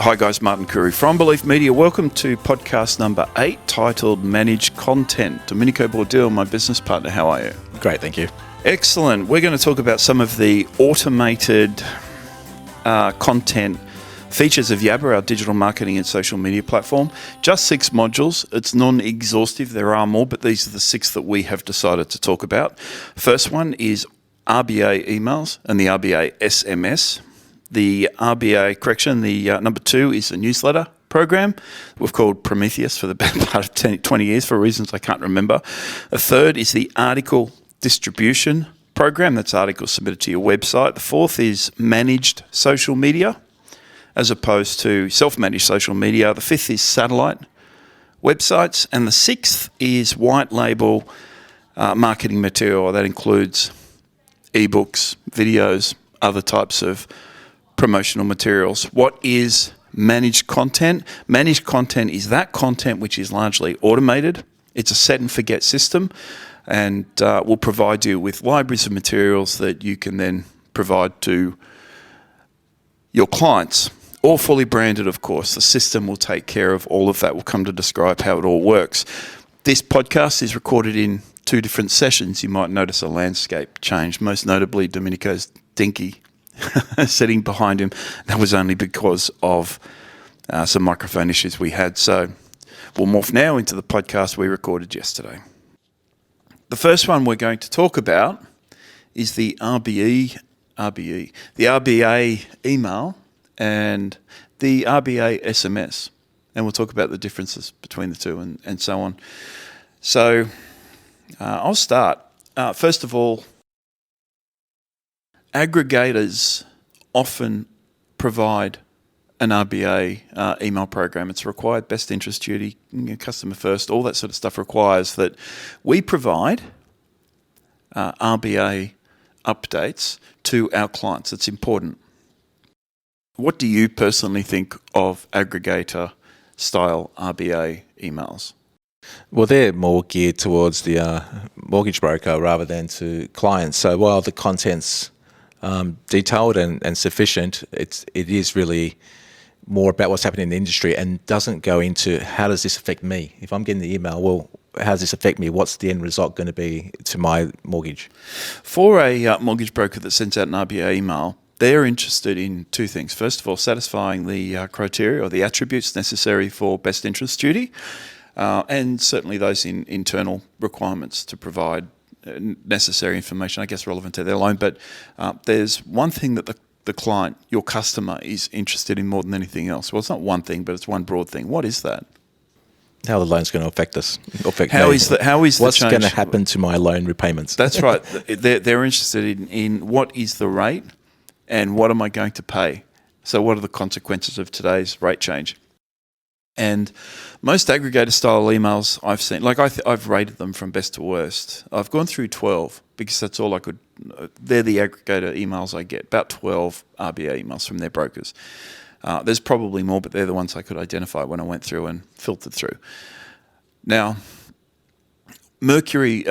Hi guys, Martin Curry from Belief Media. Welcome to podcast number 8 titled Manage Content. Domenico Bordil, my business partner, how are you? Great, thank you. Excellent. We're going to talk about some of the automated content features of Yabber, our digital marketing and social media platform. Just 6 modules. It's non-exhaustive. There are more, but these are the 6 that we have decided to talk about. First one is RBA emails and the RBA SMS. The number 2 is a newsletter program we've called Prometheus for the better part of 20 years for reasons I can't remember. A third is the article distribution program. That's articles submitted to your website. The fourth is managed social media as opposed to self-managed social media. The fifth is satellite websites. And the sixth is white label marketing material. That includes ebooks, videos, other types of promotional materials. What is managed content? Managed content is that content which is largely automated. It's a set and forget system, and will provide you with libraries of materials that you can then provide to your clients, all fully branded, of course. The system will take care of all of that. We'll come to describe how it all works. This podcast is recorded in 2 different sessions. You might notice a landscape change, most notably Domenico's dinky sitting behind him. That was only because of some microphone issues we had. So we'll morph now into the podcast we recorded yesterday. The first one we're going to talk about is the RBA email and the RBA SMS. And we'll talk about the differences between the two and so on. So I'll start. First of all, aggregators often provide an RBA email program. It's required best interest duty, customer first, all that sort of stuff requires that we provide RBA updates to our clients. It's important. What do you personally think of aggregator style RBA emails? Well, they're more geared towards the mortgage broker rather than to clients. So while the content's detailed and sufficient, it is really more about what's happening in the industry and doesn't go into how does this affect me. If I'm getting the email, well, how does this affect me? What's the end result going to be to my mortgage? For a mortgage broker that sends out an RBA email, they're interested in 2 things. First of all, satisfying the criteria or the attributes necessary for best interest duty, and certainly those internal requirements to provide necessary information, I guess relevant to their loan. But there's one thing that the client, your customer, is interested in more than anything else. Well, it's not one thing, but it's one broad thing. What is that? How the loan's going to affect us. How is the what's change going to happen to my loan repayments? That's right. They're interested in what is the rate and what am I going to pay. So what are the consequences of today's rate change? And most aggregator style emails I've seen, like I've rated them from best to worst. I've gone through 12 because that's all I could. They're the aggregator emails I get, about 12 RBA emails from their brokers. There's probably more, but they're the ones I could identify when I went through and filtered through. Now, Connective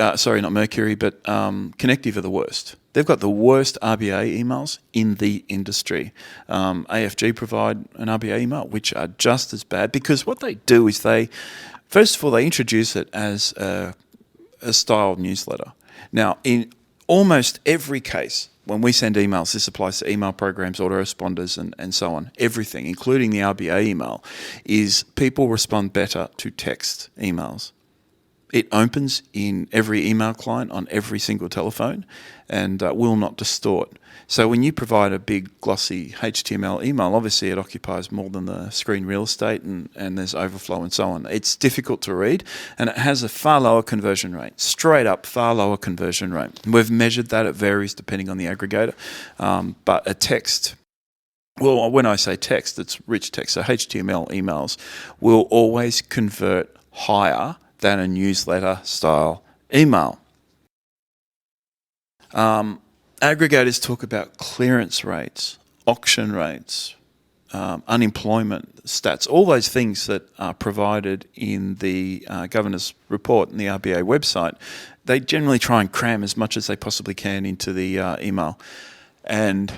are the worst. They've got the worst RBA emails in the industry. AFG provide an RBA email, which are just as bad because what they do is first of all, they introduce it as a styled newsletter. Now, in almost every case, when we send emails, this applies to email programs, autoresponders, and so on. Everything, including the RBA email, is people respond better to text emails. It opens in every email client on every single telephone and will not distort. So when you provide a big glossy HTML email, obviously it occupies more than the screen real estate and there's overflow and so on. It's difficult to read and it has a far lower conversion rate, straight up far lower conversion rate. We've measured that. It varies depending on the aggregator. But a text, well, when I say text, it's rich text. So HTML emails will always convert higher than a newsletter style email. Aggregators talk about clearance rates, auction rates, unemployment stats, all those things that are provided in the governor's report and the RBA website. They generally try and cram as much as they possibly can into the email. And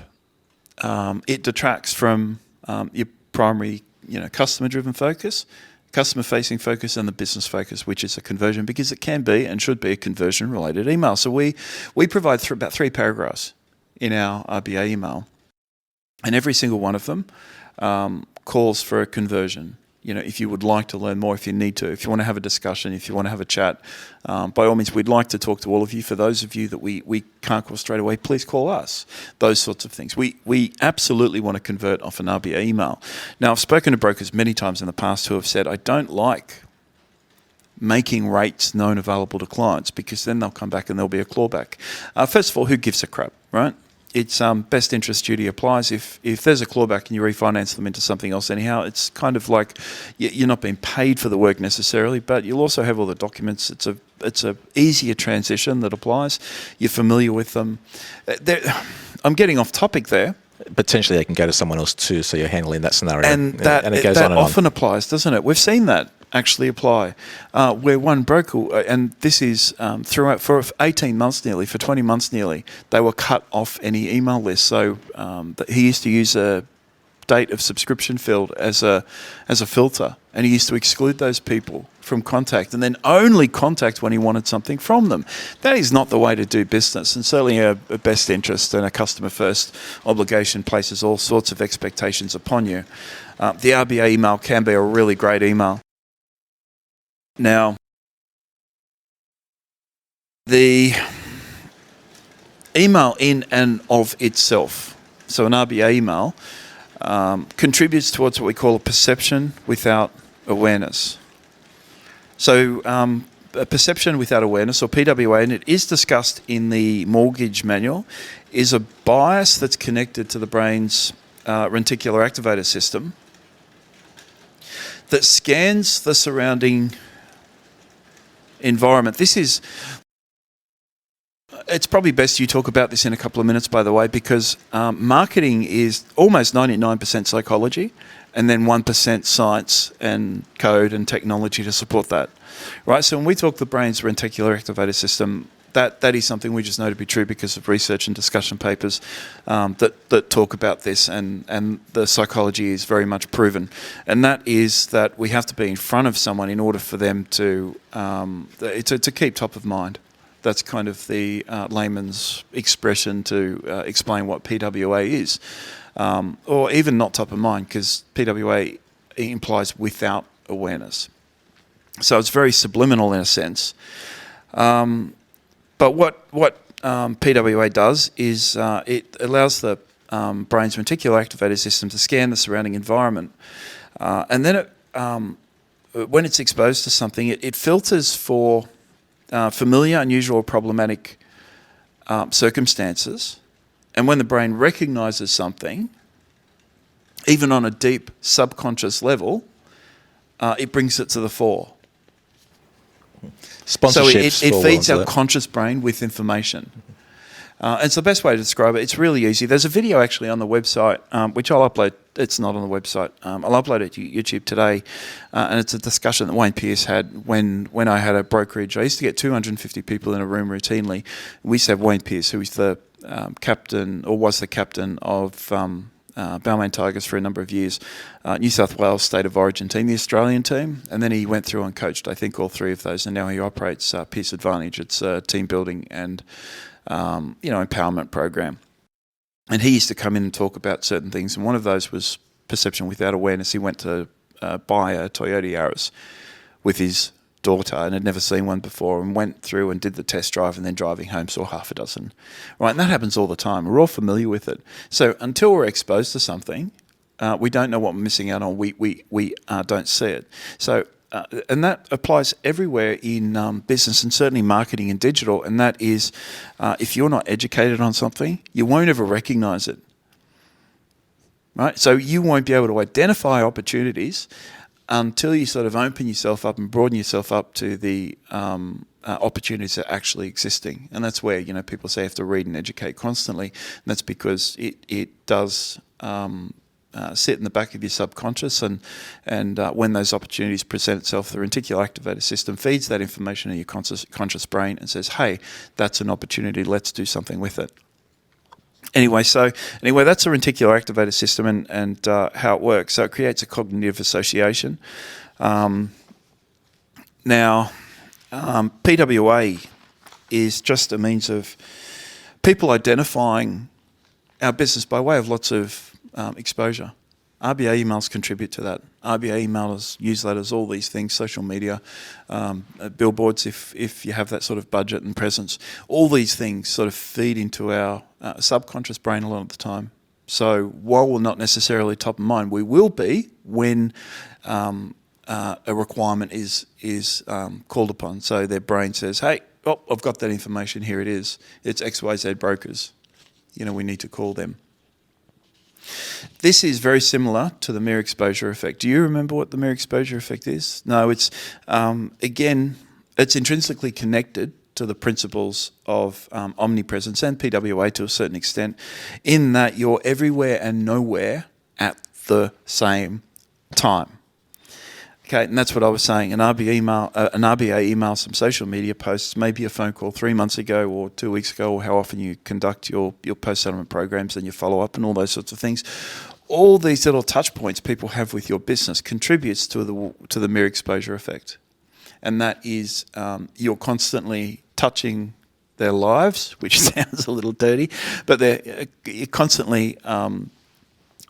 it detracts from your primary, customer-driven focus, customer-facing focus, and the business focus, which is a conversion, because it can be and should be a conversion-related email. So we provide about 3 paragraphs in our RBA email, and every single one of them calls for a conversion. If you would like to learn more, if you need to, if you want to have a discussion, if you want to have a chat, by all means, we'd like to talk to all of you. For those of you that we can't call straight away, please call us. Those sorts of things. We absolutely want to convert off an RBA email. Now, I've spoken to brokers many times in the past who have said, I don't like making rates known available to clients, because then they'll come back and there'll be a clawback. First of all, who gives a crap, right? It's best interest duty applies. If there's a clawback and you refinance them into something else anyhow, it's kind of like you're not being paid for the work necessarily, but you'll also have all the documents. It's a easier transition that applies. You're familiar with them. I'm getting off topic there. Potentially they can go to someone else too, so you're handling that scenario. And that it goes that on often applies, doesn't it? We've seen that actually apply, where one broker, and this is throughout, for 18 months nearly, for 20 months nearly, they were cut off any email list. So he used to use a date of subscription field as a filter, and he used to exclude those people from contact, and then only contact when he wanted something from them. That is not the way to do business, and certainly a best interest and a customer first obligation places all sorts of expectations upon you. The RBA email can be a really great email. Now, the email in and of itself, so an RBA email, contributes towards what we call a perception without awareness. So a perception without awareness, or PWA, and it is discussed in the mortgage manual, is a bias that's connected to the brain's reticular activator system that scans the surrounding environment. It's probably best you talk about this in a couple of minutes, by the way, because marketing is almost 99% psychology and then 1% science and code and technology to support that, right? So when we talk the brain's reticular activator system, that is something we just know to be true because of research and discussion papers that talk about this, and the psychology is very much proven. And that is that we have to be in front of someone in order for them to keep top of mind. That's kind of the layman's expression to explain what PWA is. Or even not top of mind, because PWA implies without awareness. So it's very subliminal in a sense. But what PWA does is it allows the brain's reticular activator system to scan the surrounding environment. And then when it's exposed to something, it filters for familiar, unusual, or problematic circumstances. And when the brain recognizes something, even on a deep subconscious level, it brings it to the fore. So it feeds our conscious brain with information. It's the best way to describe it. It's really easy. There's a video actually on the website, which I'll upload. It's not on the website. I'll upload it to YouTube today. And it's a discussion that Wayne Pearce had when I had a brokerage. I used to get 250 people in a room routinely. We used to have Wayne Pearce, who was the captain, or was the captain of Balmain Tigers for a number of years, New South Wales State of Origin team, the Australian team, and then he went through and coached, I think, all 3 of those, and now he operates Pearce Advantage. It's a team building and empowerment program. And he used to come in and talk about certain things, and one of those was perception without awareness. He went to buy a Toyota Yaris with his daughter and had never seen one before, and went through and did the test drive, and then driving home saw half a dozen. Right, and that happens all the time. We're all familiar with it. So until we're exposed to something, we don't know what we're missing out on. We don't see it. So and that applies everywhere in business, and certainly marketing and digital. And that is, if you're not educated on something, you won't ever recognize it. Right? So you won't be able to identify opportunities until you sort of open yourself up and broaden yourself up to the opportunities that are actually existing. And that's where, people say you have to read and educate constantly. And that's because it does sit in the back of your subconscious, and when those opportunities present itself, the reticular activator system feeds that information in your conscious brain and says, hey, that's an opportunity, let's do something with it. Anyway, that's a reticular activator system and how it works. So it creates a cognitive association. PWA is just a means of people identifying our business by way of lots of exposure. RBA emails contribute to that. RBA emails, newsletters, all these things, social media, billboards if you have that sort of budget and presence. All these things sort of feed into our subconscious brain a lot of the time. So while we're not necessarily top of mind, we will be when a requirement is called upon. So their brain says, hey, I've got that information, here it is. It's XYZ brokers. We need to call them. This is very similar to the mere exposure effect. Do you remember what the mere exposure effect is? No, it's, again, it's intrinsically connected to the principles of omnipresence and PWA to a certain extent, in that you're everywhere and nowhere at the same time. Okay, and that's what I was saying. An RBA email, some social media posts, maybe a phone call 3 months ago or 2 weeks ago, or how often you conduct your post-settlement programs and your follow-up and all those sorts of things. All these little touch points people have with your business contributes to the mere exposure effect. And that is you're constantly touching their lives, which sounds a little dirty, but you're constantly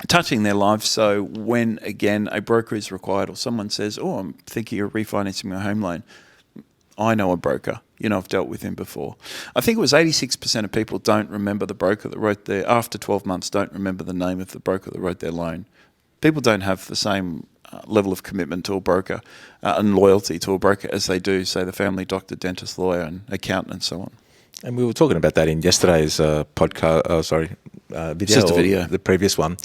touching their lives. So when, again, a broker is required or someone says, I'm thinking of refinancing my home loan, I know a broker. I've dealt with him before. I think it was 86% of people don't remember the broker that wrote after 12 months, don't remember the name of the broker that wrote their loan. People don't have the same level of commitment to a broker and loyalty to a broker as they do, say, the family doctor, dentist, lawyer, and accountant, and so on. And we were talking about that in yesterday's podcast. Video. Just a video. The previous one,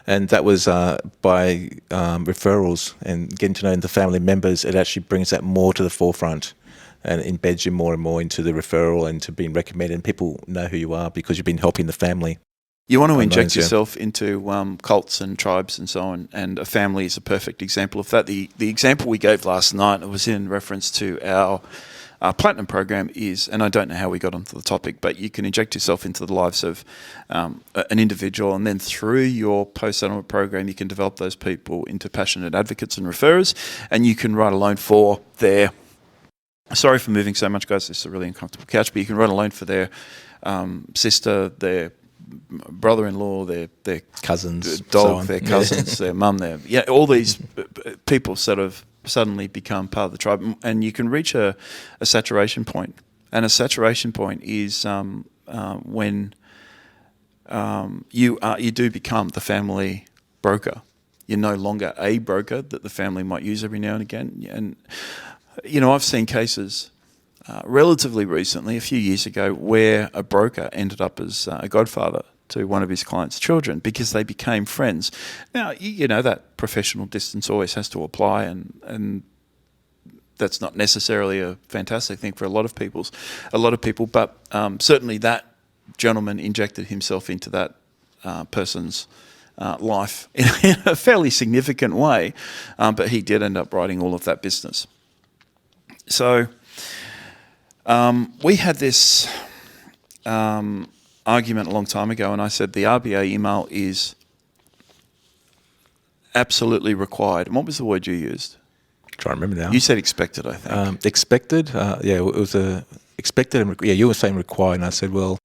and that was by referrals and getting to know the family members. It actually brings that more to the forefront and embeds you more and more into the referral and to being recommended. And people know who you are because you've been helping the family. You want to inject yourself into cults and tribes and so on, and a family is a perfect example of that. The example we gave last night, it was in reference to our Platinum program is, and I don't know how we got onto the topic, but you can inject yourself into the lives of an individual, and then through your post-settlement program, you can develop those people into passionate advocates and referrers, and you can write a loan for their, sorry for moving so much, guys, this is a really uncomfortable couch, but you can write a loan for their sister, their brother-in-law, their cousins, dog, their cousins, their mum, all these people sort of suddenly become part of the tribe, and you can reach a saturation point. And a saturation point is when you do become the family broker. You're no longer a broker that the family might use every now and again. And I've seen cases relatively recently, a few years ago, where a broker ended up as a godfather to one of his clients' children because they became friends. Now, that professional distance always has to apply, and that's not necessarily a fantastic thing for a lot of people. But certainly that gentleman injected himself into that person's life in a fairly significant way, but he did end up writing all of that business. So we had this argument a long time ago, and I said the RBA email is absolutely required. And what was the word you used? Try to remember now. You said expected, I think. Expected? It was expected. And you were saying required, and I said, well,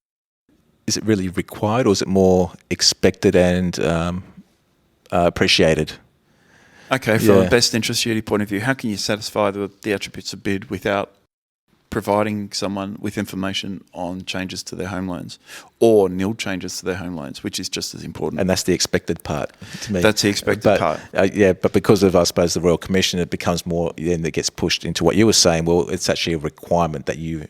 is it really required, or is it more expected and appreciated? Okay, from a best interest duty point of view, how can you satisfy the attributes of bid without providing someone with information on changes to their home loans or nil changes to their home loans, which is just as important? And that's the expected part to me. That's the expected part. But because of, I suppose, the Royal Commission, it becomes more, then it gets pushed into what you were saying. Well, it's actually a requirement that you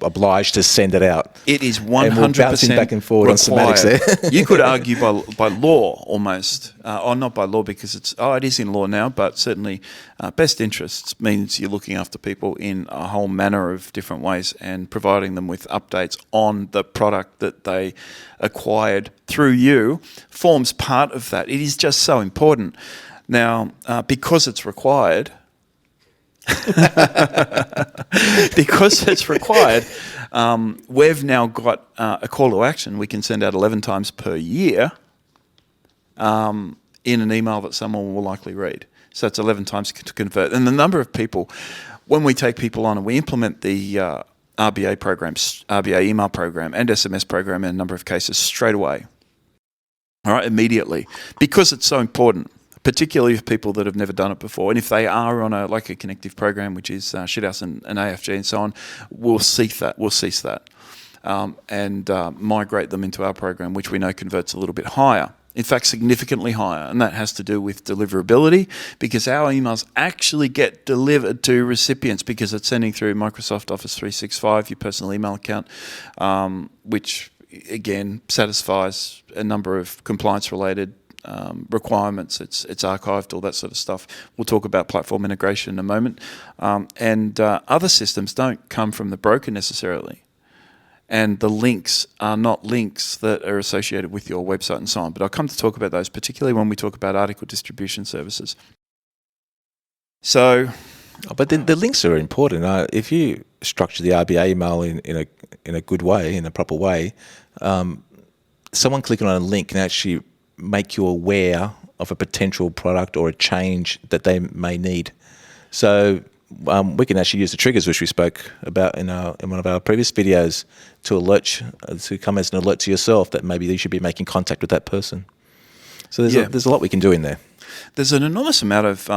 obliged to send it out. It is 100% and we're bouncing back and forward on semantics there. You could argue by law almost, or not by law because it is in law now, but certainly best interests means you're looking after people in a whole manner of different ways and providing them with updates on the product that they acquired through you forms part of that. It is just so important. Now, because it's required, We've now got a call to action. We can send out 11 times per year in an email that someone will likely read. So it's 11 times to convert. And the number of people, when we take people on and we implement the RBA programs, RBA email program and SMS program in a number of cases straight away, all right, immediately, because it's so important, particularly for people that have never done it before. And if they are on a connective program, which is Shithouse and AFG and so on, we'll cease that and migrate them into our program, which we know converts a little bit higher. In fact, significantly higher, and that has to do with deliverability, because our emails actually get delivered to recipients because it's sending through Microsoft Office 365, your personal email account, which, again, satisfies a number of compliance-related requirements. It's archived, all that sort of stuff. We'll talk about platform integration in a moment. And other systems don't come from the broker necessarily. And the links are not links that are associated with your website and so on. But I'll come to talk about those, particularly when we talk about article distribution services. So, but then the links are important. If you structure the RBA email in a good way, in a proper way, someone clicking on a link can actually make you aware of a potential product or a change that they may need. So we can actually use the triggers, which we spoke about in one of our previous videos, to come as an alert to yourself that maybe you should be making contact with that person. So there's a lot we can do in there. There's an enormous amount of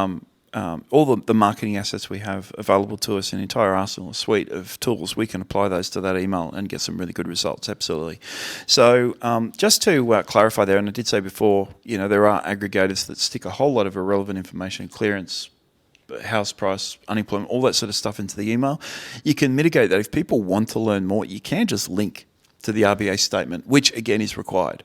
all the marketing assets we have available to us, an entire arsenal, a suite of tools. We can apply those to that email and get some really good results, absolutely. So just to clarify there, and I did say before, there are aggregators that stick a whole lot of irrelevant information, clearance, house price, unemployment, all that sort of stuff into the email. You can mitigate that. If people want to learn more, you can just link to the RBA statement, which again is required.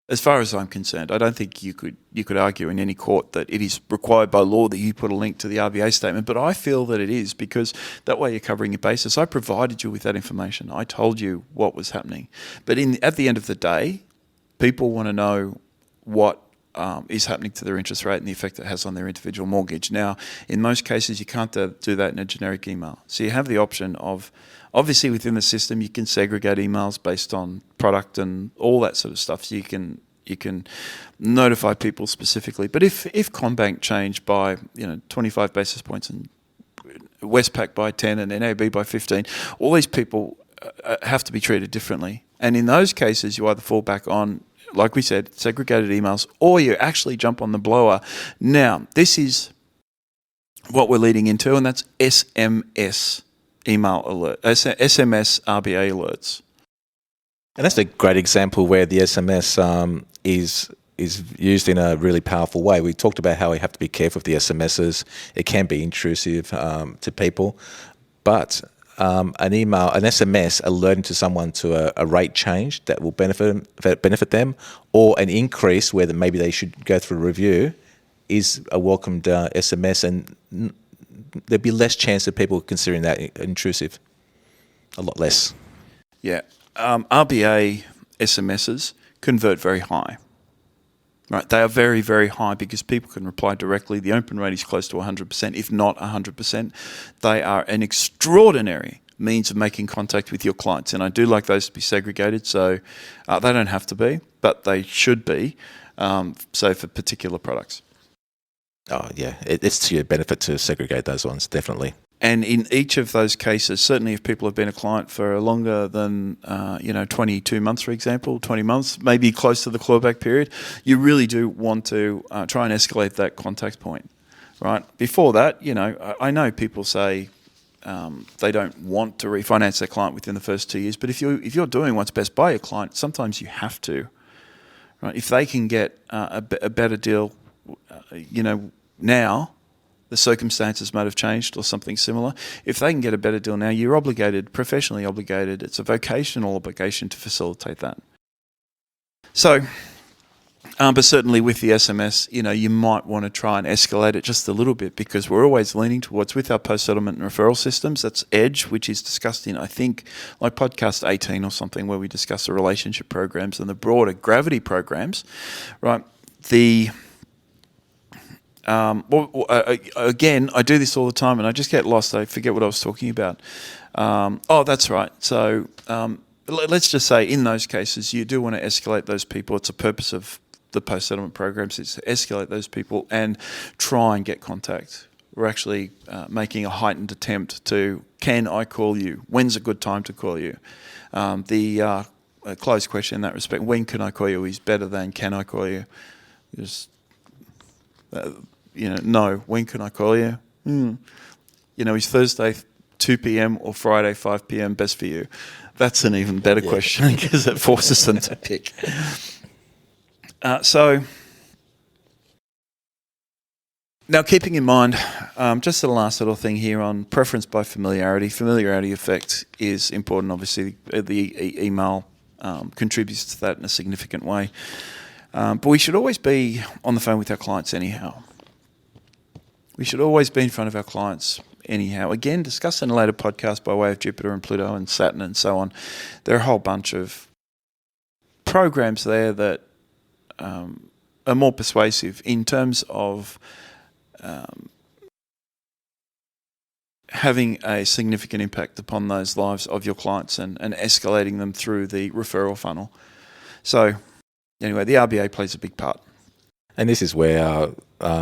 As far as I'm concerned, I don't think you could argue in any court that it is required by law that you put a link to the RBA statement, but I feel that it is, because that way you're covering your basis. I provided you with that information. I told you what was happening. But at the end of the day, people want to know what is happening to their interest rate and the effect it has on their individual mortgage. Now, in most cases, you can't do that in a generic email. So you have the option of, obviously within the system, you can segregate emails based on product and all that sort of stuff. So you can notify people specifically. But if CommBank changed by 25 basis points and Westpac by 10 and NAB by 15, all these people have to be treated differently. And in those cases, you either fall back on, like we said, segregated emails, or you actually jump on the blower. Now, this is what we're leading into, and that's SMS email alert, SMS RBA alerts. And that's a great example where the SMS is used in a really powerful way. We talked about how we have to be careful with the SMSs. It can be intrusive to people, but an SMS alerting to someone to a rate change that will benefit them, or an increase where maybe they should go through a review, is a welcomed SMS, and there'd be less chance of people considering that intrusive. A lot less. Yeah. RBA SMSs convert very high. Right, they are very, very high because people can reply directly. The open rate is close to 100%, if not 100%. They are an extraordinary means of making contact with your clients, and I do like those to be segregated. So they don't have to be, but they should be. So for particular products. Oh yeah, it's to your benefit to segregate those ones, definitely. And in each of those cases, certainly if people have been a client for longer than 22 months, for example, 20 months, maybe close to the clawback period, you really do want to try and escalate that contact point, right? Before that, I know people say they don't want to refinance their client within the first 2 years, but if you're doing what's best by your client, sometimes you have to, right? If they can get a better deal, now, the circumstances might have changed or something similar. If they can get a better deal now, you're obligated, professionally obligated. It's a vocational obligation to facilitate that. So, but certainly with the SMS, you might want to try and escalate it just a little bit, because we're always leaning towards, with our post-settlement and referral systems, that's EDGE, which is discussed in, I think, like podcast 18 or something, where we discuss the relationship programs and the broader gravity programs, right? Again, I do this all the time, and I just get lost. I forget what I was talking about. That's right. So let's just say in those cases, you do want to escalate those people. It's a purpose of the post-settlement programs is to escalate those people and try and get contact. We're actually making a heightened attempt to, can I call you? When's a good time to call you? The closed question in that respect, when can I call you, is better than can I call you? Just, no, when can I call you? Is Thursday 2 p.m. or Friday 5 p.m. best for you? That's an even better question because it forces them to pick. So now keeping in mind, just the last little thing here on preference by familiarity. Familiarity effect is important. Obviously, the email contributes to that in a significant way. But we should always be on the phone with our clients anyhow. We should always be in front of our clients anyhow. Again, discussed in a later podcast by way of Jupiter and Pluto and Saturn and so on. There are a whole bunch of programs there that are more persuasive in terms of having a significant impact upon those lives of your clients and escalating them through the referral funnel. So anyway, the RBA plays a big part. And this is where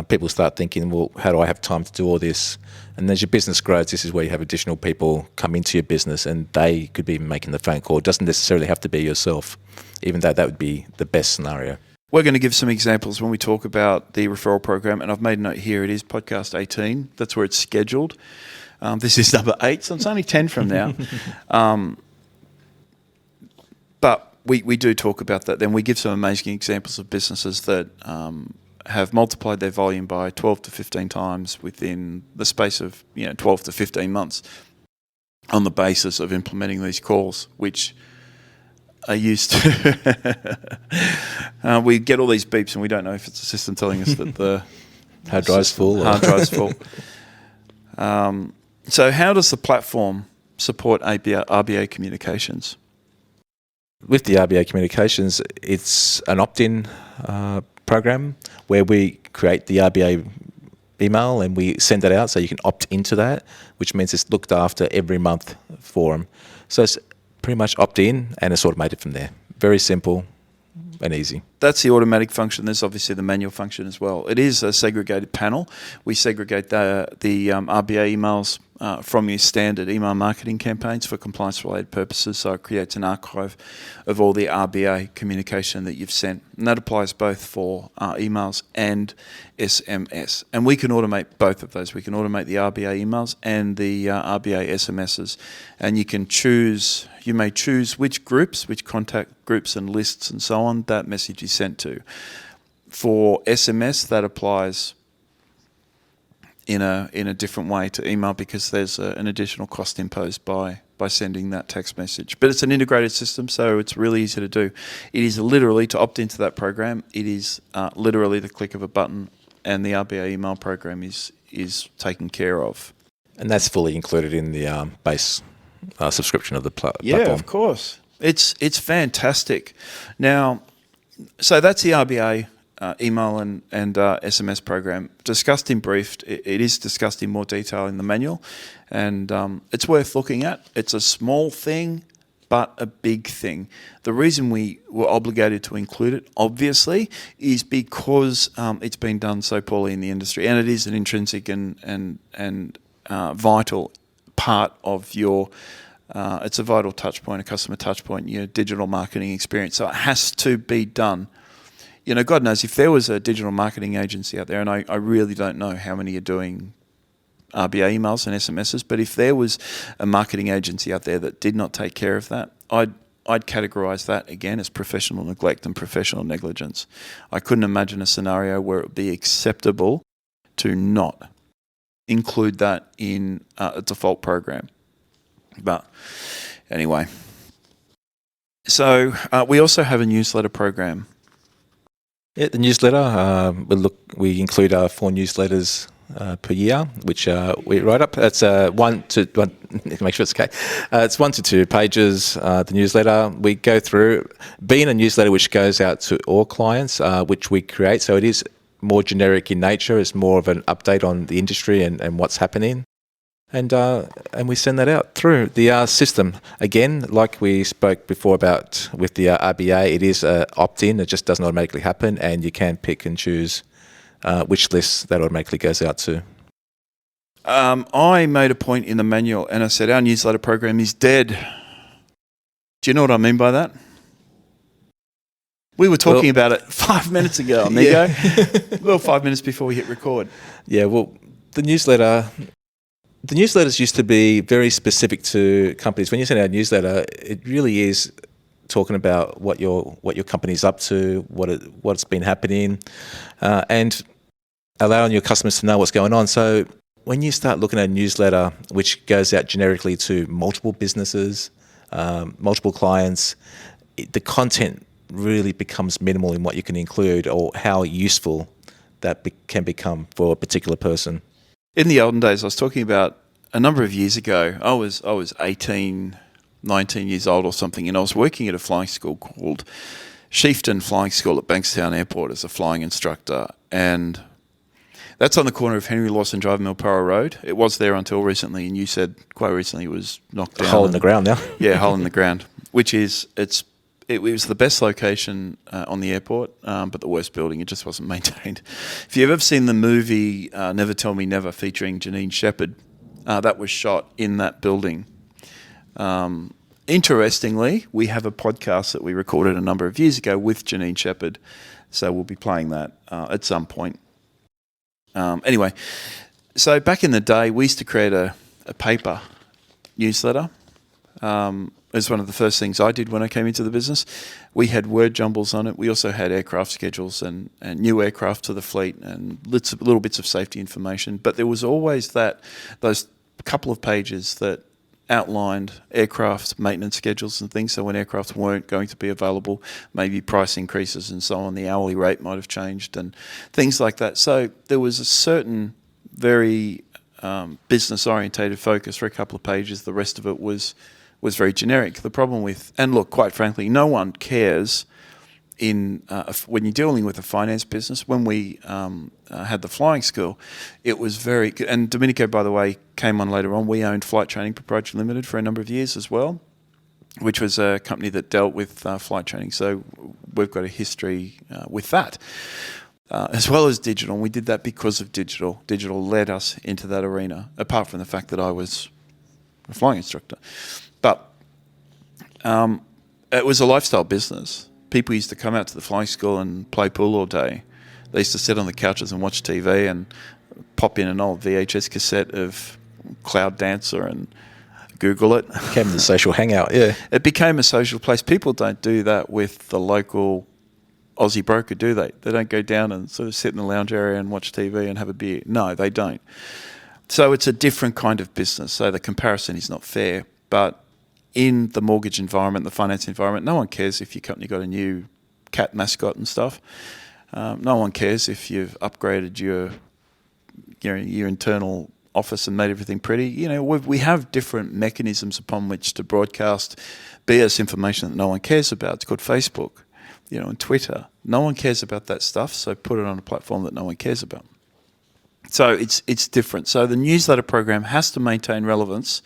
people start thinking, well, how do I have time to do all this? And as your business grows, this is where you have additional people come into your business and they could be making the phone call. It doesn't necessarily have to be yourself, even though that would be the best scenario. We're going to give some examples when we talk about the referral program, and I've made a note here. It is podcast 18. That's where it's scheduled. This is number 8, so it's only 10 from now. But we do talk about that. Then we give some amazing examples of businesses that have multiplied their volume by 12 to 15 times within the space of 12 to 15 months on the basis of implementing these calls, which are used to. We get all these beeps and we don't know if it's a system telling us that the hard drive's full. Hard drive's full. So how does the platform support RBA communications? With the RBA communications, it's an opt-in program where we create the RBA email and we send it out so you can opt into that, which means it's looked after every month for them. So it's pretty much opt-in and it's automated from there. Very simple and easy. That's the automatic function. There's obviously the manual function as well. It is a segregated panel. We segregate the RBA emails from your standard email marketing campaigns for compliance-related purposes. So it creates an archive of all the RBA communication that you've sent. And that applies both for emails and SMS. And we can automate both of those. We can automate the RBA emails and the RBA SMSs. And you may choose which groups, which contact groups and lists and so on that message is sent to. For SMS, that applies in a different way to email because there's an additional cost imposed by sending that text message. But it's an integrated system, so it's really easy to do. It is literally, to opt into that program, it is literally the click of a button and the RBA email program is taken care of. And that's fully included in the base subscription of the platform. Yeah, of course. It's fantastic. Now, so that's the RBA email and SMS program. Discussed in brief, it is discussed in more detail in the manual, and it's worth looking at. It's a small thing, but a big thing. The reason we were obligated to include it, obviously, is because it's been done so poorly in the industry, and it is an intrinsic and vital part of your. It's a vital touch point, a customer touch point in your digital marketing experience. So it has to be done. God knows if there was a digital marketing agency out there, and I really don't know how many are doing RBA emails and SMSs, but if there was a marketing agency out there that did not take care of that, I'd categorise that again as professional neglect and professional negligence. I couldn't imagine a scenario where it would be acceptable to not include that in a default program. But anyway, so we also have a newsletter program. Yeah, the newsletter. We include 4 newsletters per year, which we write up. It's one to make sure it's okay. It's 1 to 2 pages. The newsletter we go through, being a newsletter which goes out to all clients, which we create. So it is more generic in nature. It's more of an update on the industry and what's happening. And we send that out through the system. Again, like we spoke before about with the RBA, it is opt-in. It just doesn't automatically happen, and you can pick and choose which lists that automatically goes out to. I made a point in the manual, and I said our newsletter program is dead. Do you know what I mean by that? We were talking about it 5 minutes ago, amigo. Well, 5 minutes before we hit record. Yeah, well, the newsletters used to be very specific to companies. When you send out a newsletter, it really is talking about what your company's up to, what's been happening, and allowing your customers to know what's going on. So when you start looking at a newsletter which goes out generically to multiple businesses, multiple clients, the content really becomes minimal in what you can include or how useful that can become for a particular person. In the olden days, I was talking about a number of years ago, I was 18, 19 years old or something, and I was working at a flying school called Chieftain Flying School at Bankstown Airport as a flying instructor. And that's on the corner of Henry Lawson Drive, Milpara Road. It was there until recently, and you said quite recently it was knocked down. A hole in the ground now. Yeah, hole in the ground, which is, it was the best location on the airport, but the worst building. It just wasn't maintained. If you've ever seen the movie Never Tell Me Never featuring Janine Shepherd, that was shot in that building. Interestingly, we have a podcast that we recorded a number of years ago with Janine Shepherd, so we'll be playing that at some point. Anyway, so back in the day, we used to create a paper newsletter. It was one of the first things I did when I came into the business. We had word jumbles on it. We also had aircraft schedules and new aircraft to the fleet and little bits of safety information. But there was always those couple of pages that outlined aircraft maintenance schedules and things. So when aircraft weren't going to be available, maybe price increases and so on, the hourly rate might have changed and things like that. So there was a certain very business-orientated focus for a couple of pages. The rest of it was very generic. The problem with, and look, quite frankly, no one cares when you're dealing with a finance business. When we had the flying school, it was very, and Domenico, by the way, came on later on. We owned Flight Training Proprietary Limited for a number of years as well, which was a company that dealt with flight training. So we've got a history with that. As well as digital. And we did that because of digital. Digital led us into that arena, apart from the fact that I was a flying instructor. But it was a lifestyle business. People used to come out to the flying school and play pool all day. They used to sit on the couches and watch TV and pop in an old VHS cassette of Cloud Dancer and Google it. It became the social hangout, yeah. It became a social place. People don't do that with the local Aussie broker, do they? They don't go down and sort of sit in the lounge area and watch TV and have a beer. No, they don't. So it's a different kind of business. So the comparison is not fair. But in the mortgage environment, the finance environment, no one cares if your company got a new cat mascot and stuff. No one cares if you've upgraded your internal office and made everything pretty. You know, we have different mechanisms upon which to broadcast BS information that no one cares about. It's called Facebook, and Twitter. No one cares about that stuff, so put it on a platform that no one cares about. So it's different. So the newsletter program has to maintain relevance.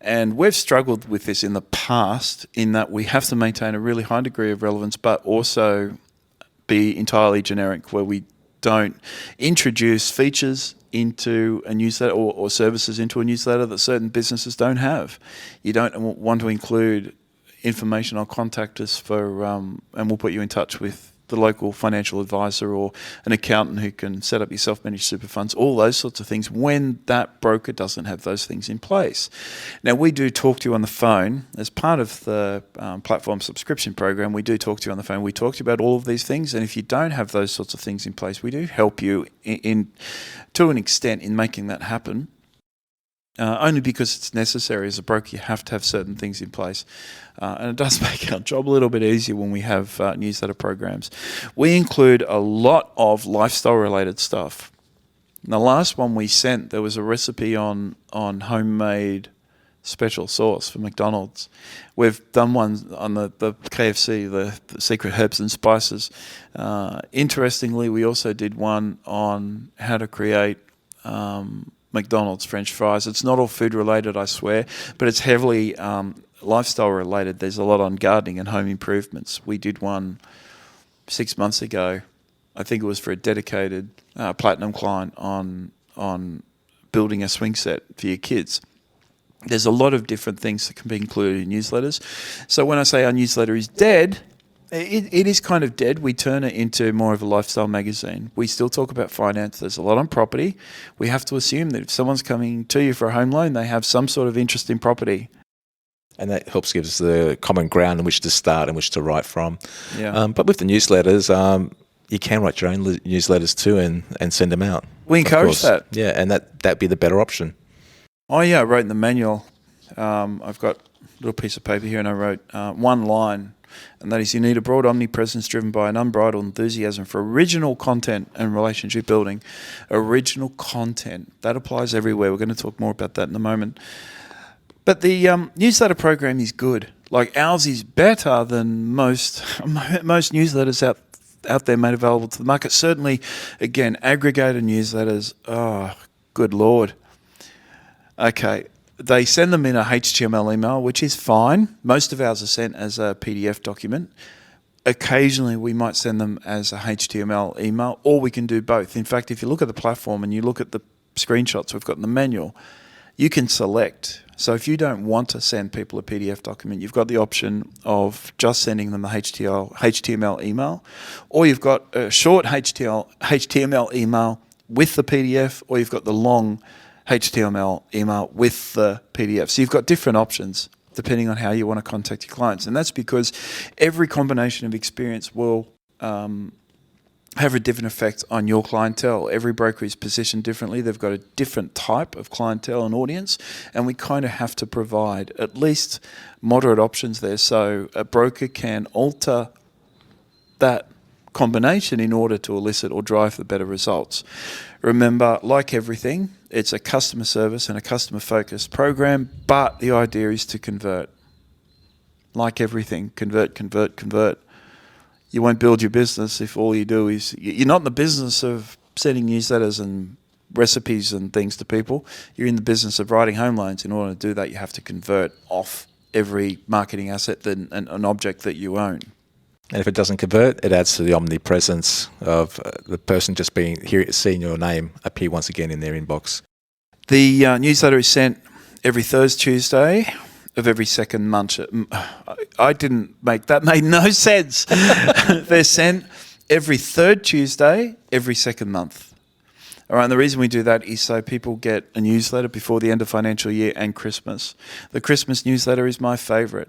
And we've struggled with this in the past in that we have to maintain a really high degree of relevance, but also be entirely generic, where we don't introduce features into a newsletter or services into a newsletter that certain businesses don't have. You don't want to include information on contact us for, and we'll put you in touch with the local financial advisor or an accountant who can set up your self-managed super funds, all those sorts of things, when that broker doesn't have those things in place. Now, we do talk to you on the phone. As part of the platform subscription program, we do talk to you on the phone. We talk to you about all of these things, and if you don't have those sorts of things in place, we do help you to an extent in making that happen. Only because it's necessary. As a broker, you have to have certain things in place. And it does make our job a little bit easier when we have newsletter programs. We include a lot of lifestyle-related stuff. And the last one we sent, there was a recipe on homemade special sauce for McDonald's. We've done one on the KFC, the secret herbs and spices. Interestingly, we also did one on how to create McDonald's French fries. It's not all food related, I swear, but it's heavily lifestyle related. There's a lot on gardening and home improvements. We did one 6 months ago. I think it was for a dedicated platinum client on building a swing set for your kids. There's a lot of different things that can be included in newsletters. So when I say our newsletter is dead, it is kind of dead. We turn it into more of a lifestyle magazine. We still talk about finance. There's a lot on property. We have to assume that if someone's coming to you for a home loan, they have some sort of interest in property. And that helps give us the common ground in which to start and which to write from. Yeah. But with the newsletters, you can write your own newsletters too and send them out. We encourage that. Yeah, and that'd be the better option. Oh, yeah, I wrote in the manual. I've got a little piece of paper here, and I wrote one line, and that is, you need a broad omnipresence driven by an unbridled enthusiasm for original content and relationship building. Original content. That applies everywhere. We're going to talk more about that in a moment. But the newsletter program is good. Like, ours is better than most newsletters out there made available to the market. Certainly, again, aggregated newsletters. Oh, good Lord. Okay, they send them in a HTML email, which is fine. Most of ours are sent as a PDF document. Occasionally, we might send them as a HTML email, or we can do both. In fact, if you look at the platform and you look at the screenshots we've got in the manual, you can select. So if you don't want to send people a PDF document, you've got the option of just sending them the HTML email, or you've got a short HTML email with the PDF, or you've got the long HTML email with the PDF. So you've got different options depending on how you want to contact your clients. And that's because every combination of experience will have a different effect on your clientele. Every broker is positioned differently. They've got a different type of clientele and audience, and we kind of have to provide at least moderate options there so a broker can alter that combination in order to elicit or drive the better results. Remember, like everything, it's a customer service and a customer focused program, but the idea is to convert. Like everything, convert. You won't build your business if all you do is, you're not in the business of sending newsletters and recipes and things to people. You're in the business of writing home loans. In order to do that, you have to convert off every marketing asset and an object that you own. And if it doesn't convert, it adds to the omnipresence of the person just seeing your name appear once again in their inbox. The newsletter is sent every Thursday, Tuesday of every second month. I didn't make that. Made no sense. They're sent every third Tuesday, every second month. All right, and the reason we do that is so people get a newsletter before the end of financial year and Christmas. The Christmas newsletter is my favourite.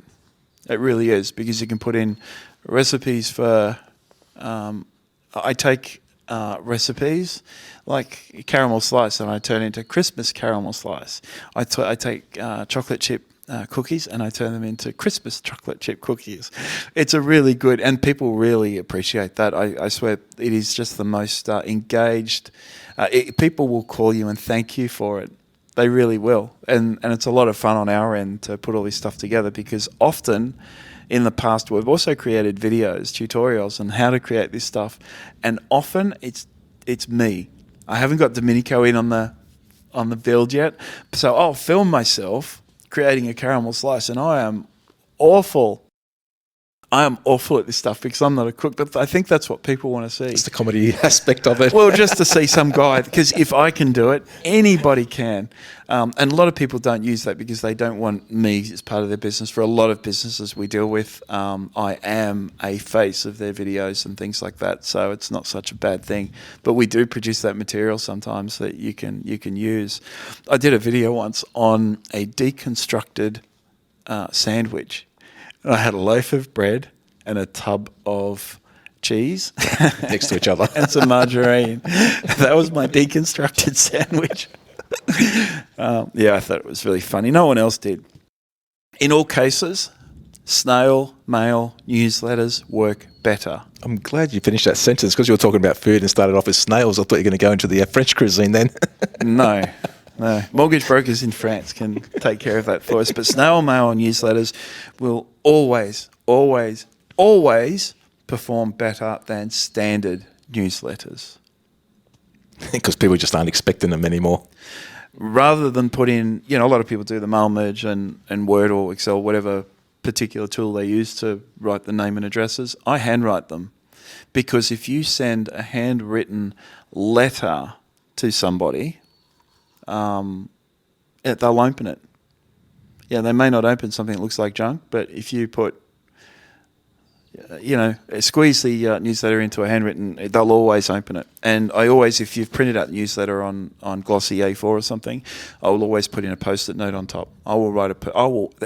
It really is, because you can put in recipes for, I take recipes like caramel slice and I turn into Christmas caramel slice. I take chocolate chip cookies and I turn them into Christmas chocolate chip cookies. It's a really good, and people really appreciate that. I swear it is just the most engaged. People will call you and thank you for it. They really will. And it's a lot of fun on our end to put all this stuff together, because often in the past we've also created videos, tutorials on how to create this stuff, and often it's me. I haven't got Domenico in on the build yet, so I'll film myself creating a caramel slice, and I am awful. I am awful at this stuff because I'm not a cook, but I think that's what people want to see. It's the comedy aspect of it. Well, just to see some guy, because if I can do it, anybody can. And a lot of people don't use that because they don't want me as part of their business. For a lot of businesses we deal with, I am a face of their videos and things like that, so it's not such a bad thing. But we do produce that material sometimes that you can use. I did a video once on a deconstructed sandwich. I had a loaf of bread and a tub of cheese next to each other and some margarine. That was my deconstructed sandwich. Yeah, I thought it was really funny. No one else did. In all cases, snail mail newsletters work better. I'm glad you finished that sentence, because you were talking about food and started off with snails. I thought you were going to go into the French cuisine then. No. No, mortgage brokers in France can take care of that for us. But snail mail newsletters will always, always, always perform better than standard newsletters. Because people just aren't expecting them anymore. Rather than put in, a lot of people do the mail merge and Word or Excel, whatever particular tool they use to write the name and addresses. I handwrite them, because if you send a handwritten letter to somebody, they'll open it. Yeah, they may not open something that looks like junk, but if you put, squeeze the newsletter into a handwritten, they'll always open it. And I always, if you've printed out the newsletter on glossy A4 or something, I will always put in a post-it note on top.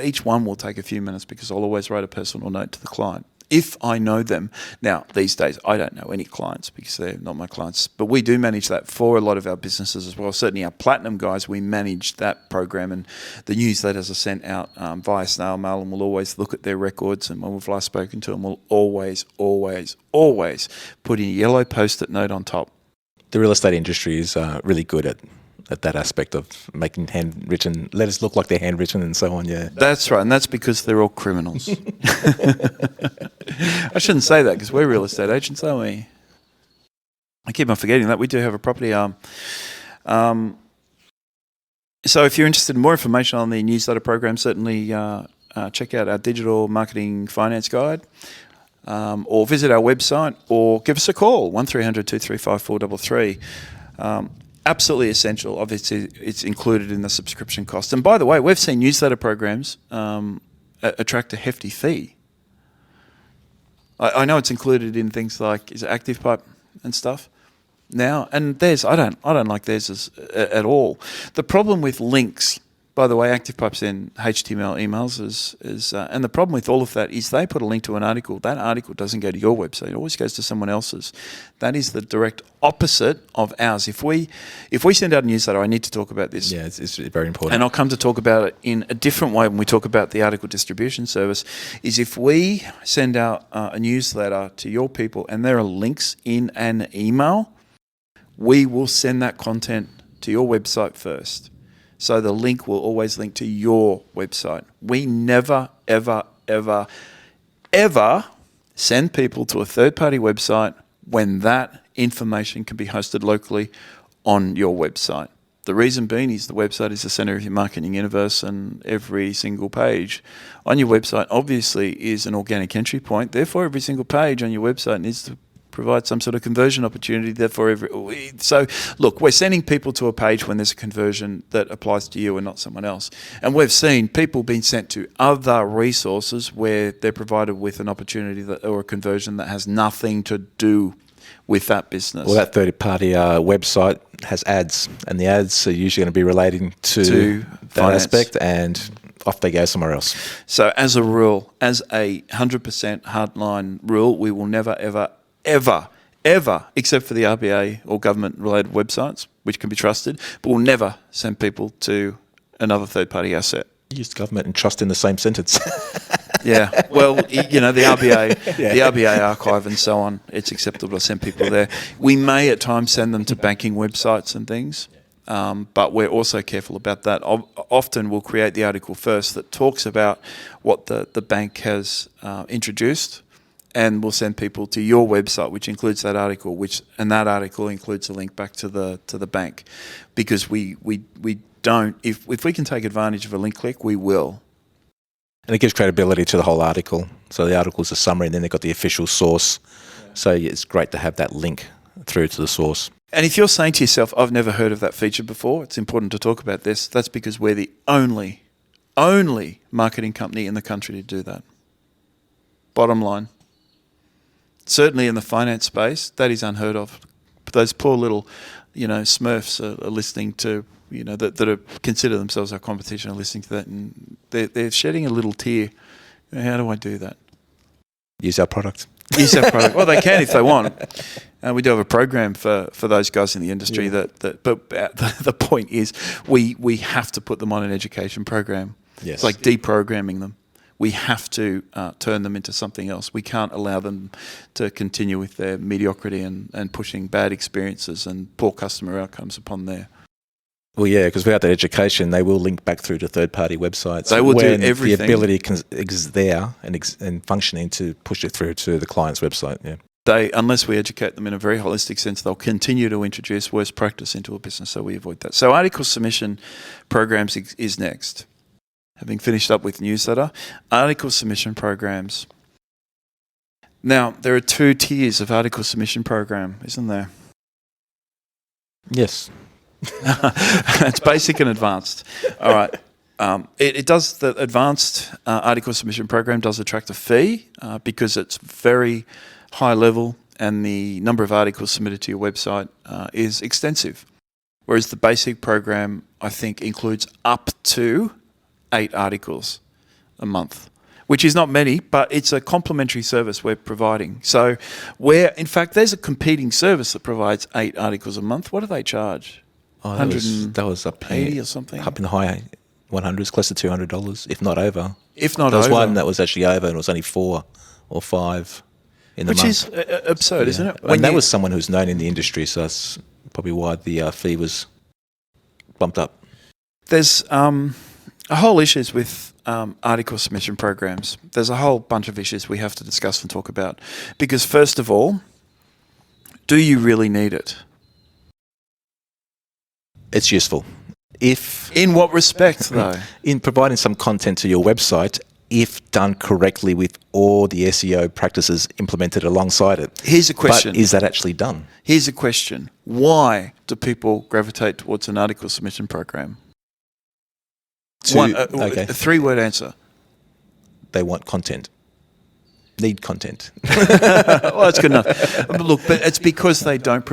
Each one will take a few minutes, because I'll always write a personal note to the client, if I know them. Now, these days, I don't know any clients because they're not my clients, but we do manage that for a lot of our businesses as well. Certainly our platinum guys, we manage that program, and the newsletters are sent out via snail mail, and we'll always look at their records, and when we've last spoken to them, we'll always, always, always put in a yellow post-it note on top. The real estate industry is really good at that aspect of making handwritten letters look like they're handwritten and so on, yeah. That's right, and that's because they're all criminals. I shouldn't say that, because we're real estate agents, aren't we? I keep on forgetting that. We do have a property arm. So if you're interested in more information on the newsletter program, certainly check out our digital marketing finance guide, or visit our website, or give us a call, 1300 235 433. Absolutely essential. Obviously, it's included in the subscription cost. And by the way, we've seen newsletter programs attract a hefty fee. I know it's included in things like, is it ActivePipe and stuff now? And theirs, I don't like theirs at all. The problem with links, by the way, ActivePipe send HTML emails, and the problem with all of that is they put a link to an article. That article doesn't go to your website. It always goes to someone else's. That is the direct opposite of ours. If we send out a newsletter, I need to talk about this. Yeah, it's very important. And I'll come to talk about it in a different way when we talk about the article distribution service, is if we send out a newsletter to your people and there are links in an email, we will send that content to your website first. So the link will always link to your website. We never, ever, ever, ever send people to a third-party website when that information can be hosted locally on your website. The reason being is the website is the center of your marketing universe, and every single page on your website obviously is an organic entry point. Therefore, every single page on your website needs to provide some sort of conversion opportunity. Therefore, so look, we're sending people to a page when there's a conversion that applies to you and not someone else. And we've seen people being sent to other resources where they're provided with an opportunity or a conversion that has nothing to do with that business. Well, that third-party website has ads, and the ads are usually going to be relating to that finance aspect, and off they go somewhere else. So as a rule, as a 100% hardline rule, we will never, ever, except for the RBA or government-related websites, which can be trusted, but we'll never send people to another third-party asset. You used government and trust in the same sentence. Yeah, well, the RBA, the RBA archive and so on, it's acceptable to send people there. We may at times send them to banking websites and things, but we're also careful about that. Often we'll create the article first that talks about what the bank has introduced, and we'll send people to your website, which includes that article, and that article includes a link back to the bank, because we don't. If we can take advantage of a link click, we will. And it gives credibility to the whole article. So the article is a summary, and then they've got the official source. Yeah. So it's great to have that link through to the source. And if you're saying to yourself, I've never heard of that feature before, it's important to talk about this. That's because we're the only marketing company in the country to do that. Bottom line. Certainly in the finance space, that is unheard of. But those poor little, Smurfs are listening to, that are consider themselves our competition, are listening to that, and they're shedding a little tear. How do I do that? Use our product. Use our product. Well, they can if they want. We do have a program for those guys in the industry. Yeah. But the point is, we have to put them on an education program. Yes. It's like deprogramming them. We have to turn them into something else. We can't allow them to continue with their mediocrity and pushing bad experiences and poor customer outcomes upon their Well, yeah, because without that education, they will link back through to third-party websites. They will do when everything. The ability is there and functioning to push it through to the client's website. Yeah. Unless we educate them in a very holistic sense, they'll continue to introduce worst practice into a business, so we avoid that. So article submission programs is next. Having finished up with newsletter, article submission programs. Now, there are 2 tiers of article submission program, isn't there? Yes. It's basic and advanced. All right. It does, the advanced article submission program does attract a fee because it's very high level and the number of articles submitted to your website is extensive. Whereas the basic program, I think, includes up to 8 articles a month, which is not many, but it's a complimentary service we're providing. So in fact, there's a competing service that provides 8 articles a month. What do they charge? Oh, that was up 80 or something? Up in the high 100s, close to $200, if not over. If not there was over. one that was actually over and it was only 4 or 5 in the month. Which is absurd, isn't it? And that was someone who's known in the industry, so that's probably why the fee was bumped up. There's a whole issues with article submission programs. There's a whole bunch of issues we have to discuss and talk about. Because first of all, do you really need it? It's useful. In what respect, though? In providing some content to your website, if done correctly with all the SEO practices implemented alongside it. Here's a question. But is that actually done? Here's a question. Why do people gravitate towards an article submission program? A 3-word answer. They want content. Need content. Well, that's good enough. Look, but it's because they don't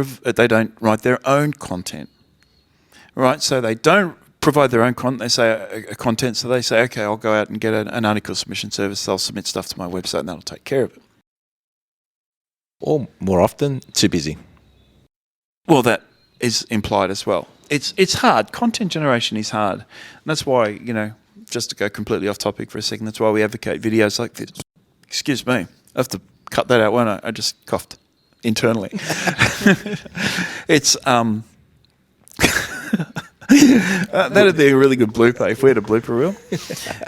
write their own content. Right, so they don't provide their own content. They say content, so they say, okay, I'll go out and get an article submission service. They'll submit stuff to my website, and that'll take care of it. Or more often, too busy. Well, that is implied as well. It's hard. Content generation is hard, and that's why, just to go completely off topic for a second, that's why we advocate videos like this. Excuse me, I have to cut that out, won't I? I just coughed internally. It's that'd be a really good blooper if we had a blooper reel.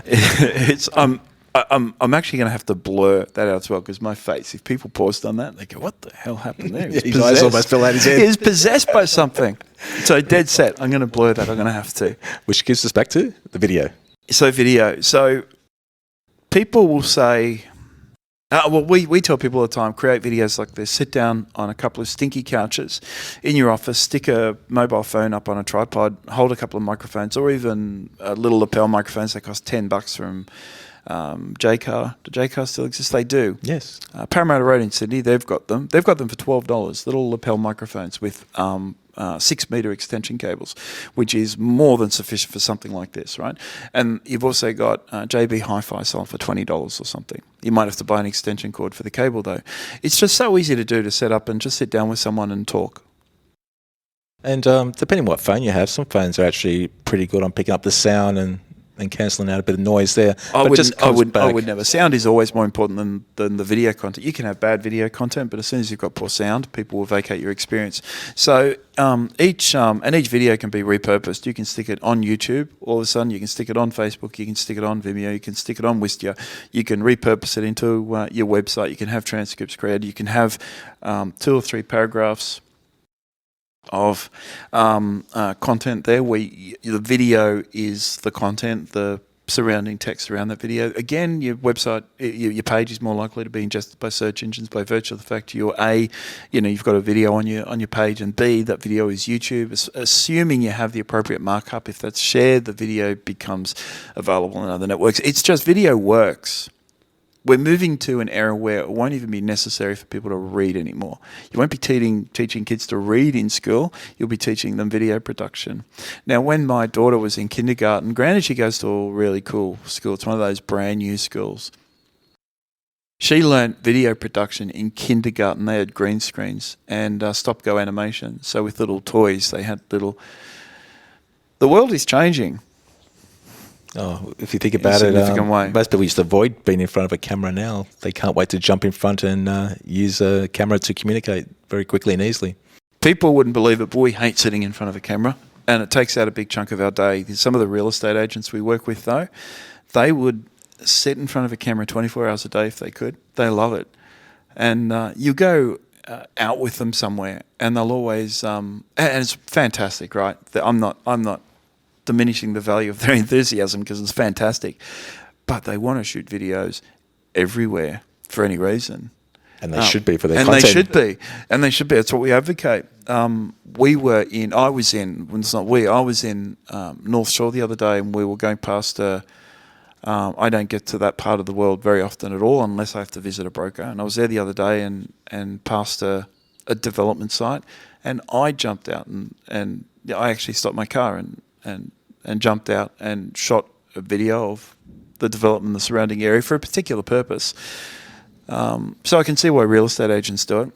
It's I'm actually going to have to blur that out as well because my face. If people paused on that, they go, "What the hell happened there?" His eyes almost fell out his head. He's possessed by something. So dead set. I'm going to blur that. I'm going to have to. Which gives us back to the video. So people will say. We tell people all the time, create videos like this. Sit down on a couple of stinky couches in your office, stick a mobile phone up on a tripod, hold a couple of microphones, or even little lapel microphones. They cost $10 from Jaycar. Do Jaycar still exist? They do. Yes. Parramatta Road in Sydney, they've got them. They've got them for $12. Little lapel microphones with 6-meter extension cables, which is more than sufficient for something like this, right? And you've also got JB Hi-Fi selling for $20 or something. You might have to buy an extension cord for the cable, though. It's just so easy to do, to set up and just sit down with someone and talk. And depending on what phone you have, some phones are actually pretty good on picking up the sound and cancelling out a bit of noise there. I would never. Sound is always more important than the video content. You can have bad video content, but as soon as you've got poor sound, people will vacate your experience. So each video can be repurposed. You can stick it on YouTube. All of a sudden, you can stick it on Facebook. You can stick it on Vimeo. You can stick it on Wistia. You can repurpose it into your website. You can have transcripts created. You can have 2 or 3 paragraphs of content there where the video is the content, the surrounding text around that video. Again, your website, your page is more likely to be ingested by search engines by virtue of the fact you've got a video on your page, and B, that video is YouTube. Assuming you have the appropriate markup, if that's shared, the video becomes available on other networks. It's just video works. We're moving to an era where it won't even be necessary for people to read anymore. You won't be teaching kids to read in school. You'll be teaching them video production. Now, when my daughter was in kindergarten, granted she goes to a really cool school. It's one of those brand new schools. She learnt video production in kindergarten. They had green screens and stop-go animation. So with little toys, they had little... The world is changing. Oh, if you think about it, most people used to avoid being in front of a camera now. They can't wait to jump in front and use a camera to communicate very quickly and easily. People wouldn't believe it, but we hate sitting in front of a camera. and it takes out a big chunk of our day. Some of the real estate agents we work with, though, they would sit in front of a camera 24 hours a day if they could. They love it. And you go out with them somewhere, and they'll always, and it's fantastic, right? I'm not diminishing the value of their enthusiasm because it's fantastic, but they want to shoot videos everywhere for any reason. And they should be for their and content. And they should be. That's what we advocate. I was in North Shore the other day, and we were going past I don't get to that part of the world very often at all unless I have to visit a broker. And I was there the other day and passed a development site, and I jumped out and I actually stopped my car and jumped out and shot a video of the development in the surrounding area for a particular purpose. So I can see why real estate agents do it.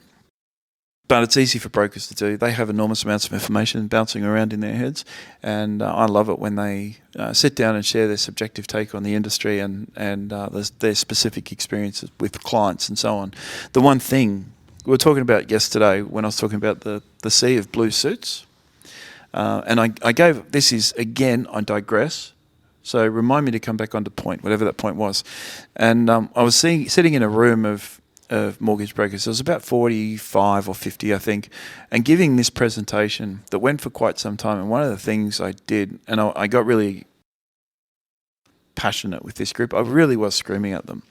But it's easy for brokers to do. They have enormous amounts of information bouncing around in their heads, and I love it when they sit down and share their subjective take on the industry and their specific experiences with clients and so on. The one thing we were talking about yesterday when I was talking about the sea of blue suits, and I gave, this is, again, I digress, so remind me to come back onto point, whatever that point was. And I was sitting in a room of mortgage brokers. There was about 45 or 50, I think, and giving this presentation that went for quite some time. And one of the things I did, and I got really passionate with this group, I really was screaming at them.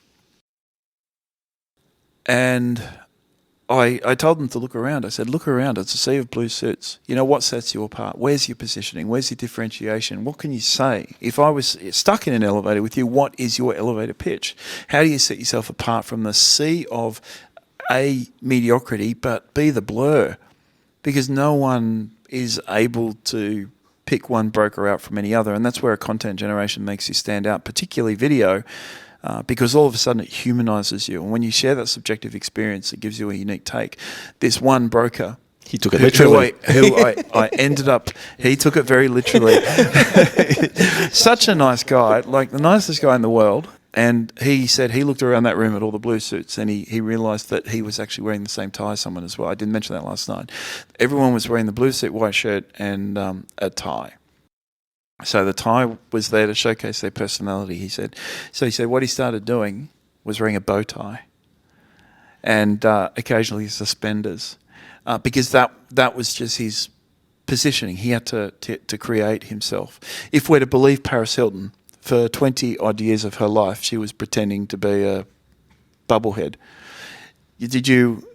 And I told them to look around. I said, look around. It's a sea of blue suits. You know, what sets you apart? Where's your positioning? Where's your differentiation? What can you say? If I was stuck in an elevator with you, what is your elevator pitch? How do you set yourself apart from the sea of A, mediocrity, but B, the blur? Because no one is able to pick one broker out from any other. And that's where a content generation makes you stand out, particularly video. Because all of a sudden it humanises you. And when you share that subjective experience, it gives you a unique take. This one broker, he took it literally. Who I ended up, he took it very literally. Such a nice guy, like the nicest guy in the world. And he said he looked around that room at all the blue suits, and he realised that he was actually wearing the same tie as someone as well. I didn't mention that last night. Everyone was wearing the blue suit, white shirt, and a tie. So the tie was there to showcase their personality, he said. So he said what he started doing was wearing a bow tie and occasionally suspenders because that was just his positioning. He had to create himself. If we're to believe Paris Hilton, for 20 odd years of her life, she was pretending to be a bubblehead. Did you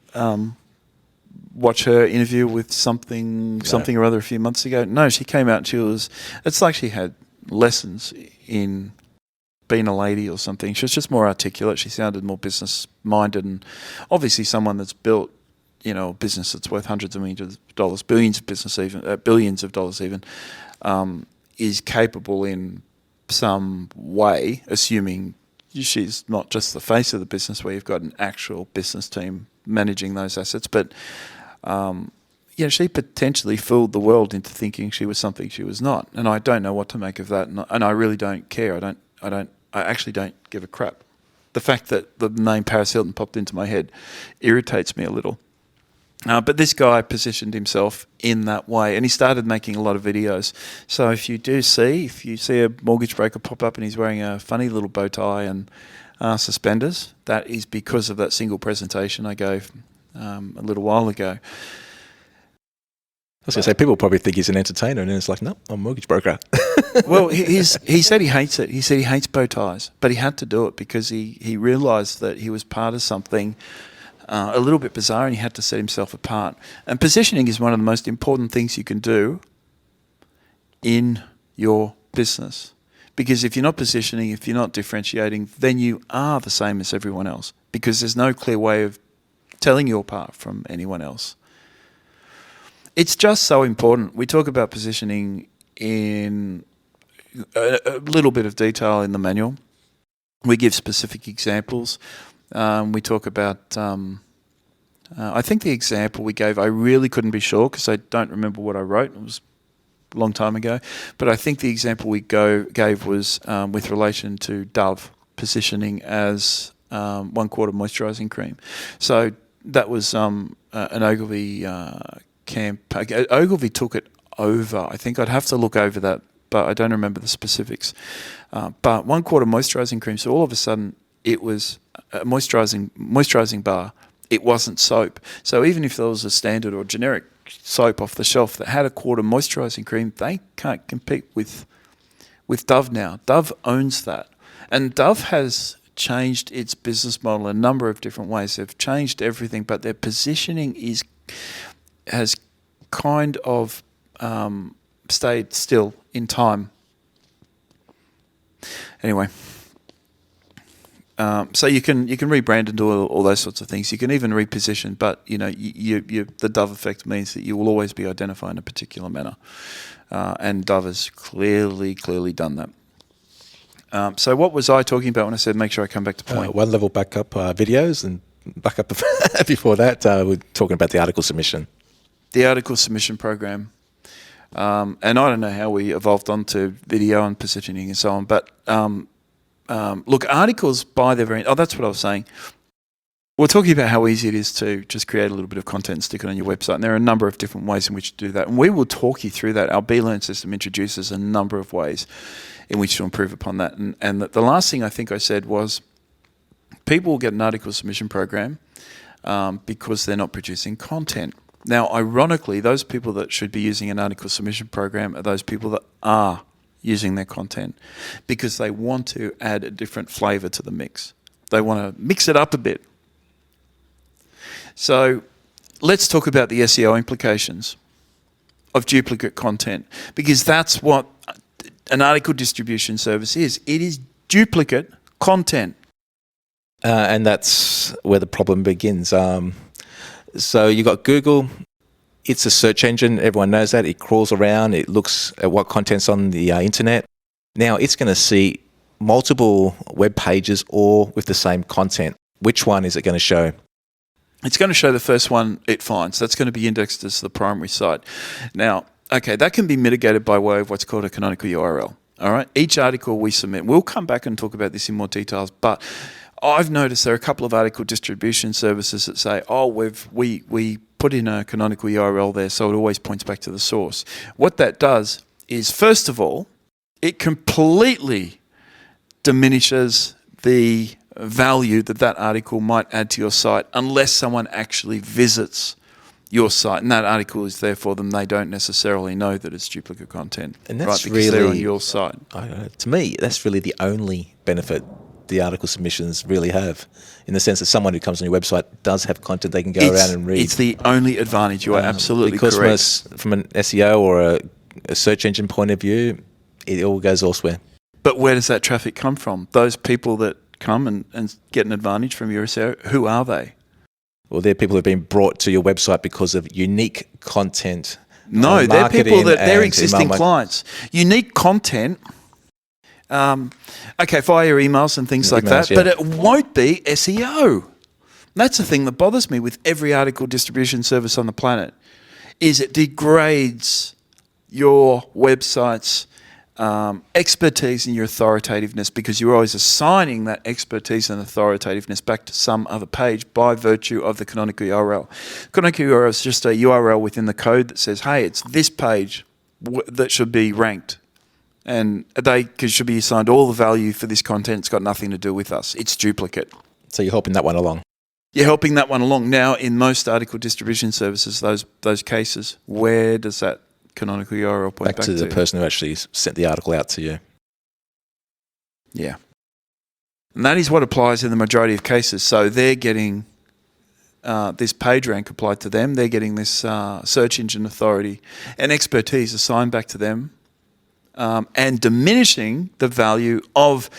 watch her interview with something or other a few months ago? No, she came out and it's like she had lessons in being a lady or something. She was just more articulate. She sounded more business-minded, and obviously someone that's built, a business that's worth hundreds of millions of dollars, billions of dollars even, is capable in some way, assuming she's not just the face of the business where you've got an actual business team managing those assets, but she potentially fooled the world into thinking she was something she was not, and I don't know what to make of that, and I really don't care. I actually don't give a crap. The fact that the name Paris Hilton popped into my head irritates me a little. But this guy positioned himself in that way, and he started making a lot of videos. So if you see a mortgage broker pop up and he's wearing a funny little bow tie and suspenders, that is because of that single presentation I gave a little while ago. I was going to say, people probably think he's an entertainer, and then it's like, no, I'm a mortgage broker. Well, he said he hates it. He said he hates bow ties, but he had to do it because he realised that he was part of something a little bit bizarre, and he had to set himself apart. And positioning is one of the most important things you can do in your business. Because if you're not positioning, if you're not differentiating, then you are the same as everyone else, because there's no clear way of telling you apart from anyone else. It's just so important. We talk about positioning in a little bit of detail in the manual. We give specific examples. We talk about, I think the example we gave, I really couldn't be sure because I don't remember what I wrote. It was a long time ago. But I think the example we gave was with relation to Dove positioning as 1 quarter moisturising cream. So that was an Ogilvy campaign. Ogilvy took it over. I think I'd have to look over that, but I don't remember the specifics. But 1/4 moisturising cream, so all of a sudden it was a moisturising bar. It wasn't soap. So even if there was a standard or generic soap off the shelf that had a 1/4 moisturising cream, they can't compete with Dove now. Dove owns that. And Dove has changed its business model in a number of different ways. They've changed everything, but their positioning has kind of stayed still in time. Anyway. So you can rebrand and do all those sorts of things. You can even reposition, but the Dove effect means that you will always be identified in a particular manner, and Dove has clearly done that. So what was I talking about when I said make sure I come back to point? One level back up videos, and back up before that we're talking about the article submission. The article submission program, and I don't know how we evolved onto video and positioning and so on, but. Look, articles by their very... Oh, that's what I was saying. We're talking about how easy it is to just create a little bit of content and stick it on your website. And there are a number of different ways in which to do that. And we will talk you through that. Our BeLearn system introduces a number of ways in which to improve upon that. And the last thing I think I said was people will get an article submission program because they're not producing content. Now, ironically, those people that should be using an article submission program are those people that are using their content because they want to add a different flavour to the mix. They want to mix it up a bit. So let's talk about the SEO implications of duplicate content, because that's what an article distribution service is. It is duplicate content. And that's where the problem begins. So you got Google. It's a search engine. Everyone knows that. It crawls around. It looks at what content's on the internet. Now it's going to see multiple web pages all with the same content. Which one is it going to show? It's going to show the first one it finds. That's going to be indexed as the primary site. Now, okay, that can be mitigated by way of what's called a canonical URL. All right. Each article we submit, we'll come back and talk about this in more details, but I've noticed there are a couple of article distribution services that say, oh, we put in a canonical URL there, so it always points back to the source. What that does is, first of all, it completely diminishes the value that article might add to your site unless someone actually visits your site, and that article is there for them. They don't necessarily know that it's duplicate content, and that's right, because they're on your site. To me, that's really the only benefit the article submissions really have, in the sense that someone who comes on your website does have content they can go around and read. It's the only advantage. You are absolutely because correct. From an SEO or a search engine point of view, it all goes elsewhere. But where does that traffic come from? Those people that come and get an advantage from your SEO, who are they? Well, they're people who have been brought to your website because of unique content. No, they're people that they're existing clients. Unique content... okay, via your emails and things like that, yeah. But it won't be SEO. That's the thing that bothers me with every article distribution service on the planet, is it degrades your website's expertise and your authoritativeness, because you're always assigning that expertise and authoritativeness back to some other page by virtue of the canonical URL. Canonical URL is just a URL within the code that says, hey, it's this page that should be ranked. And they should be assigned all the value for this content. It's got nothing to do with us. It's duplicate. So you're helping that one along. You're helping that one along. Now, in most article distribution services, those cases, where does that canonical URL point back to? Back to the person who actually sent the article out to you. Yeah. And that is what applies in the majority of cases. So they're getting this page rank applied to them. They're getting this search engine authority and expertise assigned back to them. And diminishing the value of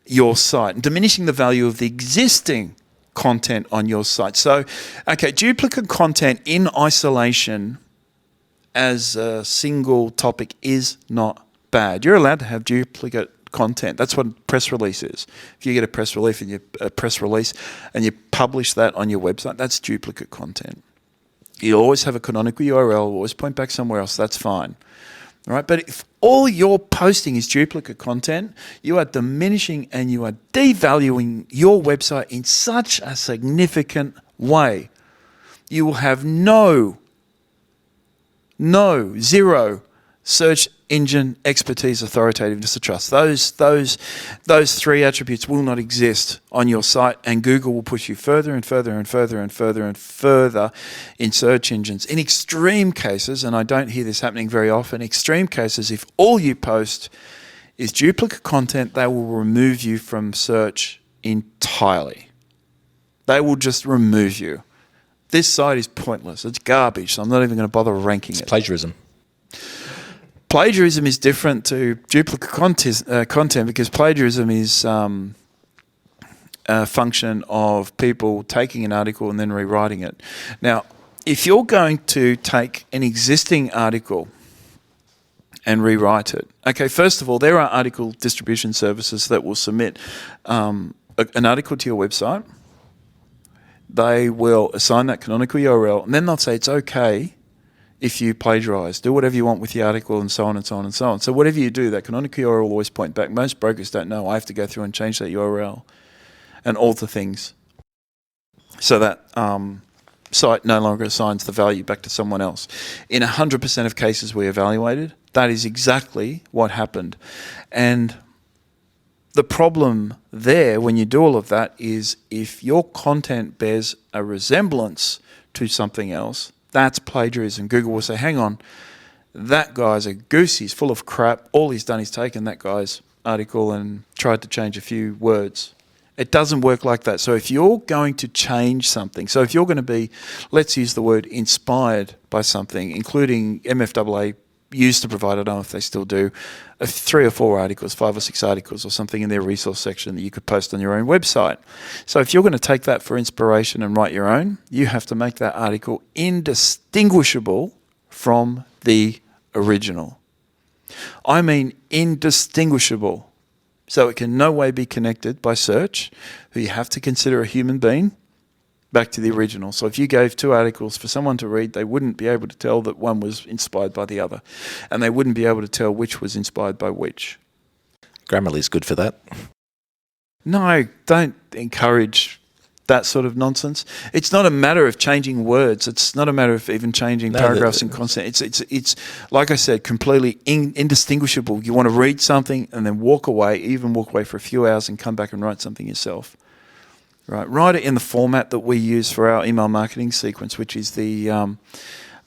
your site, and diminishing the value of the existing content on your site. So, okay, duplicate content in isolation as a single topic is not bad. You're allowed to have duplicate content. That's what a press release is. If you get a press release and you publish that on your website, that's duplicate content. You always have a canonical URL, always point back somewhere else, that's fine. All right, but if all you're posting is duplicate content, you are diminishing and you are devaluing your website in such a significant way. You will have zero search engine expertise, authoritativeness, and trust. Those three attributes will not exist on your site, and Google will push you further and further and further and further and further in search engines. In extreme cases, and I don't hear this happening very often, extreme cases, if all you post is duplicate content, they will remove you from search entirely. They will just remove you. This site is pointless. It's garbage, so I'm not even going to bother ranking it. Plagiarism. Plagiarism is different to duplicate content because plagiarism is a function of people taking an article and then rewriting it. Now, if you're going to take an existing article and rewrite it, okay, first of all, there are article distribution services that will submit an article to your website. They will assign that canonical URL, and then they'll say it's okay if you plagiarize. Do whatever you want with the article, and so on and so on and so on. So whatever you do, that canonical URL will always point back. Most brokers don't know. I have to go through and change that URL and alter things so that site no longer assigns the value back to someone else. In 100% of cases we evaluated, that is exactly what happened. And the problem there when you do all of that is if your content bears a resemblance to something else, that's plagiarism. Google will say, hang on, that guy's a goose, he's full of crap. All he's done is taken that guy's article and tried to change a few words. It doesn't work like that. So if you're going to change something, so if you're going to be, let's use the word inspired by something, including MFAA used to provide, I don't know if they still do, 3 or 4 articles, 5 or 6 articles or something in their resource section that you could post on your own website. So if you're going to take that for inspiration and write your own, you have to make that article indistinguishable from the original. I mean indistinguishable. So it can no way be connected by search, who you have to consider a human being, back to the original. So if you gave 2 articles for someone to read, they wouldn't be able to tell that one was inspired by the other. And they wouldn't be able to tell which was inspired by which. Grammarly's good for that. No, don't encourage that sort of nonsense. It's not a matter of changing words. It's not a matter of even changing paragraphs and content. It's like I said, completely indistinguishable. You want to read something and then walk away, even walk away for a few hours and come back and write something yourself. Right, write it in the format that we use for our email marketing sequence, which is the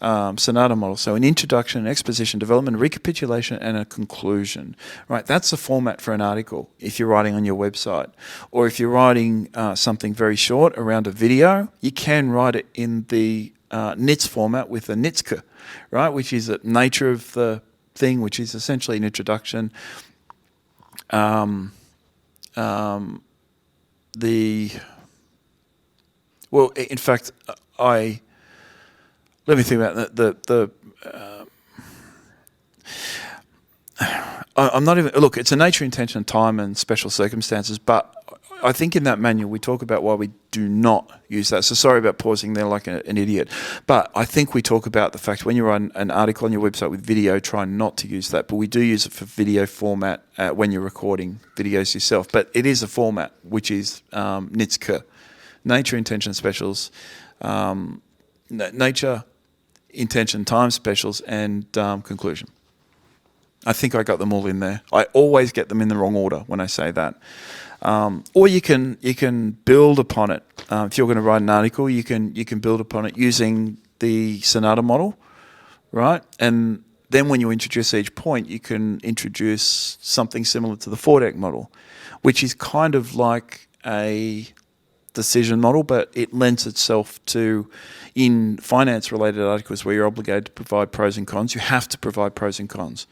Sonata model. So an introduction, an exposition, development, recapitulation, and a conclusion. Right, that's the format for an article if you're writing on your website. Or if you're writing something very short around a video, you can write it in the NITS format with a NITSK, right, which is the nature of the thing, which is essentially an introduction. Well, in fact, let me think about I'm not even, look, it's a nature, intention, time, and special circumstances, but I think in that manual we talk about why we do not use that. So sorry about pausing there like an idiot, but I think we talk about the fact when you write an article on your website with video, try not to use that, but we do use it for video format when you're recording videos yourself. But it is a format which is NITSK, nature, intention, specials, nature, intention, time, specials, and conclusion. I think I got them all in there. I always get them in the wrong order when I say that. Or you can build upon it. If you're going to write an article, you can build upon it using the Sonata model, right? And then when you introduce each point, you can introduce something similar to the 4-deck model, which is kind of like a decision model, but it lends itself to, in finance-related articles where you're obligated to provide pros and cons, you have to provide pros and cons,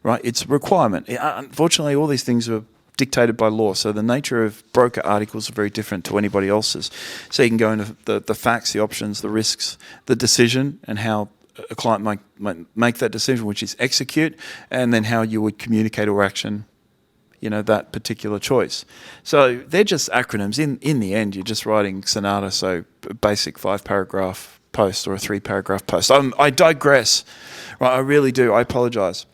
right? It's a requirement. Unfortunately, all these things are dictated by law, so the nature of broker articles are very different to anybody else's. So you can go into the facts, the options, the risks, the decision, and how a client might make that decision, which is execute, and then how you would communicate or action that particular choice. So they're just acronyms. In the end, you're just writing Sonata, so a basic 5-paragraph post or a 3-paragraph post. I digress, right? I really do. I apologize.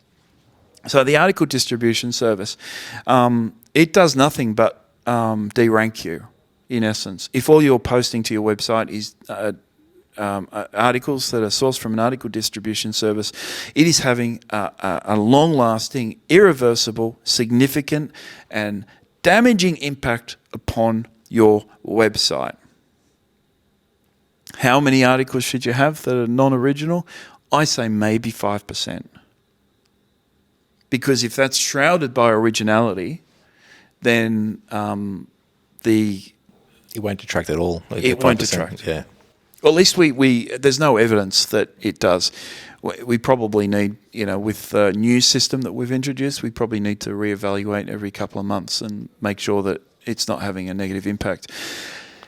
So the article distribution service, it does nothing but derank you, in essence. If all you're posting to your website is articles that are sourced from an article distribution service, it is having a long-lasting, irreversible, significant, and damaging impact upon your website. How many articles should you have that are non-original? I say maybe 5%. Because if that's shrouded by originality, then it won't detract at all. It won't detract. Yeah. Well, at least there's no evidence that it does. We probably need, with the new system that we've introduced, we probably need to reevaluate every couple of months and make sure that it's not having a negative impact.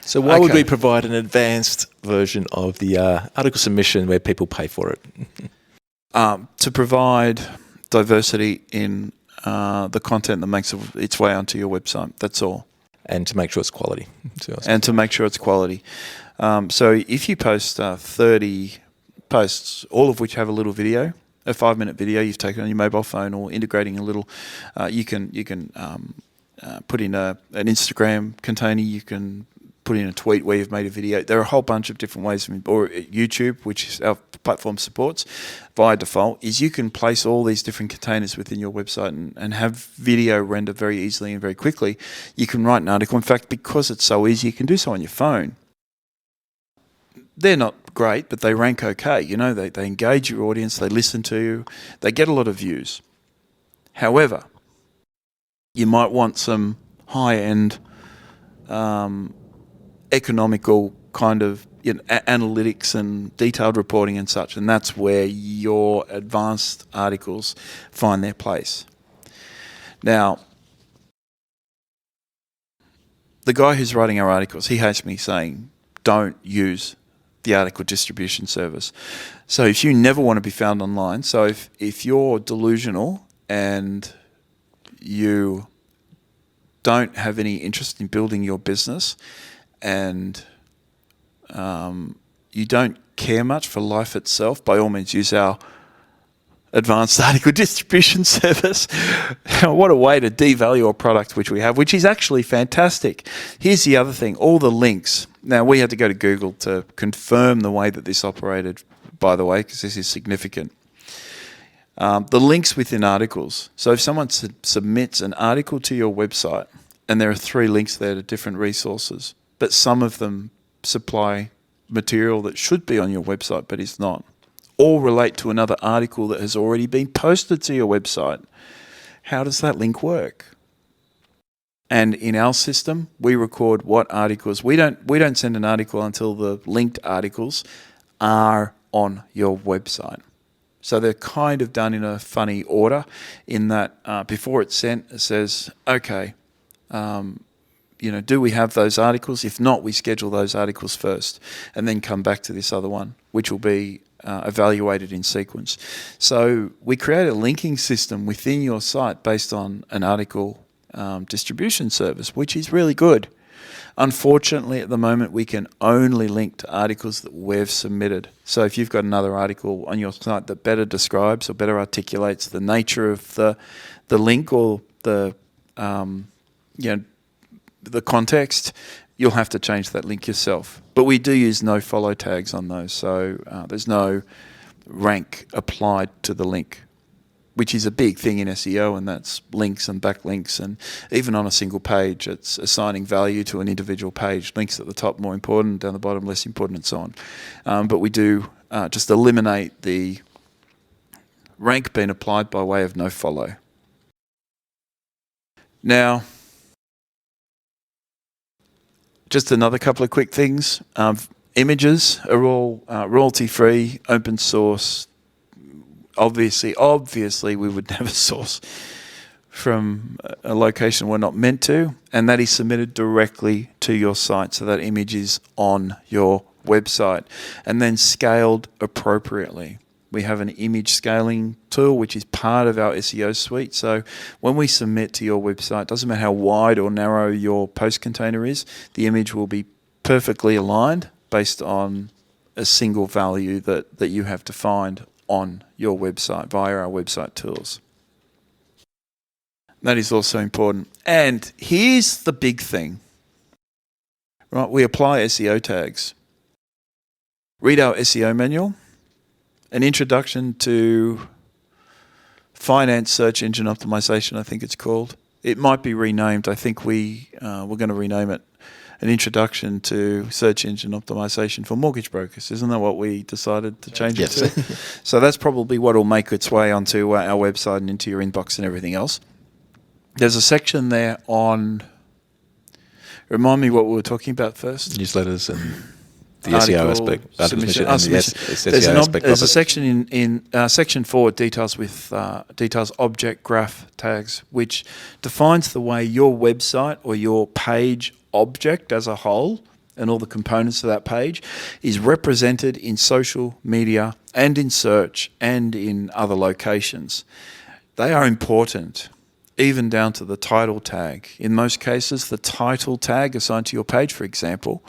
So why would we provide an advanced version of the article submission where people pay for it? To provide diversity in the content that makes its way onto your website. That's all. And to make sure it's quality. So if you post 30 posts, all of which have a little video, a 5-minute video you've taken on your mobile phone, or integrating a little, you can put in an Instagram container, you can put in a tweet where you've made a video. There are a whole bunch of different ways, or YouTube, which our platform supports by default, is you can place all these different containers within your website and have video render very easily and very quickly. You can write an article. In fact, because it's so easy, you can do so on your phone. They're not great, but they rank okay. They engage your audience, they listen to you, they get a lot of views. However, you might want some high-end economical kind of analytics and detailed reporting and such, and that's where your advanced articles find their place. Now, the guy who's writing our articles, he hates me saying, don't use the article distribution service. So if you never want to be found online, so if you're delusional and you don't have any interest in building your business, and you don't care much for life itself, by all means use our advanced article distribution service. What a way to devalue a product which we have, which is actually fantastic. Here's the other thing, all the links. Now, we had to go to Google to confirm the way that this operated, by the way, because this is significant. The links within articles. So if someone submits an article to your website, and there are 3 links there to different resources, but some of them supply material that should be on your website but is not, or relate to another article that has already been posted to your website. How does that link work? And in our system, we record what articles. We don't send an article until the linked articles are on your website. So they're kind of done in a funny order, in that before it's sent, it says, okay, do we have those articles? If not, we schedule those articles first and then come back to this other one, which will be evaluated in sequence. So we create a linking system within your site based on an article distribution service, which is really good. Unfortunately, at the moment, we can only link to articles that we've submitted. So if you've got another article on your site that better describes or better articulates the nature of the link or the context, you'll have to change that link yourself. But we do use no follow tags on those, so there's no rank applied to the link, which is a big thing in SEO, and that's links and backlinks. And even on a single page, it's assigning value to an individual page. Links at the top more important, down the bottom less important, and so on. But we do just eliminate the rank being applied by way of no follow. Now, just another couple of quick things. Images are all royalty-free, open source. Obviously, we would never source from a location we're not meant to, and that is submitted directly to your site. So that image is on your website and then scaled appropriately. We have an image scaling tool, which is part of our SEO suite. So when we submit to your website, doesn't matter how wide or narrow your post container is, the image will be perfectly aligned based on a single value that you have defined on your website via our website tools. That is also important. And here's the big thing, right? We apply SEO tags. read our SEO manual, an introduction to finance search engine optimization, I think it's called. It might be renamed. I think we're going to rename it an introduction to search engine optimization for mortgage brokers. Isn't that what we decided to change it to? So that's probably what will make its way onto our website and into your inbox and everything else. There's a section there on, remind me what we were talking about first? Newsletters and the SEO aspect. There's a section in section 4, details object graph tags, which defines the way your website or your page object as a whole and all the components of that page is represented in social media and in search and in other locations. They are important, even down to the title tag. In most cases, the title tag assigned to your page, for example,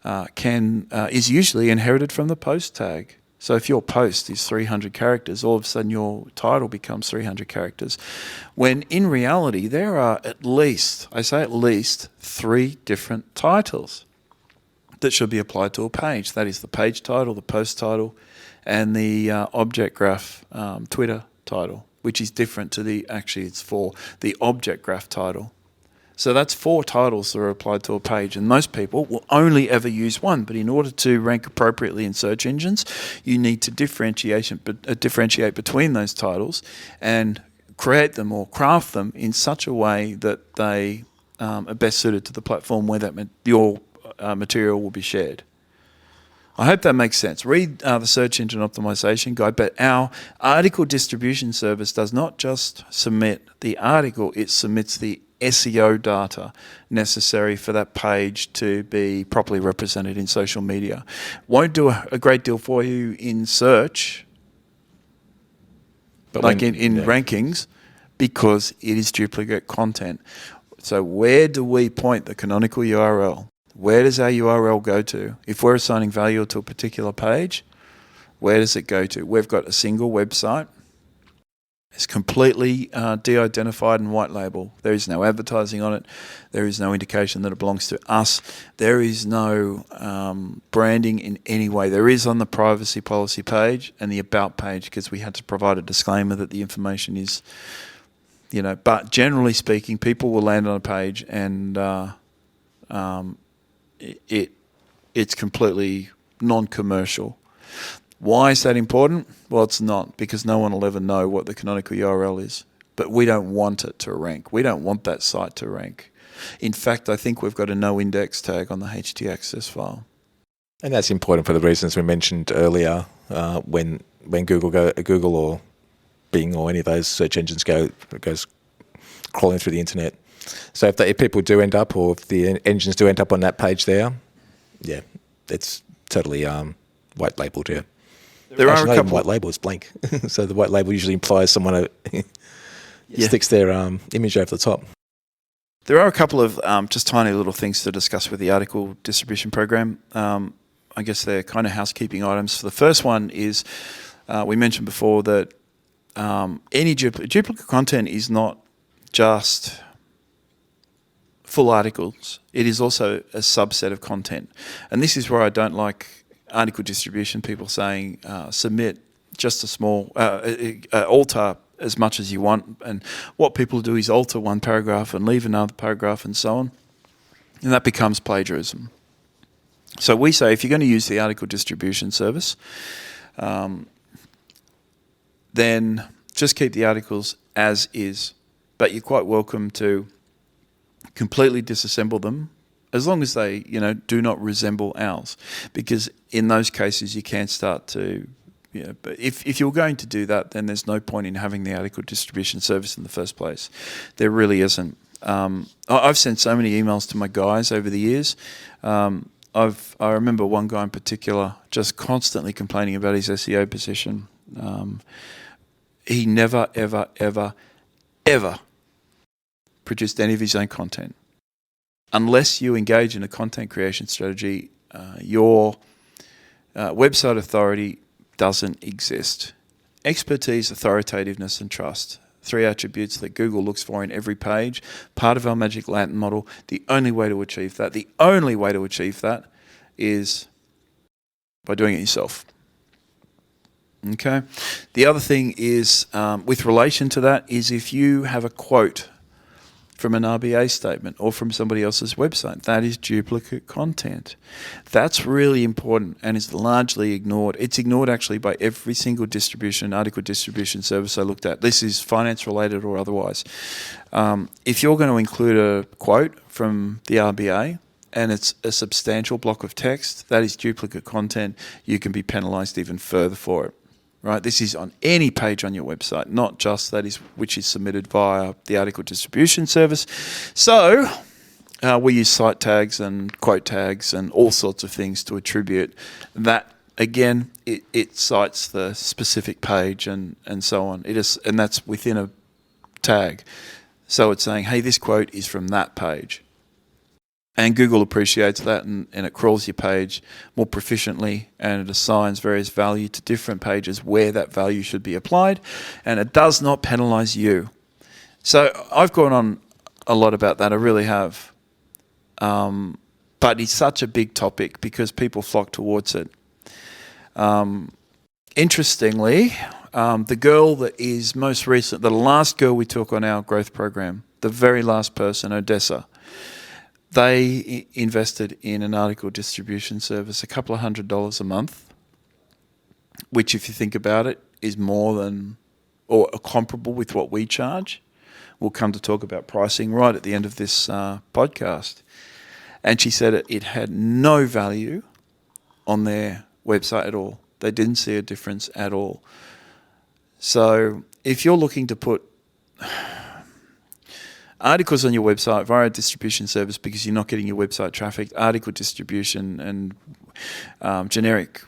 is usually inherited from the post tag. So if your post is 300 characters, all of a sudden your title becomes 300 characters. When in reality, there are at least 3 different titles that should be applied to a page. That is the page title, the post title, and the object graph Twitter title, which is different to it's for the object graph title. So that's 4 titles that are applied to a page, and most people will only ever use one. But in order to rank appropriately in search engines, you need to differentiate between those titles and create them or craft them in such a way that they are best suited to the platform where your material will be shared. I hope that makes sense. Read the search engine optimization guide, but our article distribution service does not just submit the article, it submits the SEO data necessary for that page to be properly represented in social media. Won't do a great deal for you in search, but in rankings, because it is duplicate content. So where do we point the canonical URL? Where does our URL go to? If we're assigning value to a particular page, where does it go to? We've got a single website. It's completely de-identified and white label. There is no advertising on it. There is no indication that it belongs to us. There is no branding in any way. There is on the privacy policy page and the about page, because we had to provide a disclaimer that the information is, but generally speaking, people will land on a page and it's completely non-commercial. Why is that important? Well, it's not, because no one will ever know what the canonical URL is. But we don't want it to rank. We don't want that site to rank. In fact, I think we've got a no index tag on the HTAccess file. And that's important for the reasons we mentioned earlier. When Google or Bing or any of those search engines goes crawling through the internet. So if people do end up, or if the engines do end up on that page there, it's totally white labeled. Yeah. There are a couple. White label is blank. So the white label usually implies someone sticks their image over the top. There are a couple of just tiny little things to discuss with the article distribution program. I guess they're kind of housekeeping items. The first one is we mentioned before that any duplicate content is not just full articles. It is also a subset of content. And this is where I don't like article distribution people saying submit just a small, alter as much as you want. And what people do is alter one paragraph and leave another paragraph and so on. And that becomes plagiarism. So we say if you're going to use the article distribution service, then just keep the articles as is. But you're quite welcome to completely disassemble them, as long as they, do not resemble ours. Because in those cases, you can start to, but if you're going to do that, then there's no point in having the article distribution service in the first place. There really isn't. I've sent so many emails to my guys over the years. I remember one guy in particular just constantly complaining about his SEO position. He never, ever, ever, ever produced any of his own content. Unless you engage in a content creation strategy, your website authority doesn't exist. Expertise, authoritativeness, and trust. 3 attributes that Google looks for in every page. Part of our Magic Lantern model. The only way to achieve that is by doing it yourself. Okay. The other thing is, with relation to that, is if you have a quote from an RBA statement or from somebody else's website, that is duplicate content. That's really important and is largely ignored. It's ignored actually by every single article distribution service I looked at. This is finance related or otherwise. If you're going to include a quote from the RBA, and it's a substantial block of text, that is duplicate content. You can be penalised even further for it. Right, this is on any page on your website, not just which is submitted via the article distribution service. So we use site tags and quote tags and all sorts of things to attribute that. Again, it cites the specific page and so on. And that's within a tag. So it's saying, hey, this quote is from that page. And Google appreciates that, and it crawls your page more proficiently, and it assigns various value to different pages where that value should be applied, and it does not penalize you. So I've gone on a lot about that, I really have. But it's such a big topic because people flock towards it. Interestingly, the girl that is most recent, the last girl we took on our growth program, the very last person, Odessa, they invested in an article distribution service, a couple of $100 a month, which if you think about it is more than or comparable with what we charge. We'll come to talk about pricing right at the end of this podcast. And she said it had no value on their website at all. They didn't see a difference at all. So if you're looking to put articles on your website via a distribution service because you're not getting your website traffic, article distribution and generic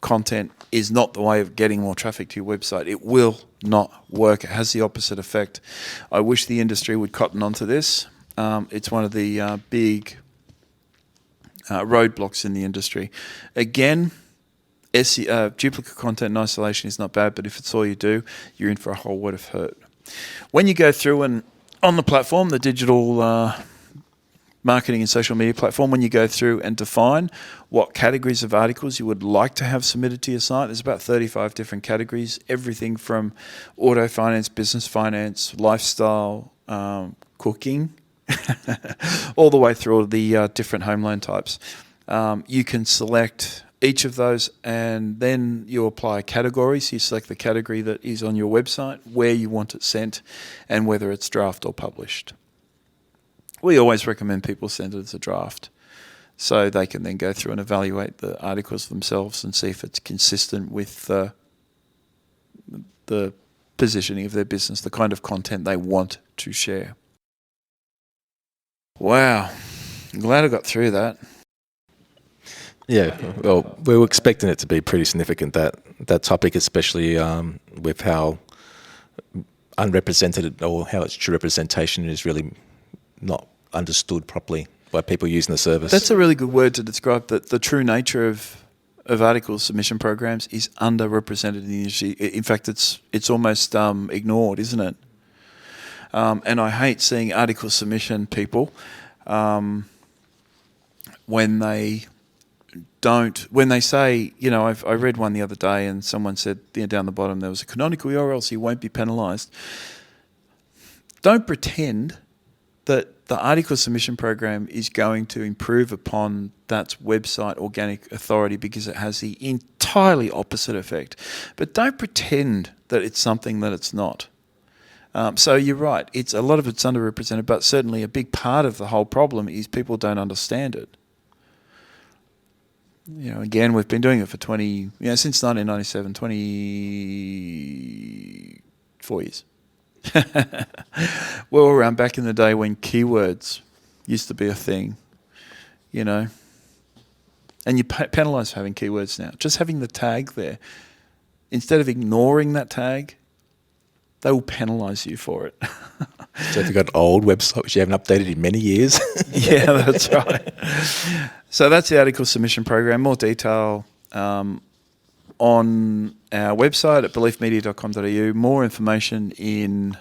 content is not the way of getting more traffic to your website. It will not work. It has the opposite effect. I wish the industry would cotton onto this. It's one of the big roadblocks in the industry. Again, duplicate content in isolation is not bad, but if it's all you do, you're in for a whole lot of hurt. When you go through and on the platform, the digital marketing and social media platform, when you go through and define what categories of articles you would like to have submitted to your site, there's about 35 different categories, everything from auto finance, business finance, lifestyle, cooking, all the way through all the different home loan types. You can select each of those and then you apply a category. So you select the category that is on your website, where you want it sent, and whether it's draft or published. We always recommend people send it as a draft so they can then go through and evaluate the articles themselves and see if it's consistent with the positioning of their business, the kind of content they want to share. Wow, I'm glad I got through that. Yeah, well, we were expecting it to be pretty significant, that topic, especially with how unrepresented or how its true representation is really not understood properly by people using the service. That's a really good word to describe that the true nature of article submission programs is underrepresented in the industry. In fact, it's almost ignored, isn't it? And I hate seeing article submission people when they say, I read one the other day and someone said down the bottom there was a canonical URL, so you won't be penalised. Don't pretend that the article submission program is going to improve upon that website organic authority because it has the entirely opposite effect. But don't pretend that it's something that it's not. So you're right, a lot of it's underrepresented, but certainly a big part of the whole problem is people don't understand it. Again, we've been doing it for since 1997, 24 years. We were around back in the day when keywords used to be a thing, and you penalise for having keywords now. Just having the tag there, instead of ignoring that tag, they will penalise you for it. So if you've got an old website which you haven't updated in many years. Yeah, that's right. So that's the article submission program. More detail on our website at beliefmedia.com.au. More information in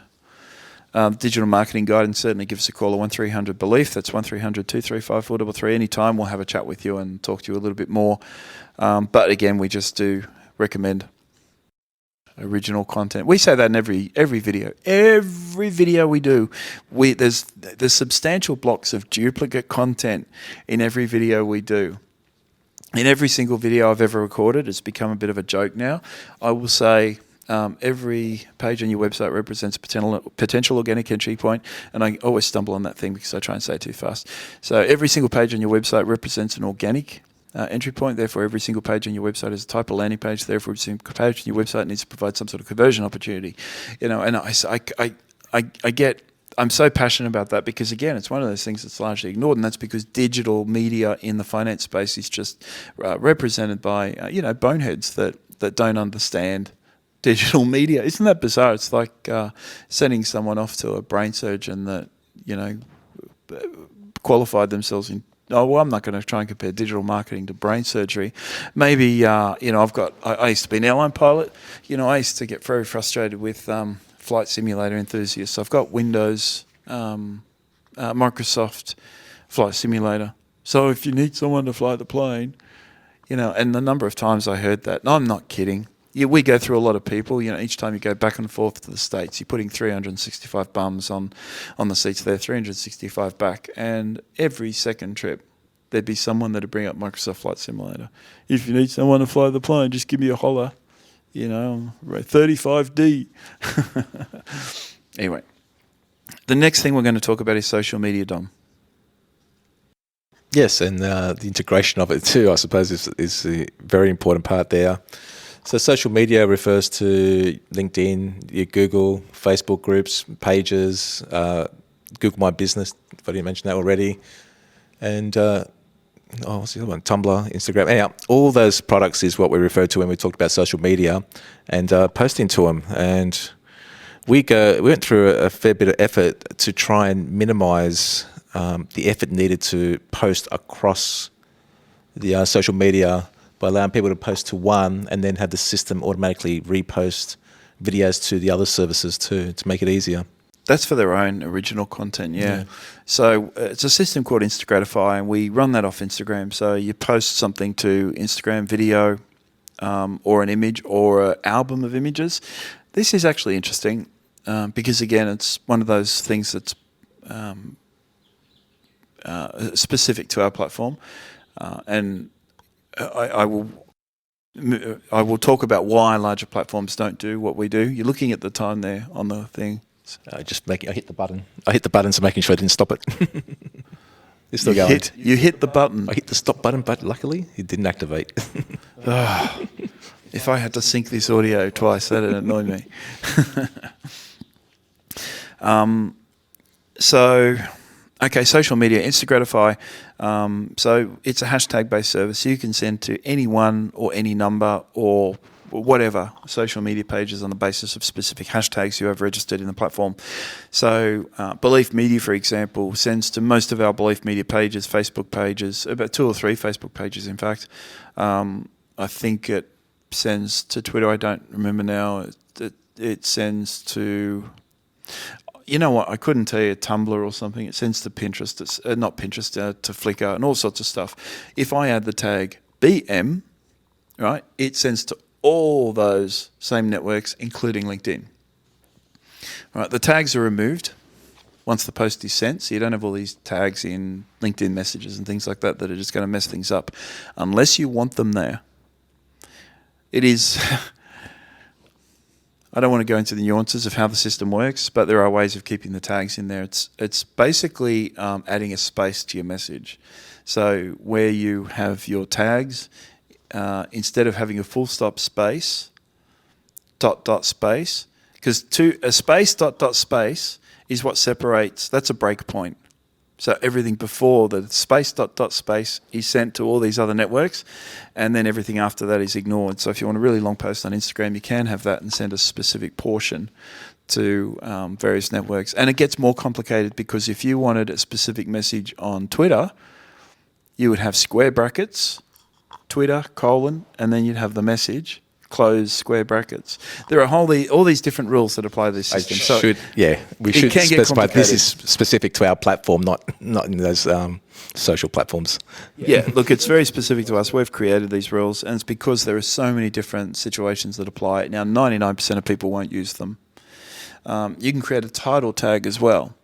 digital marketing guidance, certainly give us a call at 1300 BELIEF. That's 1300 235 433. Anytime we'll have a chat with you and talk to you a little bit more. But again, we just do recommend original content. We say that in every video. Every video we do, there's substantial blocks of duplicate content in every video we do. In every single video I've ever recorded, it's become a bit of a joke now. I will say every page on your website represents a potential organic entry point, and I always stumble on that thing because I try and say it too fast. So every single page on your website represents an organic entry point. Therefore, every single page on your website is a type of landing page. Therefore, every single page on your website needs to provide some sort of conversion opportunity. And I get. I'm so passionate about that because, again, it's one of those things that's largely ignored, and that's because digital media in the finance space is just represented by boneheads that don't understand digital media. Isn't that bizarre? It's like sending someone off to a brain surgeon that qualified themselves in. Oh, well, I'm not going to try and compare digital marketing to brain surgery. Maybe I used to be an airline pilot. I used to get very frustrated with flight simulator enthusiasts. I've got Windows, Microsoft Flight Simulator. So if you need someone to fly the plane, and the number of times I heard that, and I'm not kidding. We go through a lot of people. Each time you go back and forth to the States, you're putting 365 bums on the seats there, 365 back, and every second trip, there'd be someone that'd bring up Microsoft Flight Simulator. If you need someone to fly the plane, just give me a holler. 35D. Anyway, the next thing we're going to talk about is social media, Dom. Yes, and the integration of it too, I suppose, is a very important part there. So social media refers to LinkedIn, your Google, Facebook groups, pages, Google My Business, if I didn't mention that already, and what's the other one? Tumblr, Instagram. Anyhow, all those products is what we refer to when we talked about social media and posting to them. And we went through a fair bit of effort to try and minimize the effort needed to post across the social media by allowing people to post to one and then have the system automatically repost videos to the other services too, to make it easier. That's for their own original content, yeah. So it's a system called Instagratify, and we run that off Instagram. So you post something to Instagram video or an image or an album of images. This is actually interesting because, again, it's one of those things that's specific to our platform. And I will talk about why larger platforms don't do what we do. You're looking at the time there on the thing. I hit the button. I hit the button, so making sure I didn't stop it. It's still going. You hit the button. I hit the stop button, but luckily it didn't activate. If I had to sync this audio twice, that'd annoy me. Social media, Instagratify. So it's a hashtag-based service. You can send to anyone or any number or whatever social media pages on the basis of specific hashtags you have registered in the platform. So Belief Media, for example, sends to most of our Belief Media pages, Facebook pages, about 2 or 3 Facebook pages, in fact. I think it sends to Twitter. I don't remember now. It sends to... You know what? I couldn't tell you, Tumblr or something. It sends to Pinterest. It's not Pinterest, to Flickr and all sorts of stuff. If I add the tag BM, right, it sends to all those same networks, including LinkedIn. Right, the tags are removed once the post is sent, so you don't have all these tags in LinkedIn messages and things like that are just going to mess things up, unless you want them there. It is... I don't want to go into the nuances of how the system works, but there are ways of keeping the tags in there. It's basically adding a space to your message. So where you have your tags, instead of having a full stop space, dot space, because a space dot space is what separates. That's a break point. So everything before the space dot space is sent to all these other networks, and then everything after that is ignored. So if you want a really long post on Instagram, you can have that and send a specific portion to various networks. And it gets more complicated because if you wanted a specific message on Twitter, you would have square brackets, Twitter, : and then you'd have the message, : close square brackets. There are all these different rules that apply to this system. We should can get specify this is complicated. specific to our platform, not in those social platforms. Yeah, look, it's very specific to us. We've created these rules, and it's because there are so many different situations that apply. Now, 99% of people won't use them. You can create a title tag as well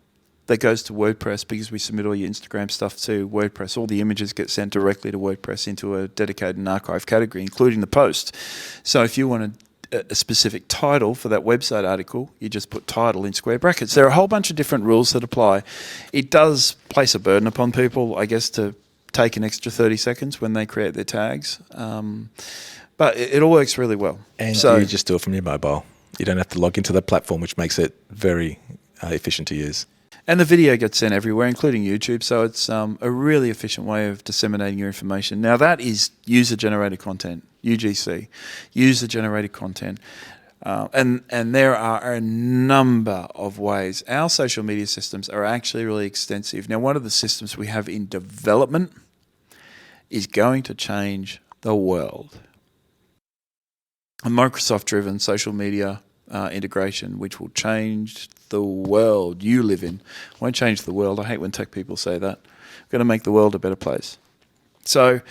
that goes to WordPress, because we submit all your Instagram stuff to WordPress. All the images get sent directly to WordPress into a dedicated and archive category, including the post. So if you want a specific title for that website article, you just put title in square brackets. There are a whole bunch of different rules that apply. It does place a burden upon people, I guess, to take an extra 30 seconds when they create their tags. But it all works really well. And you just do it from your mobile. You don't have to log into the platform, which makes it very efficient to use. And the video gets sent everywhere, including YouTube, so it's a really efficient way of disseminating your information. Now, that is user-generated content, UGC, user-generated content. And there are a number of ways. Our social media systems are actually really extensive. Now, one of the systems we have in development is going to change the world. A Microsoft-driven social media integration, which will change the world you live in. Won't change the world. I hate when tech people say that. We're going to make the world a better place. So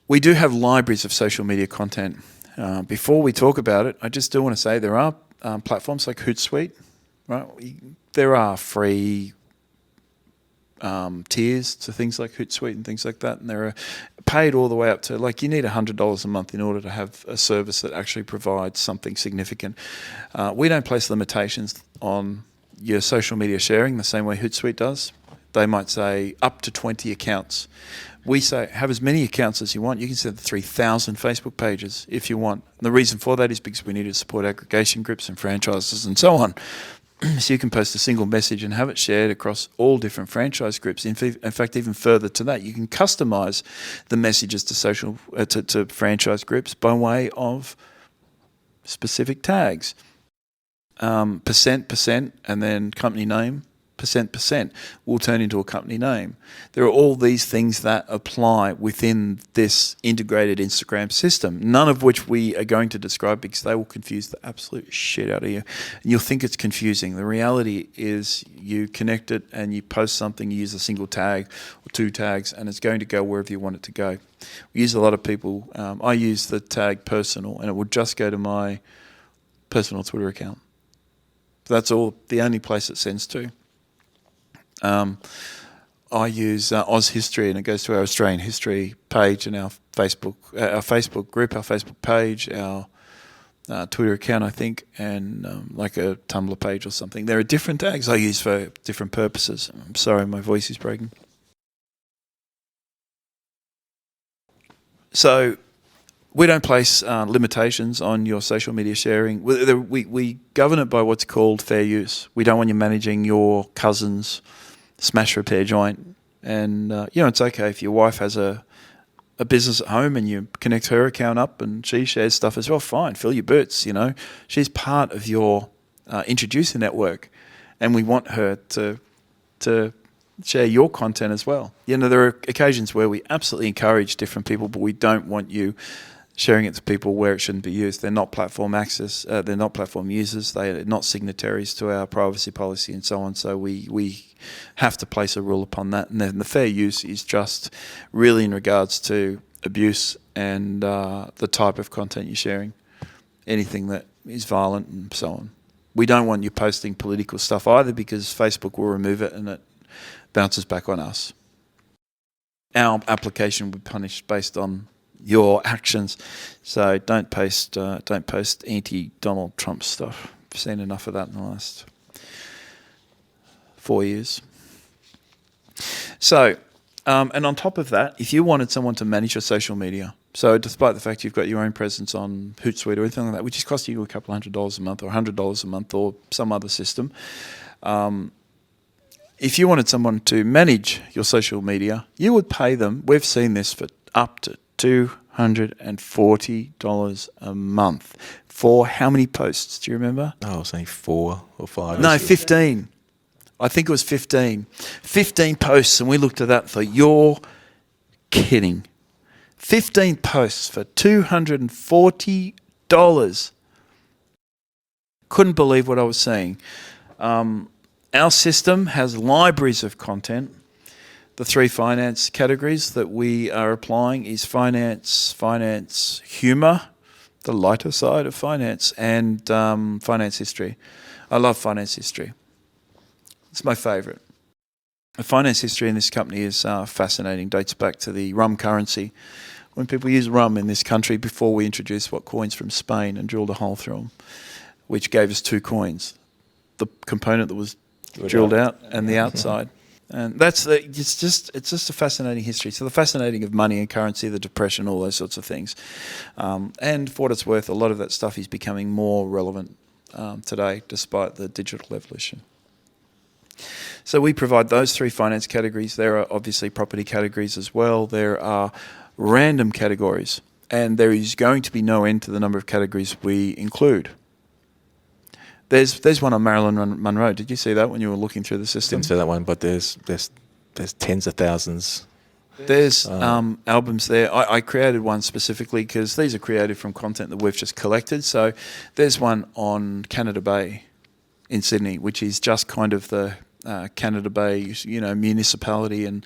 we do have libraries of social media content. Before we talk about it, I just do want to say there are platforms like Hootsuite, right? There are free tiers to things like Hootsuite and things like that, and there are paid all the way up to, like, you need $100 a month in order to have a service that actually provides something significant. We don't place limitations on your social media sharing the same way Hootsuite does. They might say up to 20 accounts. We say have as many accounts as you want. You can set 3,000 Facebook pages if you want. And the reason for that is because we need to support aggregation groups and franchises and so on. So you can post a single message and have it shared across all different franchise groups. In fact, even further to that, you can customize the messages to to franchise groups by way of specific tags. %, and then company name, % will turn into a company name. There are all these things that apply within this integrated Instagram system, none of which we are going to describe because they will confuse the absolute shit out of you. And you'll think it's confusing. The reality is you connect it and you post something, you use a single tag or two tags, and it's going to go wherever you want it to go. We use a lot of people. I use the tag personal, and it will just go to my personal Twitter account. That's all, the only place it sends to. I use Oz History, and it goes to our Australian history page and our Facebook group, our Facebook page, our Twitter account, I think, and like a Tumblr page or something. There are different tags I use for different purposes. I'm sorry, my voice is breaking. So we don't place limitations on your social media sharing. We govern it by what's called fair use. We don't want you managing your cousin's smash repair joint. And, it's okay if your wife has a business at home and you connect her account up and she shares stuff as well. Fine, fill your boots, She's part of your introducer network, and we want her to share your content as well. There are occasions where we absolutely encourage different people, but we don't want you sharing it to people where it shouldn't be used. They're not platform access. They're not platform users. They're not signatories to our privacy policy and so on. So we have to place a rule upon that. And then the fair use is just really in regards to abuse and the type of content you're sharing, anything that is violent and so on. We don't want you posting political stuff either, because Facebook will remove it and it bounces back on us. Our application will be punished based on your actions. So don't post anti-Donald Trump stuff. I've seen enough of that in the last 4 years. So, and on top of that, if you wanted someone to manage your social media, so despite the fact you've got your own presence on Hootsuite or anything like that, which is costing you a couple $100 a month or $100 a month or some other system, if you wanted someone to manage your social media, you would pay them, we've seen this, for up to $240 a month. For how many posts? Do you remember? I was saying 4 or 5. No, 15. I think it was 15. 15 posts, and we looked at that and thought, you're kidding. 15 posts for $240 Couldn't believe what I was seeing. Our system has libraries of content. The 3 finance categories that we are applying is finance humour, the lighter side of finance, and finance history. I love finance history. It's my favourite. The finance history in this company is fascinating. Dates back to the rum currency, when people used rum in this country before we introduced coins from Spain and drilled a hole through them, which gave us 2 coins: the component that was drilled out and the outside. And it's just a fascinating history. So the fascinating of money and currency, the depression, all those sorts of things. And for what it's worth, a lot of that stuff is becoming more relevant today, despite the digital evolution. So we provide those 3 finance categories. There are obviously property categories as well. There are random categories, and there is going to be no end to the number of categories we include. There's one on Marilyn Monroe. Did you see that when you were looking through the system? Didn't see that one, but there's tens of thousands. There's albums there. I created one specifically because these are created from content that we've just collected. So there's one on Canada Bay in Sydney, which is just kind of the Canada Bay, municipality and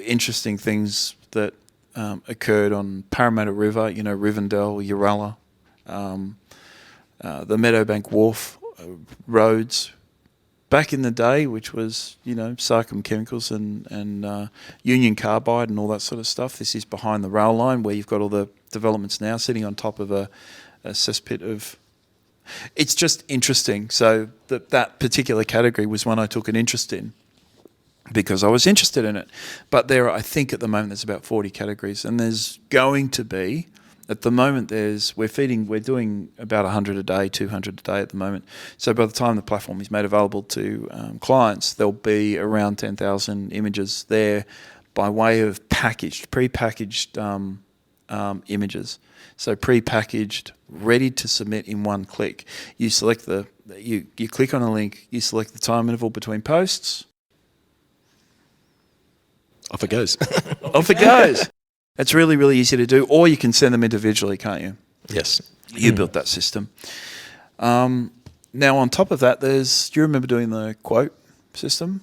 interesting things that occurred on Parramatta River, Rivendell, Uralla, the Meadowbank Wharf roads back in the day, which was, Sarcom Chemicals and Union Carbide and all that sort of stuff. This is behind the rail line where you've got all the developments now sitting on top of a cesspit of... It's just interesting. So that particular category was one I took an interest in because I was interested in it. But I think at the moment there's about 40 categories, and there's going to be, at the moment we're doing about 100 a day, 200 a day at the moment. So by the time the platform is made available to clients, there'll be around 10,000 images there by way of pre-packaged images. So pre-packaged, ready to submit in one click. You select you click on a link, you select the time interval between posts. Off it goes. Off it goes. It's really, really easy to do, or you can send them individually, can't you? Yes. You built that system. Now, on top of that, do you remember doing the quote system?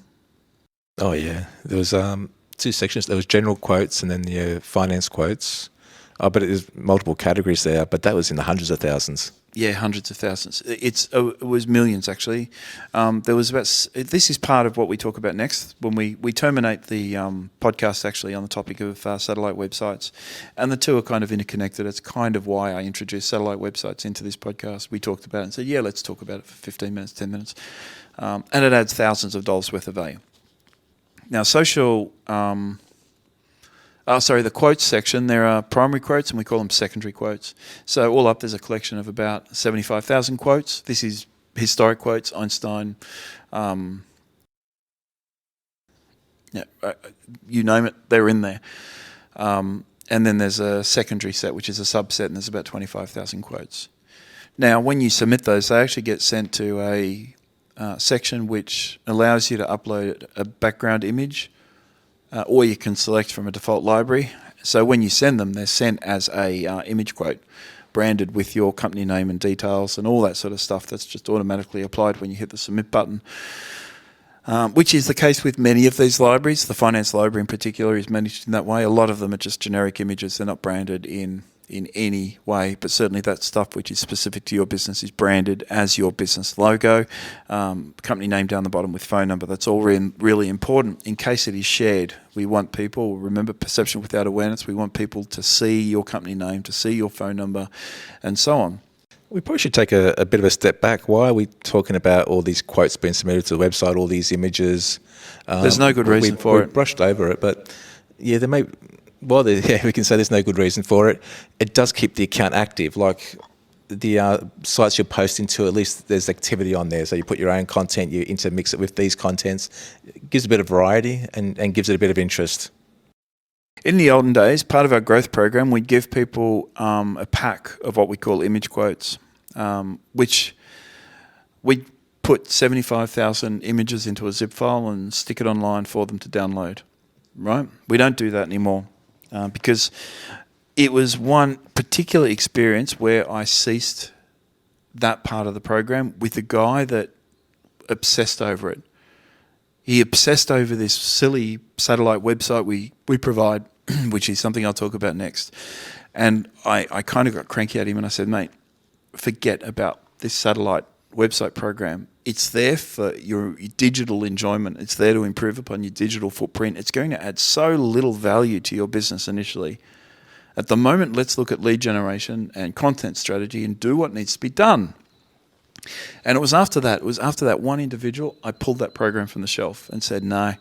Oh, yeah. There was 2 sections. There was general quotes and then the finance quotes. Oh, but there's multiple categories there, but that was in the hundreds of thousands. Yeah, hundreds of thousands. It was millions, actually. This is part of what we talk about next when we terminate the podcast, actually, on the topic of satellite websites. And the two are kind of interconnected. It's kind of why I introduced satellite websites into this podcast. We talked about it and said, yeah, let's talk about it for 15 minutes, 10 minutes. And it adds thousands of dollars worth of value. Now, the quotes section, there are primary quotes and we call them secondary quotes. So all up, there's a collection of about 75,000 quotes. This is historic quotes, Einstein, you name it, they're in there. And then there's a secondary set, which is a subset, and there's about 25,000 quotes. Now, when you submit those, they actually get sent to a section which allows you to upload a background image, or you can select from a default library. So when you send them, they're sent as a image quote, branded with your company name and details and all that sort of stuff that's just automatically applied when you hit the submit button, which is the case with many of these libraries. The finance library in particular is managed in that way. A lot of them are just generic images. They're not branded in any way, but certainly that stuff which is specific to your business is branded as your business logo, company name down the bottom with phone number. That's all really important in case it is shared. We want people, remember perception without awareness, we want people to see your company name, to see your phone number, and so on. We probably should take a bit of a step back. Why are we talking about all these quotes being submitted to the website, all these images? There's no good reason for it. We brushed over it, but yeah, there may... Well, we can say there's no good reason for it. It does keep the account active. Like the sites you're posting to, at least there's activity on there. So you put your own content, you intermix it with these contents. It gives a bit of variety and gives it a bit of interest. In the olden days, part of our growth program, we'd give people a pack of what we call image quotes, which we'd put 75,000 images into a zip file and stick it online for them to download. Right? We don't do that anymore. Because it was one particular experience where I ceased that part of the program with a guy that obsessed over it. He obsessed over this silly satellite website we provide, which is something I'll talk about next. And I kind of got cranky at him and I said, mate, forget about this satellite website program. It's there for your digital enjoyment. It's there to improve upon your digital footprint. It's going to add so little value to your business initially. At the moment, let's look at lead generation and content strategy and do what needs to be done. And it was after that one individual, I pulled that program from the shelf and said, no,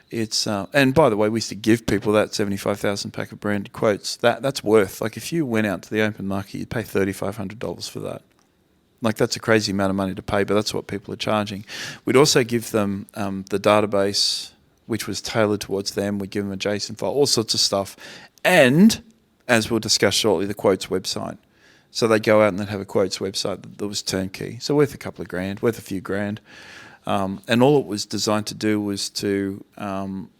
it's, and by the way, we used to give people that 75,000 pack of branded quotes. That's worth, like if you went out to the open market, you'd pay $3,500 for that. Like that's a crazy amount of money to pay, but that's what people are charging. We'd also give them the database, which was tailored towards them. We'd give them a JSON file, all sorts of stuff. And, as we'll discuss shortly, the quotes website. So they'd go out and they'd have a quotes website that was turnkey. So worth a couple of grand, worth a few grand. And all it was designed to do was to,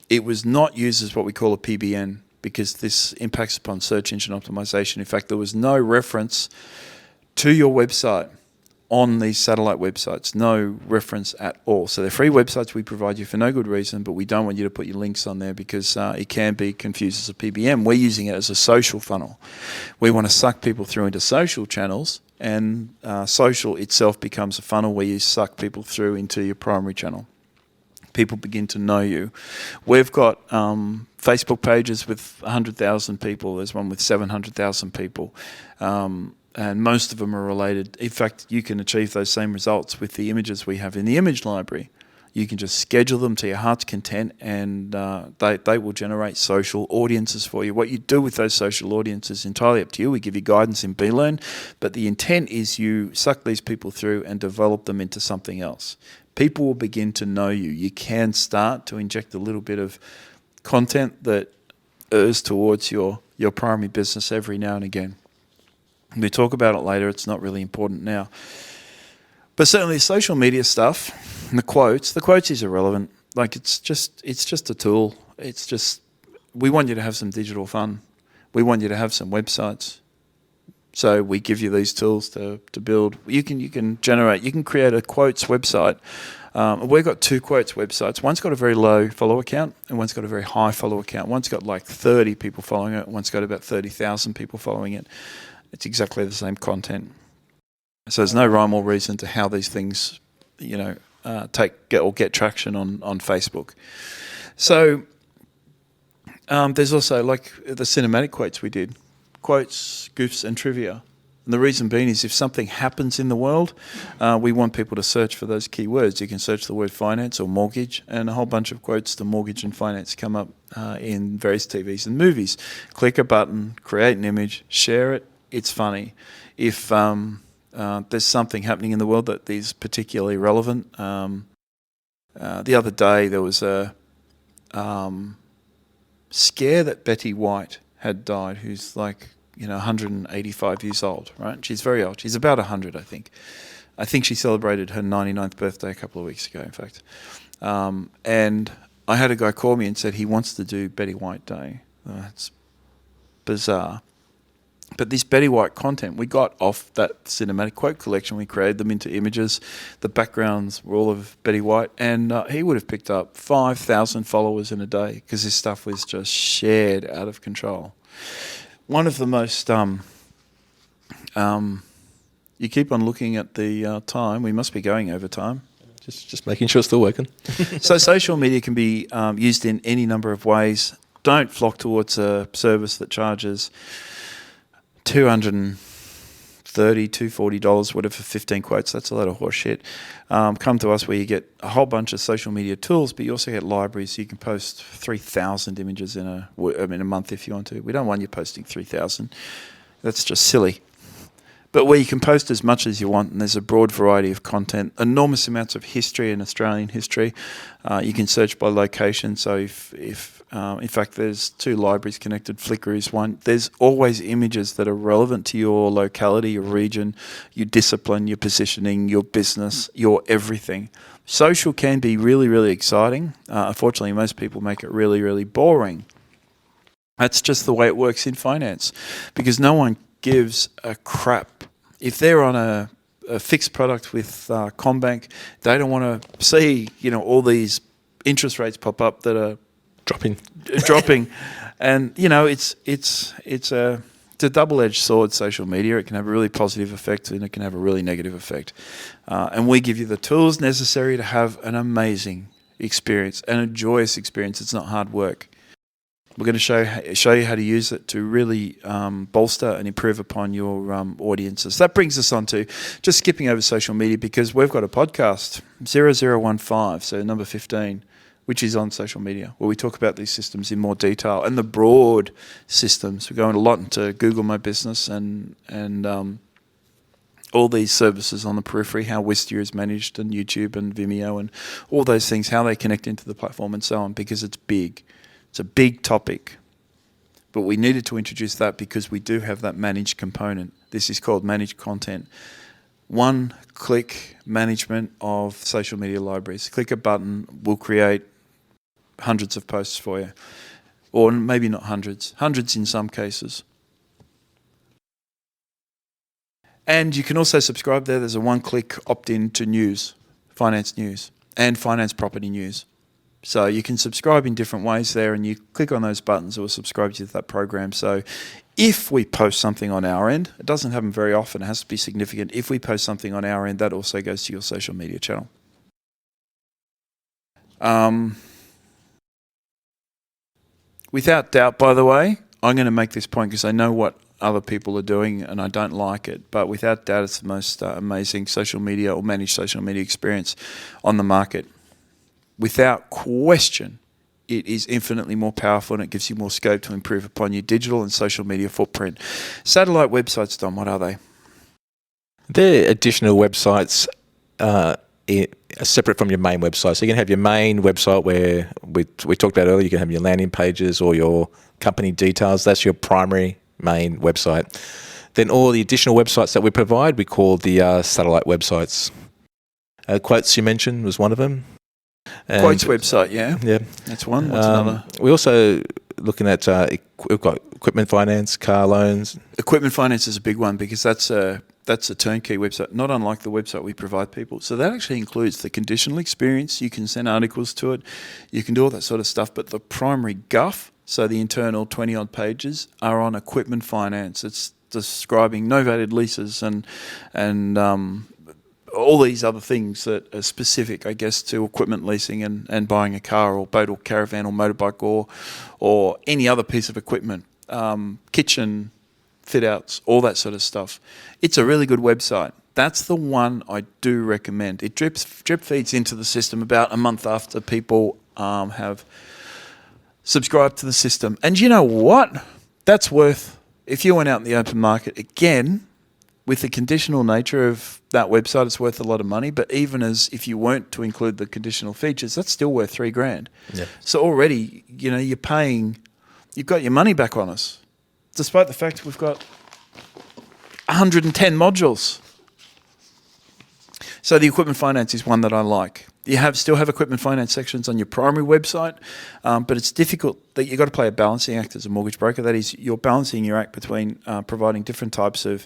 it was not used as what we call a PBN, because this impacts upon search engine optimization. In fact, there was no reference to your website on these satellite websites, no reference at all. So they're free websites we provide you for no good reason, but we don't want you to put your links on there because it can be confused as a PBM. We're using it as a social funnel. We want to suck people through into social channels, and social itself becomes a funnel where you suck people through into your primary channel. People begin to know you. We've got Facebook pages with 100,000 people. There's one with 700,000 people. And most of them are related. In fact, you can achieve those same results with the images we have in the image library. You can just schedule them to your heart's content, and they will generate social audiences for you. What you do with those social audiences is entirely up to you. We give you guidance in BLearn, but the intent is you suck these people through and develop them into something else. People will begin to know you. You can start to inject a little bit of content that errs towards your primary business every now and again. We talk about it later. It's not really important now. But certainly the social media stuff, and the quotes is irrelevant. Like it's just a tool. It's just, we want you to have some digital fun. We want you to have some websites. So we give you these tools to build. You can create a quotes website. We've got two quotes websites. One's got a very low follower count and one's got a very high follower count. One's got like 30 people following it. One's got about 30,000 people following it. It's exactly the same content. So there's no rhyme or reason to how these things, get traction on Facebook. So there's also like the cinematic quotes we did, quotes, goofs, and trivia. And the reason being is if something happens in the world, we want people to search for those keywords. You can search the word finance or mortgage, and a whole bunch of quotes to mortgage and finance come up in various TVs and movies. Click a button, create an image, share it. It's funny. If there's something happening in the world that is particularly relevant, the other day there was a scare that Betty White had died, who's like 185 years old, right? She's very old. She's about 100, I think. I think she celebrated her 99th birthday a couple of weeks ago, in fact. And I had a guy call me and said he wants to do Betty White Day. It's bizarre. But this Betty White content we got off that cinematic quote collection. We created them into images. The backgrounds were all of Betty White. And he would have picked up 5,000 followers in a day because this stuff was just shared out of control. One of the most... you keep on looking at the time. We must be going over time. Just making sure it's still working. So social media can be used in any number of ways. Don't flock towards a service that charges $230, $240, whatever, for 15 quotes. That's a lot of horse shit. Come to us where you get a whole bunch of social media tools, but you also get libraries. So you can post 3,000 images in a month if you want to. We don't want you posting 3,000. That's just silly. But where you can post as much as you want, and there's a broad variety of content, enormous amounts of history and Australian history. You can search by location. So if in fact, there's two libraries connected. Flickr is one. There's always images that are relevant to your locality, your region, your discipline, your positioning, your business, your everything. Social can be really, really exciting. Unfortunately, most people make it really, really boring. That's just the way it works in finance, because no one gives a crap. If they're on a fixed product with Combank, they don't want to see, all these interest rates pop up that are dropping. And, it's a double-edged sword, social media. It can have a really positive effect and it can have a really negative effect. And we give you the tools necessary to have an amazing experience and a joyous experience. It's not hard work. We're going to show you how to use it to really bolster and improve upon your audiences. That brings us on to just skipping over social media, because we've got a podcast, 0015, so number 15, which is on social media, where we talk about these systems in more detail and the broad systems. We're going a lot into Google My Business and all these services on the periphery, how Wistia is managed, and YouTube and Vimeo and all those things, how they connect into the platform and so on, because it's big. It's a big topic, but we needed to introduce that because we do have that managed component. This is called managed content. One-click management of social media libraries. Click a button, we'll create hundreds of posts for you. Or maybe not hundreds in some cases. And you can also subscribe there. There's a one-click opt-in to news, finance news, and finance property news. So you can subscribe in different ways there, and you click on those buttons, it will subscribe you to that program. So if we post something on our end, it doesn't happen very often, it has to be significant. If we post something on our end, that also goes to your social media channel. Without doubt, by the way, I'm going to make this point because I know what other people are doing and I don't like it, but without doubt it's the most amazing social media or managed social media experience on the market. Without question, it is infinitely more powerful and it gives you more scope to improve upon your digital and social media footprint. Satellite websites, Dom, what are they? They're additional websites separate from your main website. So you can have your main website where we talked about earlier, you can have your landing pages or your company details. That's your primary main website. Then all the additional websites that we provide, we call the satellite websites. Quotes you mentioned was one of them. And Quotes website, yeah. That's one. What's another? We're also looking at we've got equipment finance, car loans. Equipment finance is a big one because that's a turnkey website, not unlike the website we provide people. So that actually includes the conditional experience. You can send articles to it. You can do all that sort of stuff. But the primary guff, so the internal 20-odd pages, are on equipment finance. It's describing novated leases and all these other things that are specific, I guess, to equipment leasing and buying a car or boat or caravan or motorbike or any other piece of equipment, kitchen fit outs, all that sort of stuff. It's a really good website. That's the one I do recommend. It drip feeds into the system about a month after people have subscribed to the system. And you know what? That's worth, if you went out in the open market again, with the conditional nature of that website, it's worth a lot of money. But even as if you weren't to include the conditional features, that's still worth $3,000. Yeah. So already, you're paying, you've got your money back on us, despite the fact we've got 110 modules. So the equipment finance is one that I like. You still have equipment finance sections on your primary website, but it's difficult that you've got to play a balancing act as a mortgage broker. That is, you're balancing your act between providing different types of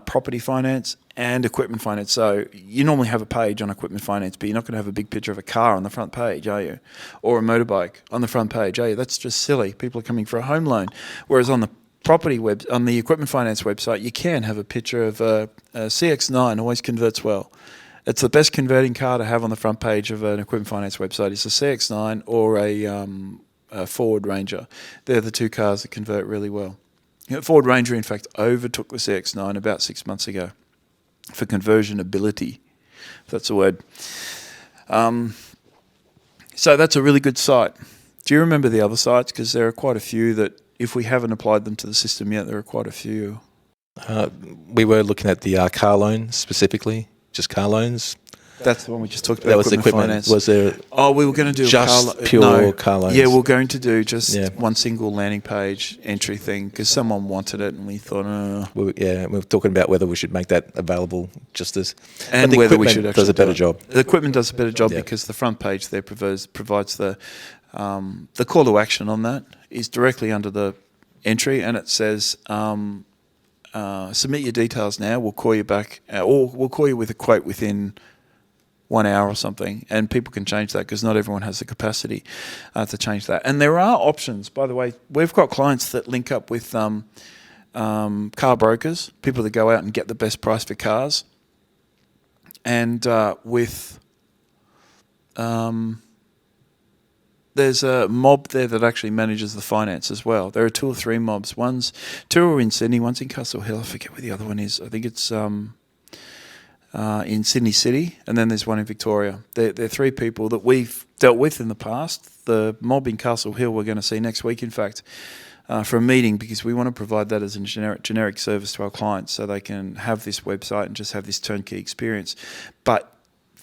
property finance and equipment finance. So you normally have a page on equipment finance, but you're not going to have a big picture of a car on the front page, are you? Or a motorbike on the front page, are you? That's just silly. People are coming for a home loan. Whereas on the on the equipment finance website, you can have a picture of a CX-9, always converts well. It's the best converting car to have on the front page of an equipment finance website. It's a CX-9 or a Ford Ranger. They're the two cars that convert really well. Ford Ranger, in fact, overtook the CX-9 about 6 months ago for conversion ability, if that's a word. So that's a really good site. Do you remember the other sites? Because there are quite a few that, if we haven't applied them to the system yet, there are quite a few. We were looking at the car loan specifically. Just car loans. That's the one we just talked about. That was equipment finance. Was there? Oh, we were going to do just pure car loans. Yeah, we're going to do just one single landing page entry thing because someone wanted it, and we thought, we were talking about whether we should make that available just as. And whether we should actually does a better job. The equipment does a better job because the front page there provides the The call to action on that is directly under the entry, and it says, submit your details now. We'll call you back, or we'll call you with a quote within 1 hour or something. And people can change that because not everyone has the capacity to change that. And there are options, by the way. We've got clients that link up with car brokers, people that go out and get the best price for cars, and there's a mob there that actually manages the finance as well. There are 2 or 3 mobs. Two are in Sydney, one's in Castle Hill. I forget where the other one is. I think it's in Sydney City, and then there's one in Victoria. They're 3 people that we've dealt with in the past. The mob in Castle Hill we're going to see next week, in fact, for a meeting, because we want to provide that as a generic service to our clients so they can have this website and just have this turnkey experience. But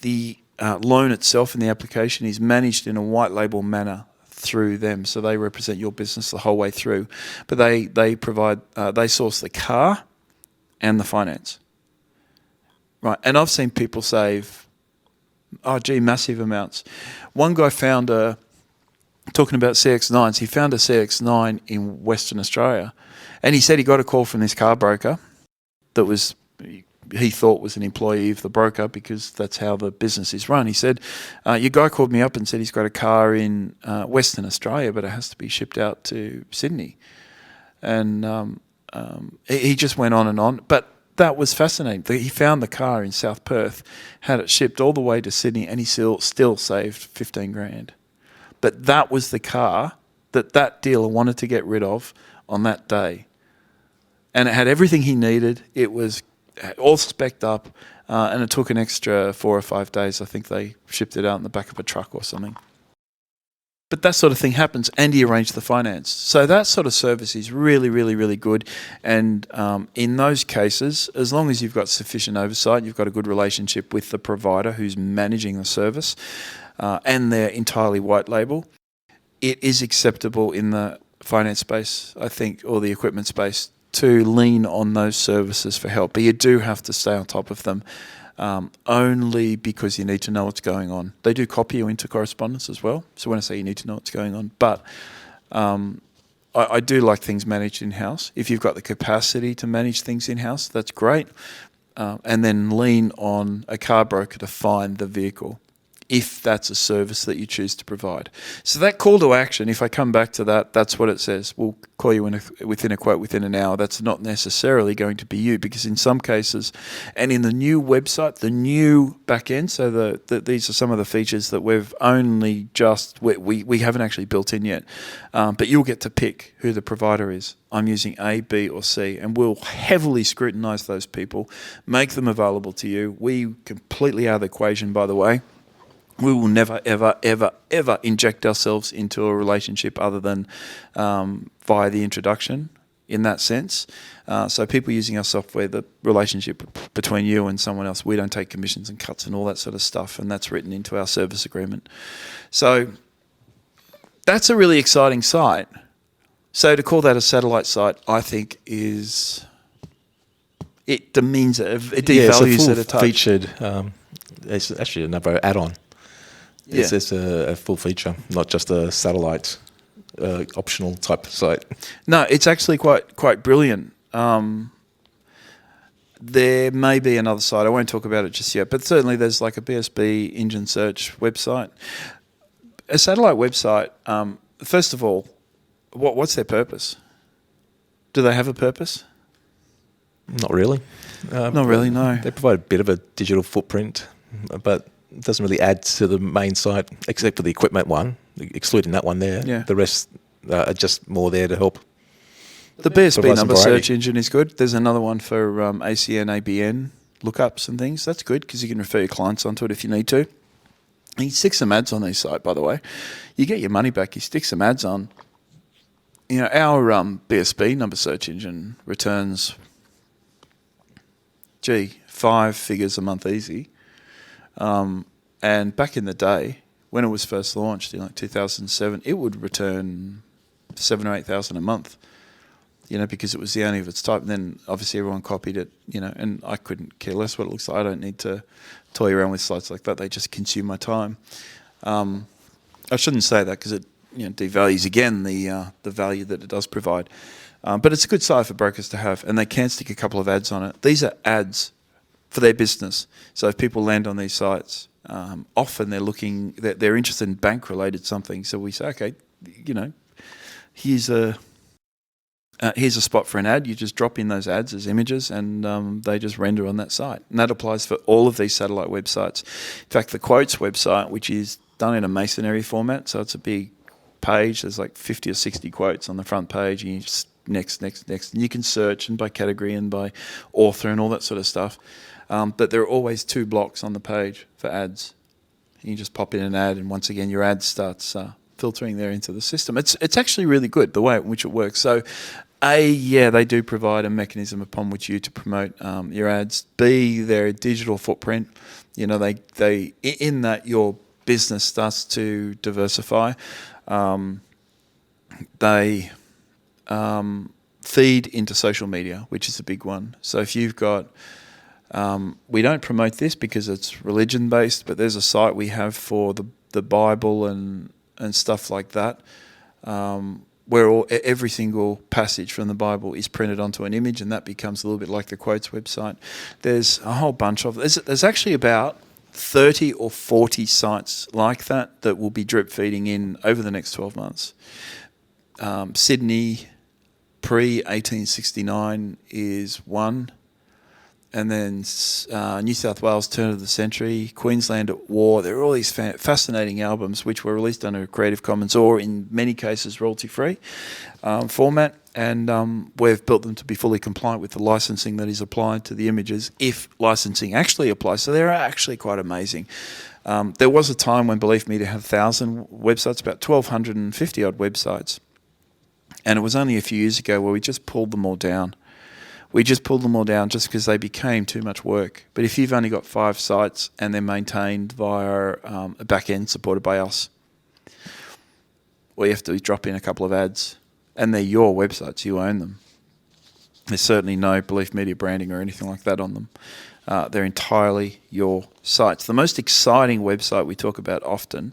the loan itself and the application is managed in a white label manner through them, so they represent your business the whole way through. But they provide they source the car and the finance, right? And I've seen people save, massive amounts. One guy found talking about CX9s, he found a CX9 in Western Australia, and he said he got a call from this car broker that was, he thought was an employee of the broker, because that's how the business is run. He said, your guy called me up and said he's got a car in Western Australia, but it has to be shipped out to Sydney. And he just went on and on. But that was fascinating. He found the car in South Perth, had it shipped all the way to Sydney, and he still saved 15 grand. But that was the car that dealer wanted to get rid of on that day. And it had everything he needed. It was all spec'd up, and it took an extra 4 or 5 days. I think they shipped it out in the back of a truck or something. But that sort of thing happens, and he arranged the finance. So that sort of service is really, really, really good. And in those cases, as long as you've got sufficient oversight, you've got a good relationship with the provider who's managing the service, and they're entirely white label, it is acceptable in the finance space, I think, or the equipment space, to lean on those services for help. But you do have to stay on top of them, only because you need to know what's going on. They do copy you into correspondence as well. So when I say you need to know what's going on, but I do like things managed in-house. If you've got the capacity to manage things in-house, that's great. And then lean on a car broker to find the vehicle, if that's a service that you choose to provide. So that call to action, if I come back to that, that's what it says. We'll call you within a quote within an hour. That's not necessarily going to be you, because in some cases, and in the new website, the new back end, so these are some of the features that we've only just, we haven't actually built in yet, but you'll get to pick who the provider is. I'm using A, B, or C, and we'll heavily scrutinize those people, make them available to you. We completely out of the equation, by the way. We will never, ever, ever, ever inject ourselves into a relationship other than via the introduction, in that sense. So people using our software, the relationship between you and someone else, we don't take commissions and cuts and all that sort of stuff, and that's written into our service agreement. So that's a really exciting site. So to call that a satellite site, I think it demeans it. It devalues it a touch. Featured. It's actually another add-on. It's a full feature, not just a satellite optional type site. No, it's actually quite brilliant. There may be another site. I won't talk about it just yet, but certainly there's like a BSB engine search website. A satellite website, first of all, what's their purpose? Do they have a purpose? Not really. Not really, no. They provide a bit of a digital footprint, but it doesn't really add to the main site, except for the equipment one, excluding that one there. Yeah. The rest are just more there to help. The BSB number search engine is good. There's another one for ACN, ABN lookups and things. That's good because you can refer your clients onto it if you need to. And you stick some ads on these sites, by the way. You get your money back. You stick some ads on. You know, our BSB number search engine returns, 5 figures a month easy. And back in the day, when it was first launched in like 2007, it would return 7,000 or 8,000 a month, you know, because it was the only of its type. And then obviously everyone copied it, you know, and I couldn't care less what it looks like. I don't need to toy around with sites like that. They just consume my time. I shouldn't say that because it devalues again the value that it does provide. But it's a good site for brokers to have, and they can stick a couple of ads on it. These are ads for their business. So if people land on these sites, often they're interested in bank-related something. So we say, okay, here's a spot for an ad. You just drop in those ads as images, and they just render on that site. And that applies for all of these satellite websites. In fact, the Quotes website, which is done in a masonry format, so it's a big page. There's like 50 or 60 quotes on the front page, and you just next. And you can search and by category and by author and all that sort of stuff. But there are always 2 blocks on the page for ads. You just pop in an ad, and once again, your ad starts filtering there into the system. It's actually really good, the way in which it works. So, A, they do provide a mechanism upon which you to promote your ads. B, their digital footprint. They in that your business starts to diversify. They feed into social media, which is a big one. So if you've got, we don't promote this because it's religion based, but there's a site we have for the Bible and stuff like that, where every single passage from the Bible is printed onto an image, and that becomes a little bit like the Quotes website. There's a whole bunch of there's actually about 30 or 40 sites like that will be drip feeding in over the next 12 months. Sydney pre-1869 is one. And then New South Wales, turn of the century, Queensland at war. There are all these fascinating albums which were released under a Creative Commons or, in many cases, royalty-free format. And we've built them to be fully compliant with the licensing that is applied to the images, if licensing actually applies. So they're actually quite amazing. There was a time when Belief Media had 1,000 websites, about 1,250-odd websites. And it was only a few years ago where we just pulled them all down. We just pulled them all down just because they became too much work. But if you've only got 5 sites and they're maintained via a back end supported by us, all you have to do is drop in a couple of ads, and they're your websites. You own them. There's certainly no Belief Media branding or anything like that on them. They're entirely your sites. The most exciting website we talk about often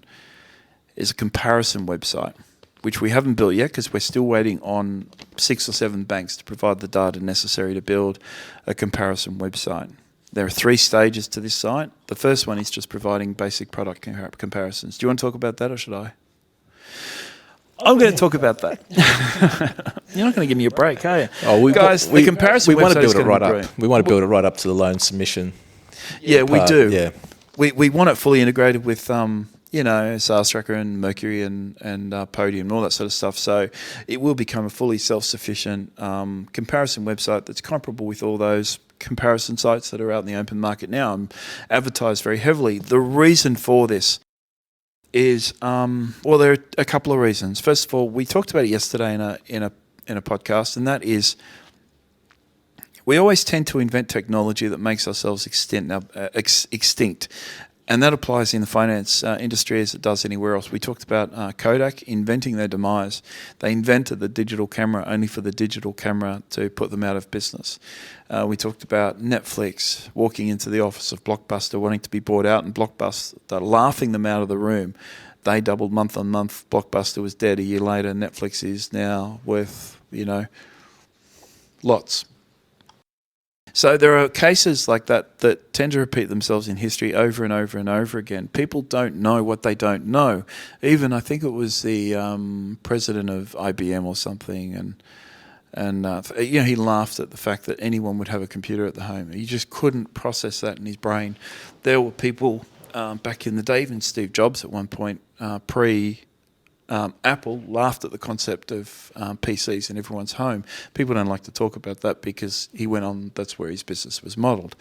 is a comparison website, which we haven't built yet because we're still waiting on 6 or 7 banks to provide the data necessary to build a comparison website. There are 3 stages to this site. The first one is just providing basic product comparisons. Do you want to talk about that, or should I? I'm going to talk about that. You're not going to give me a break, are you? The comparison we want to website build it right up. great. We want to build it right up to the loan submission. Yeah, we do. Yeah. We want it fully integrated with Sales Tracker and Mercury and Podium and all that sort of stuff. So it will become a fully self-sufficient comparison website that's comparable with all those comparison sites that are out in the open market now and advertised very heavily. The reason for this is, there are a couple of reasons. First of all, we talked about it yesterday in a podcast, and that is we always tend to invent technology that makes ourselves extinct. And that applies in the finance industry as it does anywhere else. We talked about Kodak inventing their demise. They invented the digital camera only for the digital camera to put them out of business. We talked about Netflix walking into the office of Blockbuster wanting to be bought out, and Blockbuster laughing them out of the room. They doubled month on month. Blockbuster was dead a year later. Netflix is now worth, lots. So there are cases like that that tend to repeat themselves in history over and over and over again. People don't know what they don't know. Even I think it was the president of IBM or something, and he laughed at the fact that anyone would have a computer at the home. He just couldn't process that in his brain. There were people back in the day, even Steve Jobs at one point, Apple laughed at the concept of PCs in everyone's home. People don't like to talk about that because he went on, that's where his business was modelled.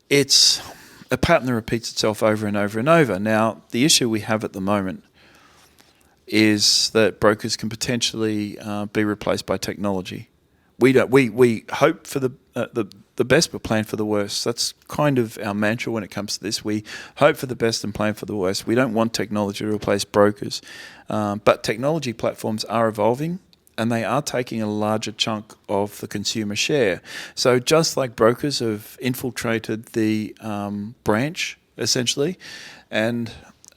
It's a pattern that repeats itself over and over and over. Now, the issue we have at the moment is that brokers can potentially be replaced by technology. We hope for the best but plan for the worst. That's kind of our mantra when it comes to this. We hope for the best and plan for the worst. We don't want technology to replace brokers. But technology platforms are evolving, and they are taking a larger chunk of the consumer share. So just like brokers have infiltrated the branch, essentially, and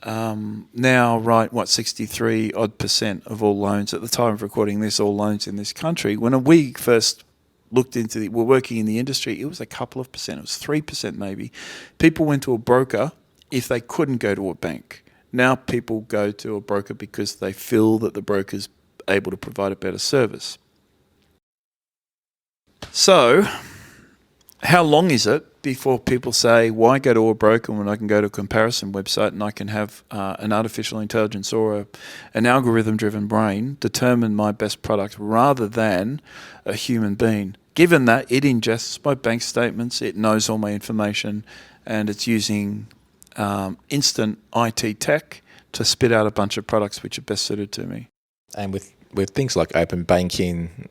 now write 63 odd % of all loans at the time of recording this, all loans in this country. When we first looked into we're working in the industry, it was a couple of percent. It was 3% maybe. People went to a broker if they couldn't go to a bank. Now people go to a broker because they feel that the broker's able to provide a better service. So, how long is it before people say, why go to a broker when I can go to a comparison website and I can have an artificial intelligence or an algorithm-driven brain determine my best product rather than a human being? Given that it ingests my bank statements, it knows all my information, and it's using instant IT tech to spit out a bunch of products which are best suited to me. And with things like open banking,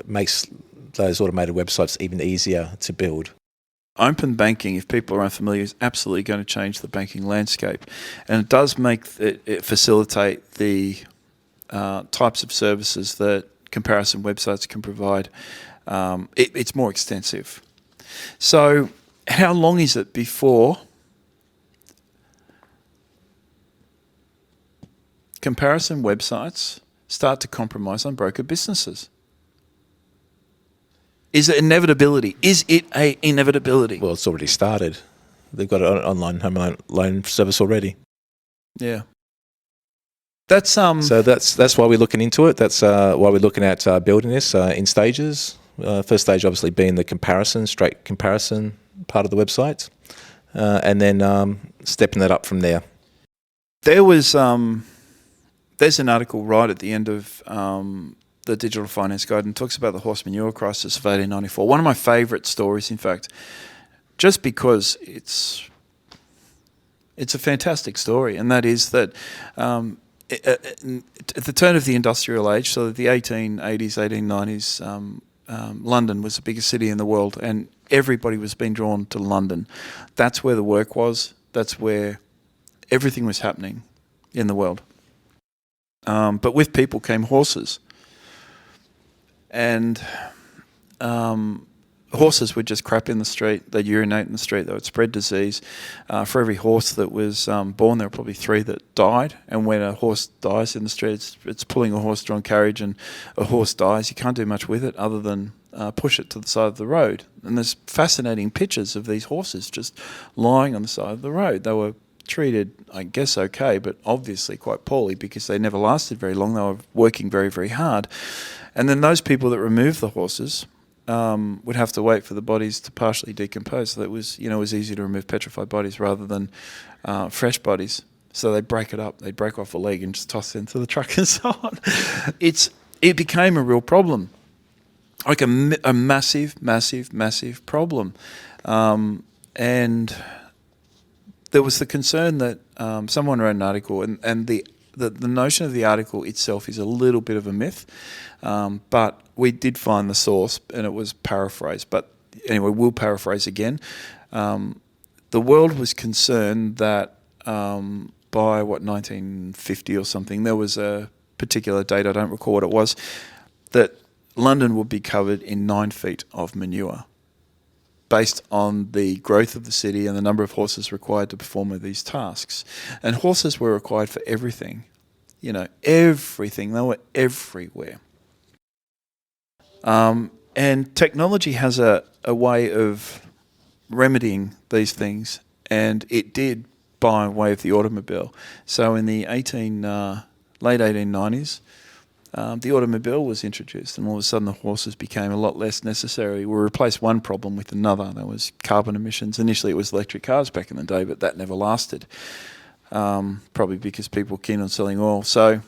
makes those automated websites even easier to build. Open banking, if people are unfamiliar, is absolutely going to change the banking landscape, and it does make it facilitate the types of services that comparison websites can provide. It's more extensive. So, how long is it before comparison websites start to compromise on broker businesses? Is it inevitability? Is it a inevitability? Well, it's already started. They've got an online home loan service already. Yeah. That's So that's why we're looking into it. That's why we're looking at building this in stages. First stage, obviously, being the straight comparison part of the website, and then stepping that up from there. There was there's an article right at the end of the Digital Finance Guide, and talks about the horse manure crisis of 1894. One of my favourite stories, in fact, just because it's a fantastic story, and that is that at the turn of the industrial age, so the 1880s, 1890s, London was the biggest city in the world, and everybody was being drawn to London. That's where the work was. That's where everything was happening in the world. But with people came horses. And horses would just crap in the street. They'd urinate in the street. They would spread disease. For every horse that was born, there were probably 3 that died. And when a horse dies in the street, it's pulling a horse-drawn carriage, and a horse dies. You can't do much with it other than push it to the side of the road. And there's fascinating pictures of these horses just lying on the side of the road. They were treated, I guess, okay, but obviously quite poorly because they never lasted very long. They were working very, very hard. And then those people that removed the horses would have to wait for the bodies to partially decompose. So it was easy to remove petrified bodies rather than fresh bodies. So they'd break it up. They'd break off a leg and just toss it into the truck and so on. It became a real problem, like a massive, massive, massive problem. And there was the concern that someone wrote an article, and the notion of the article itself is a little bit of a myth, but we did find the source, and it was paraphrased. But anyway, we'll paraphrase again. The world was concerned that by 1950 or something, there was a particular date, I don't recall what it was, that London would be covered in 9 feet of manure, based on the growth of the city and the number of horses required to perform these tasks. And horses were required for everything, everything. They were everywhere. And technology has a way of remedying these things, and it did by way of the automobile. So in the late 1890s, the automobile was introduced, and all of a sudden the horses became a lot less necessary. We replaced one problem with another. That was carbon emissions. Initially it was electric cars back in the day, but that never lasted, probably because people were keen on selling oil. So,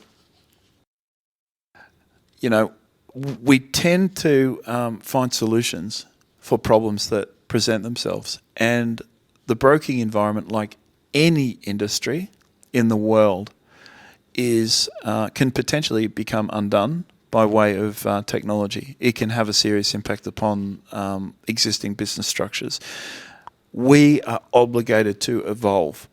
we tend to find solutions for problems that present themselves. And the broking environment, like any industry in the world, can potentially become undone by way of technology. It can have a serious impact upon existing business structures. We are obligated to evolve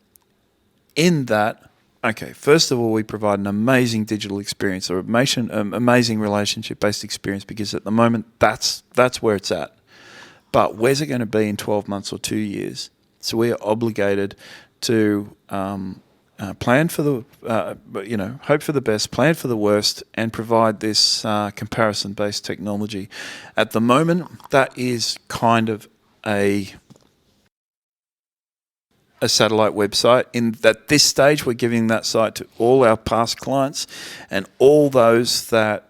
in that. Okay, first of all, we provide an amazing digital experience, or amazing relationship-based experience, because at the moment that's where it's at. But where's it going to be in 12 months or 2 years? So we are obligated to plan for the, hope for the best, plan for the worst, and provide this comparison-based technology. At the moment, that is kind of a satellite website. At this stage, we're giving that site to all our past clients and all those that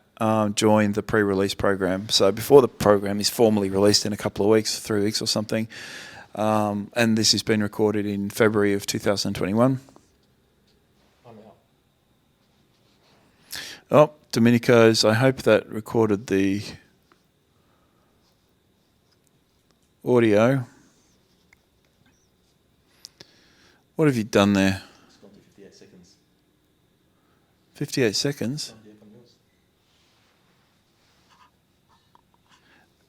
join the pre-release program. So before the program is formally released in a couple of weeks, 3 weeks or something, and this has been recorded in February of 2021. Oh, Domenico's, I hope that recorded the audio. What have you done there? It's gone to 58 seconds. 58 seconds?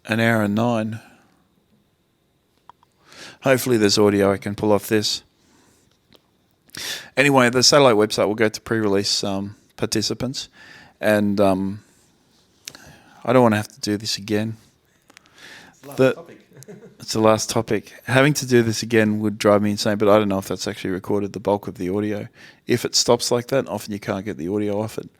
An hour and 9. Hopefully there's audio I can pull off this. Anyway, the satellite website will go to pre-release participants, and I don't want to have to do this again. It's the last topic. Having to do this again would drive me insane, but I don't know if that's actually recorded the bulk of the audio. If it stops like that, often you can't get the audio off it.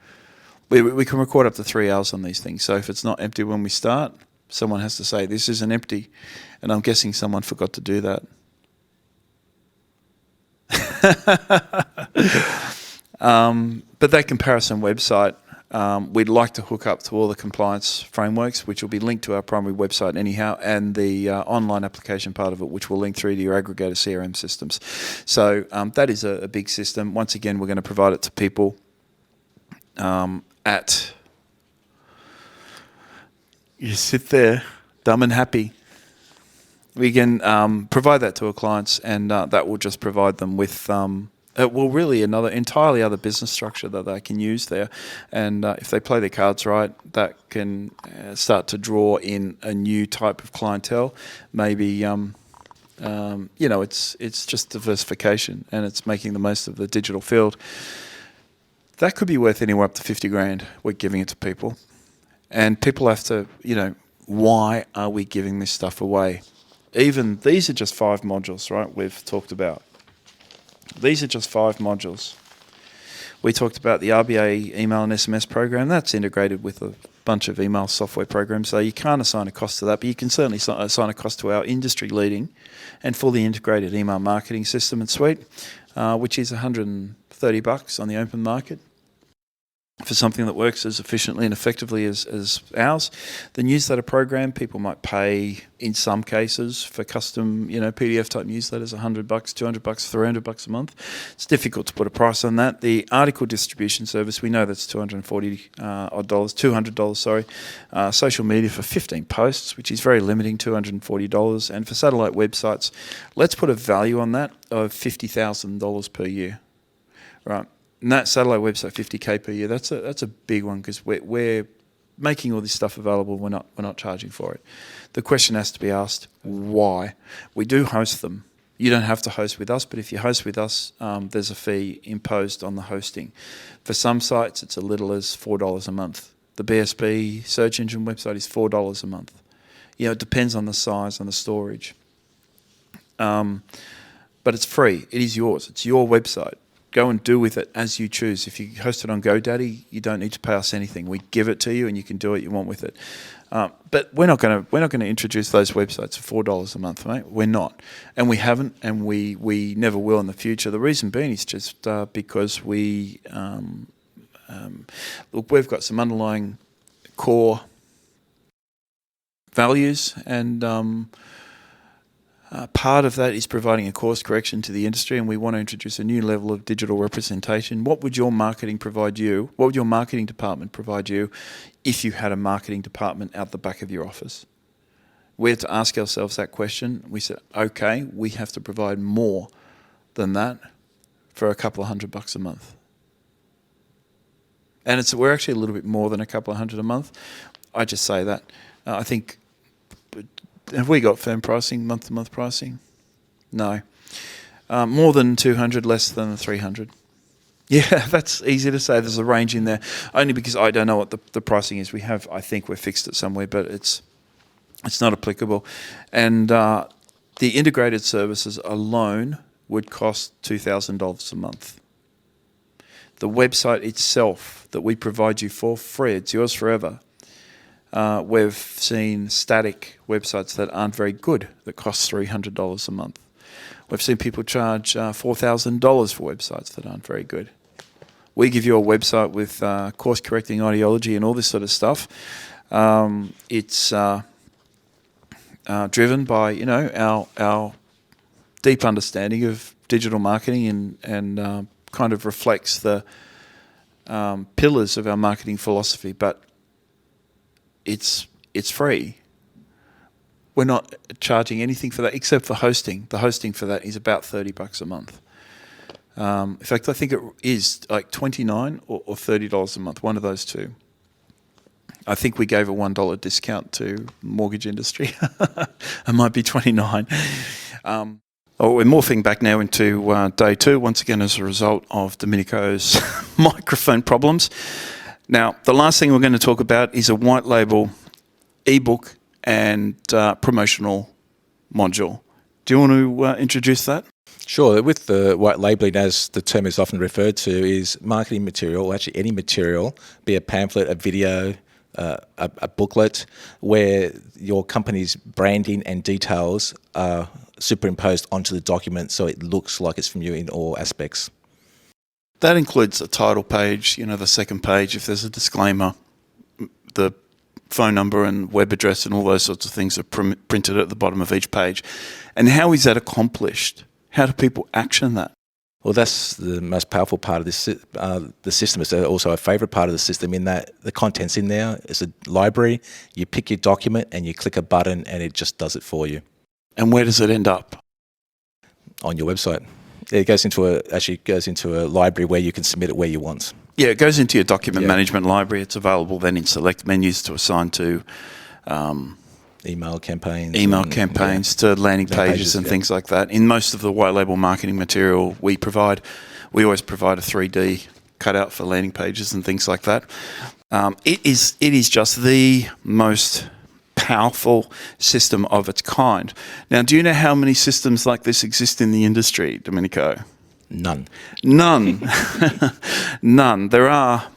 We can record up to 3 hours on these things, so if it's not empty when we start, someone has to say, this isn't empty, and I'm guessing someone forgot to do that. But that comparison website, we'd like to hook up to all the compliance frameworks, which will be linked to our primary website anyhow, and the online application part of it, which will link through to your aggregator CRM systems. So that is a big system. Once again, we're going to provide it to people at... You sit there, dumb and happy. We can provide that to our clients, and that will just provide them with... really another entirely other business structure that they can use there, and if they play their cards right, that can start to draw in a new type of clientele. Maybe it's just diversification, and it's making the most of the digital field. That could be worth anywhere up to 50 grand. We're giving it to people, and people have to, why are we giving this stuff away? Even these are just 5 modules, right? We've talked about. These are just 5 modules. We talked about the RBA email and SMS program. That's integrated with a bunch of email software programs, so you can't assign a cost to that, but you can certainly assign a cost to our industry-leading and fully integrated email marketing system and suite, which is $130 on the open market for something that works as efficiently and effectively as ours. The newsletter program, people might pay in some cases for custom, PDF type newsletters, $100, $200, $300 a month. It's difficult to put a price on that. The article distribution service, we know that's $200, social media for 15 posts, which is very limiting, $240. And for satellite websites, let's put a value on that of $50,000 per year, right? And that satellite website, 50K per year, that's a big one, because we're making all this stuff available. We're not charging for it. The question has to be asked: why? We do host them. You don't have to host with us, but if you host with us, there's a fee imposed on the hosting. For some sites, it's as little as $4 a month. The BSB search engine website is $4 a month. It depends on the size and the storage. But it's free. It is yours. It's your website. Go and do with it as you choose. If you host it on GoDaddy, you don't need to pay us anything. We give it to you, and you can do what you want with it. But we're not going to introduce those websites for $4 a month, mate. We're not, and we haven't, and we never will in the future. The reason being is just because we look. We've got some underlying core values, and part of that is providing a course correction to the industry, and we want to introduce a new level of digital representation. What would your marketing provide you? What would your marketing department provide you if you had a marketing department out the back of your office? We had to ask ourselves that question. We said, okay, we have to provide more than that for a couple of $100 a month. And we're actually a little bit more than a couple of $100 a month. I just say that. I think... Have we got firm pricing, month-to-month pricing? No. More than 200, less than 300. Yeah, that's easy to say. There's a range in there, only because I don't know what the pricing is. I think we're fixed it somewhere, but it's not applicable. And the integrated services alone would cost $2,000 a month. the website itself that we provide you for free, it's yours forever. We've seen static websites that aren't very good that cost $300 a month. We've seen people charge $4,000 for websites that aren't very good. We give you a website with course-correcting ideology and all this sort of stuff. It's driven by our deep understanding of digital marketing and kind of reflects the pillars of our marketing philosophy. But it's free. We're not charging anything for that except for hosting. The hosting for that is about $30 a month. In fact, I think it is like $29 or $30 a month, one of those two. I think we gave a $1 discount to mortgage industry. It might be $29. We're morphing back now into day 2, once again as a result of Domenico's microphone problems. Now, the last thing we're going to talk about is a white label ebook and promotional module. Do you want to introduce that? Sure. With the white labeling, as the term is often referred to, is marketing material, or actually any material, be a pamphlet, a video, a booklet, where your company's branding and details are superimposed onto the document so it looks like it's from you in all aspects. That includes the title page, the second page, if there's a disclaimer, the phone number and web address and all those sorts of things are printed at the bottom of each page. And how is that accomplished? How do people action that? Well, that's the most powerful part of this. The system is also a favourite part of the system in that the content's in there. It's a library. You pick your document and you click a button and it just does it for you. And where does it end up? On your website. It goes into a library where you can submit it where you want. Yeah, it goes into your document management library. It's available then in select menus to assign to email campaigns, to landing pages and things like that. In most of the white label marketing material we always provide a 3D cutout for landing pages and things like that. It is just the most powerful system of its kind. Now, do you know how many systems like this exist in the industry, Domenico? None. None. There are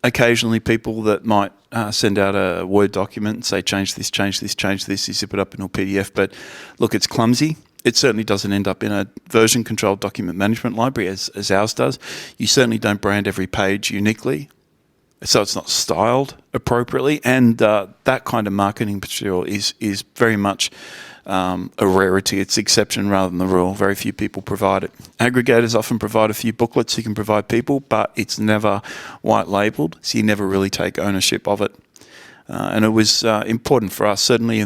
occasionally people that might send out a Word document and say, change this, you zip it up into a PDF. But look, it's clumsy. It certainly doesn't end up in a version-controlled document management library as ours does. You certainly don't brand every page uniquely, so it's not styled appropriately. And that kind of marketing material is very much a rarity. It's the exception rather than the rule. Very few people provide it. Aggregators often provide a few booklets you can provide people, but it's never white labeled, so you never really take ownership of it. And it was important for us, certainly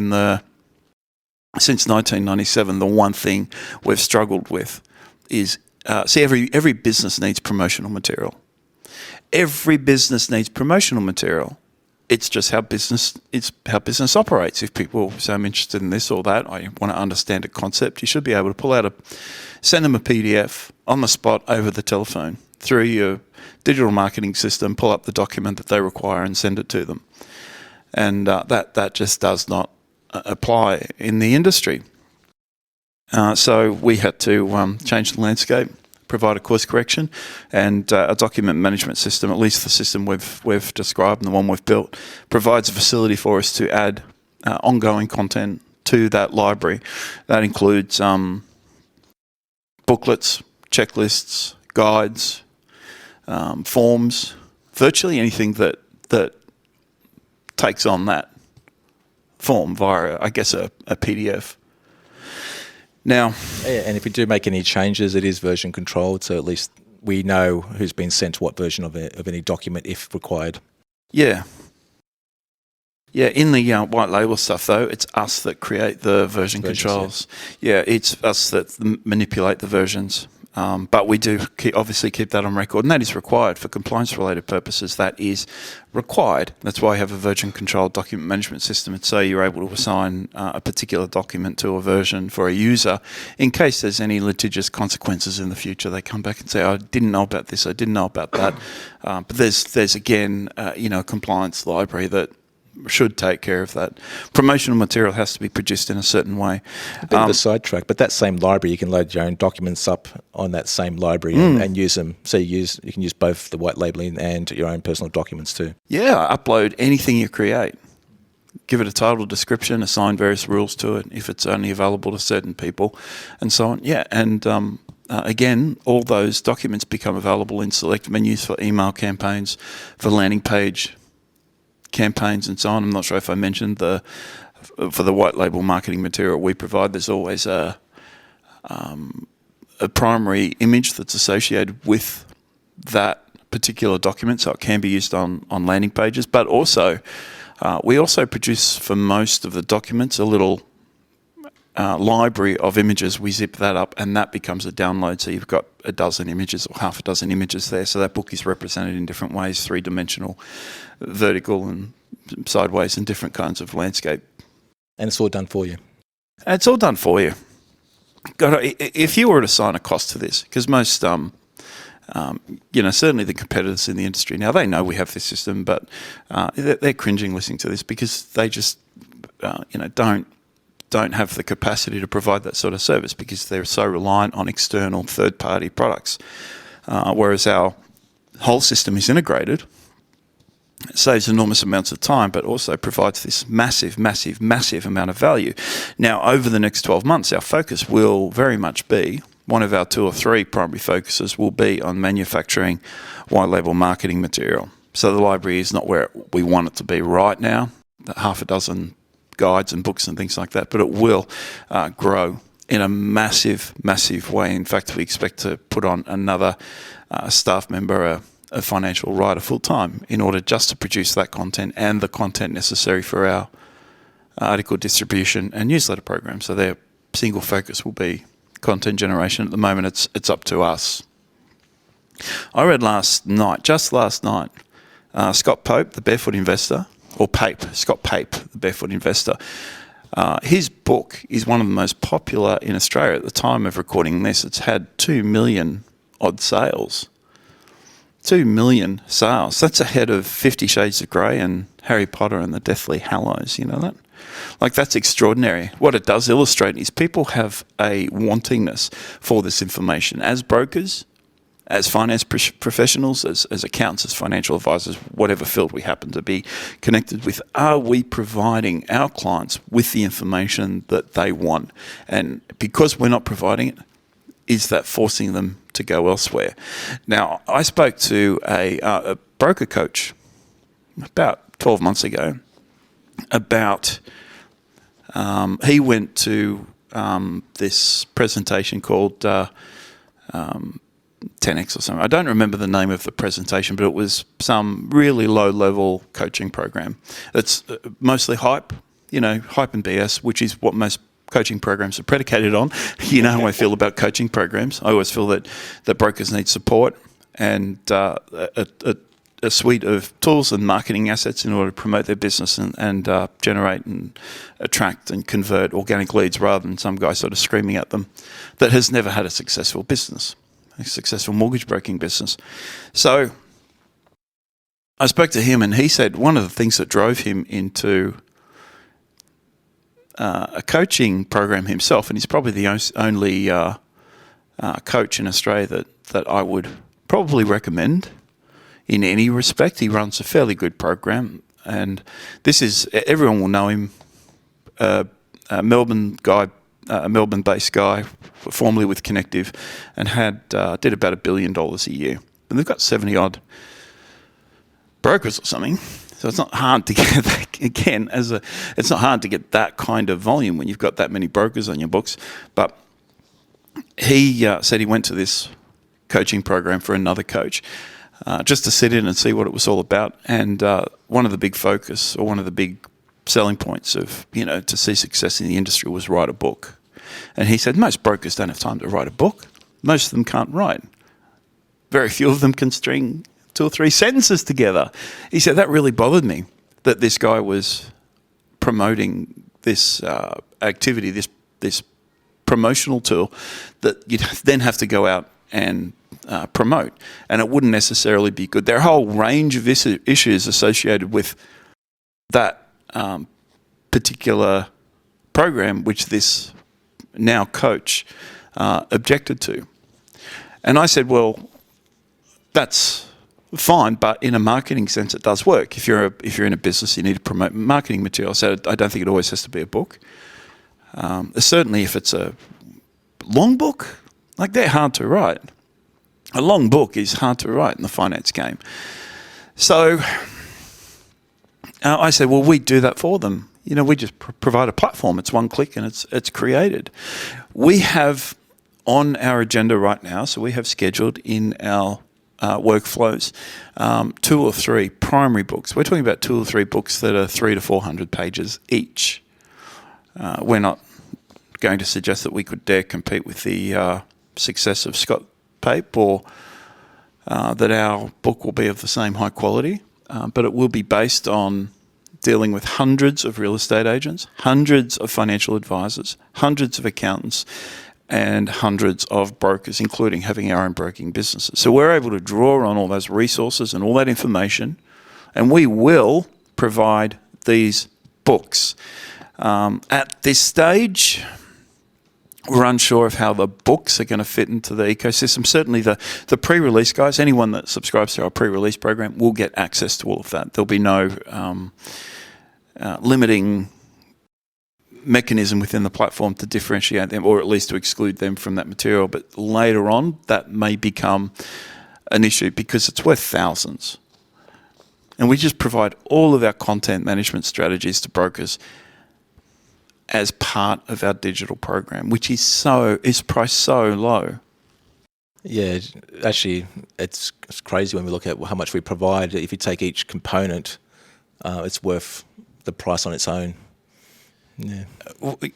since 1997, the one thing we've struggled with is, every business needs promotional material. Every business needs promotional material. It's just how business operates. If people say, I'm interested in this or that, I want to understand a concept, you should be able to send them a PDF on the spot over the telephone through your digital marketing system, pull up the document that they require and send it to them. And that just does not apply in the industry. So we had to change the landscape, provide a course correction, and a document management system, at least the system we've described and the one we've built, provides a facility for us to add ongoing content to that library. That includes booklets, checklists, guides, forms, virtually anything that takes on that form via, I guess, a PDF. Now, and if we do make any changes, it is version controlled, so at least we know who's been sent what version of any document if required. Yeah. In the white label stuff, though, it's us that create the version controls. Yeah, it's us that manipulate the versions. But we do obviously keep that on record, and that is required for compliance-related purposes. That is required. That's why I have a version-controlled document management system. It's so you're able to assign a particular document to a version for a user in case there's any litigious consequences in the future. They come back and say, I didn't know about this, I didn't know about that. But there's again, a compliance library that should take care of that. Promotional material has to be produced in a certain way. A bit of a sidetrack, but that same library, you can load your own documents up on that same library and use them. So you can use both the white labeling and your own personal documents too. Yeah, upload anything you create. Give it a title, description, assign various rules to it if it's only available to certain people, and so on. Yeah, and again, all those documents become available in select menus for email campaigns, for landing page campaigns, and so on. I'm not sure if I mentioned for the white label marketing material we provide, there's always a primary image that's associated with that particular document, so it can be used on landing pages. But also, we also produce for most of the documents a little library of images. We zip that up and that becomes a download. So you've got a dozen images or half a dozen images there. So that book is represented in different ways, three-dimensional, vertical and sideways, and different kinds of landscape. And it's all done for you. It's all done for you. If you were to assign a cost to this, because most, certainly the competitors in the industry now, they know we have this system, but they're cringing listening to this because they just, don't have the capacity to provide that sort of service because they're so reliant on external third-party products. Whereas our whole system is integrated, it saves enormous amounts of time, but also provides this massive, massive, massive amount of value. Now, over the next 12 months, our focus will very much be, one of our 2 or 3 primary focuses will be on manufacturing white label marketing material. So the library is not where we want it to be right now, half a dozen guides and books and things like that, but it will grow in a massive, massive way. In fact, we expect to put on another staff member, a financial writer full-time, in order just to produce that content and the content necessary for our article distribution and newsletter program. So their single focus will be content generation. At the moment, it's up to us. I read just last night, Scott Pope, the Barefoot Investor, or Scott Pape, the Barefoot Investor. His book is one of the most popular in Australia at the time of recording this. It's had 2 million odd sales. 2 million sales. That's ahead of 50 Shades of Grey and Harry Potter and the Deathly Hallows. You know that? Like, that's extraordinary. What it does illustrate is people have a wantingness for this information. As brokers, as finance professionals, as accountants, as financial advisors, whatever field we happen to be connected with, are we providing our clients with the information that they want? And because we're not providing it, is that forcing them to go elsewhere? Now, I spoke to a broker coach about 12 months ago about, he went to this presentation called 10X or something. I don't remember the name of the presentation, but it was some really low-level coaching program. It's mostly hype and BS, which is what most coaching programs are predicated on. You know how I feel about coaching programs. I always feel that brokers need support and a suite of tools and marketing assets in order to promote their business and generate and attract and convert organic leads, rather than some guy sort of screaming at them that has never had a successful business, a successful mortgage broking business. So I spoke to him, and he said one of the things that drove him into a coaching program himself, and he's probably the only coach in Australia that I would probably recommend in any respect. He runs a fairly good program, and this is, everyone will know him, a Melbourne guy, a Melbourne-based guy, formerly with Connective, and did about $1 billion a year. And they've got 70 odd brokers or something. So it's not hard to get that, again, it's not hard to get that kind of volume when you've got that many brokers on your books. But he said he went to this coaching program for another coach, just to sit in and see what it was all about. And one of the big focus, or one of the big selling points of, to see success in the industry was write a book. And he said most brokers don't have time to write a book. Most of them can't write. Very few of them can string 2 or 3 sentences together. He said that really bothered me, that this guy was promoting this activity, this promotional tool that you'd then have to go out and promote, and it wouldn't necessarily be good. There are a whole range of issues associated with that particular program, which this now coach objected to. And I said, well, that's fine, but in a marketing sense, it does work. If you're in a business, you need to promote marketing material. So I don't think it always has to be a book. Certainly, if it's a long book, like they're hard to write. A long book is hard to write in the finance game. So I said, well, we do that for them. We just provide a platform. It's one click and it's created. We have on our agenda right now, so we have scheduled in our workflows 2 or 3 primary books. We're talking about 2 or 3 books that are 300 to 400 pages each. We're not going to suggest that we could dare compete with the success of Scott Pape, or that our book will be of the same high quality, but it will be based on dealing with hundreds of real estate agents, hundreds of financial advisors, hundreds of accountants, and hundreds of brokers, including having our own broking businesses. So we're able to draw on all those resources and all that information, and we will provide these books. At this stage, we're unsure of how the books are going to fit into the ecosystem. Certainly the pre-release guys, anyone that subscribes to our pre-release program will get access to all of that. There'll be no limiting mechanism within the platform to differentiate them, or at least to exclude them from that material. But later on, that may become an issue because it's worth thousands. And we just provide all of our content management strategies to brokers as part of our digital program, which is priced so low. Yeah, actually, it's crazy when we look at how much we provide. If you take each component, it's worth the price on its own. Yeah.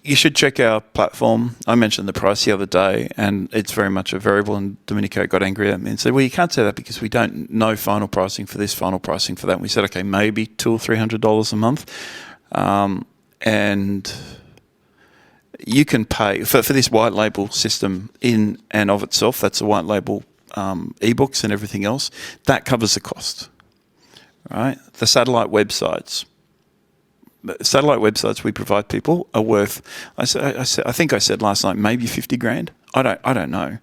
You should check our platform. I mentioned the price the other day, and it's very much a variable, and Domenico got angry at me and said, well, you can't say that because we don't know final pricing for this, final pricing for that. And we said, okay, maybe $200 or $300 a month. And you can pay for this white label system in and of itself. That's a white label ebooks and everything else. That covers the cost, right? The satellite websites we provide people are worth. I think I said last night maybe $50,000. I don't know.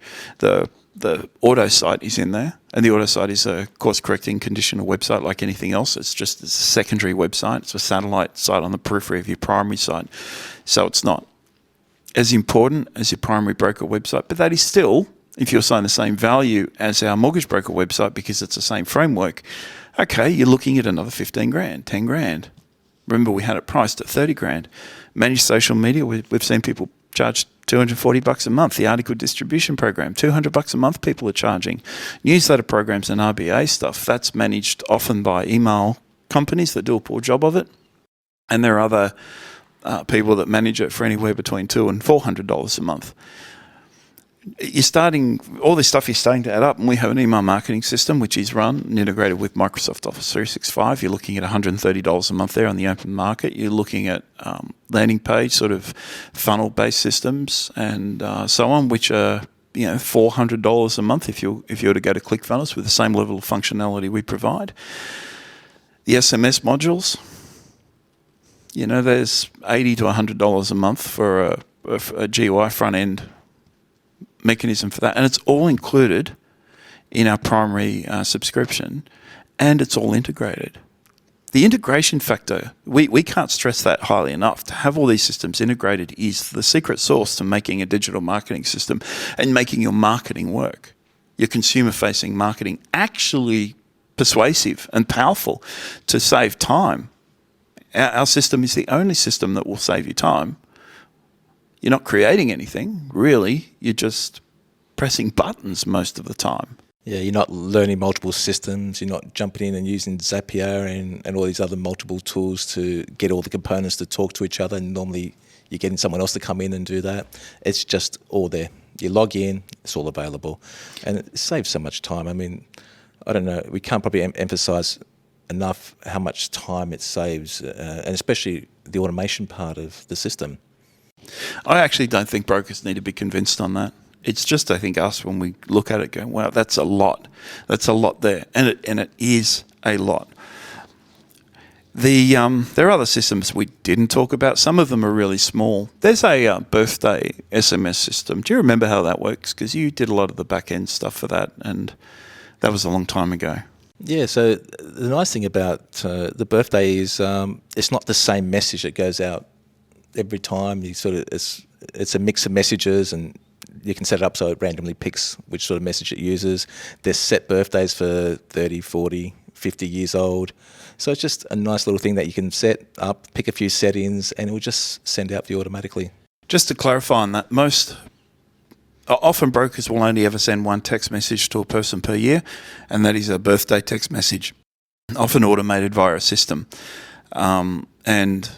The auto site is in there, and the auto site is a course correcting conditional website like anything else. It's just a secondary website. It's a satellite site on the periphery of your primary site, so it's not as important as your primary broker website. But that is still, if you're saying the same value as our mortgage broker website because it's the same framework, okay, you're looking at another $15,000, $10,000. Remember, we had it priced at $30,000. Managed social media, we've seen people charge $240 a month. The article distribution program, $200 a month people are charging. Newsletter programs and RBA stuff, that's managed often by email companies that do a poor job of it. And there are other people that manage it for anywhere between $200 and $400 a month. All this stuff is starting to add up, and we have an email marketing system which is run and integrated with Microsoft Office 365. You're looking at $130 a month there on the open market. You're looking at landing page sort of funnel-based systems and so on, which are $400 a month if you were to go to ClickFunnels with the same level of functionality we provide. The SMS modules, there's $80 to $100 a month for a GUI front end mechanism for that, and it's all included in our primary subscription, and it's all integrated. The integration factor, we can't stress that highly enough. To have all these systems integrated is the secret sauce to making a digital marketing system and making your marketing work, your consumer-facing marketing actually persuasive and powerful to save time. Our system is the only system that will save you time. You're not creating anything, really. You're just pressing buttons most of the time. Yeah, you're not learning multiple systems. You're not jumping in and using Zapier and all these other multiple tools to get all the components to talk to each other. And normally you're getting someone else to come in and do that. It's just all there. You log in, it's all available. And it saves so much time. I mean, I don't know, we can't probably emphasize enough how much time it saves, and especially the automation part of the system. I actually don't think brokers need to be convinced on that. It's just, I think, us when we look at it going, wow, that's a lot. That's a lot there. And it is a lot. There are other systems we didn't talk about. Some of them are really small. There's a birthday SMS system. Do you remember how that works? Because you did a lot of the back end stuff for that, and that was a long time ago. Yeah, so the nice thing about the birthday is it's not the same message that goes out every time. It's a mix of messages, and you can set it up so it randomly picks which sort of message it uses. There's set birthdays for 30, 40, 50 years old. So it's just a nice little thing that you can set up, pick a few settings, and it will just send out for you automatically. Just to clarify on that, often brokers will only ever send one text message to a person per year, and that is a birthday text message, often automated via a system. And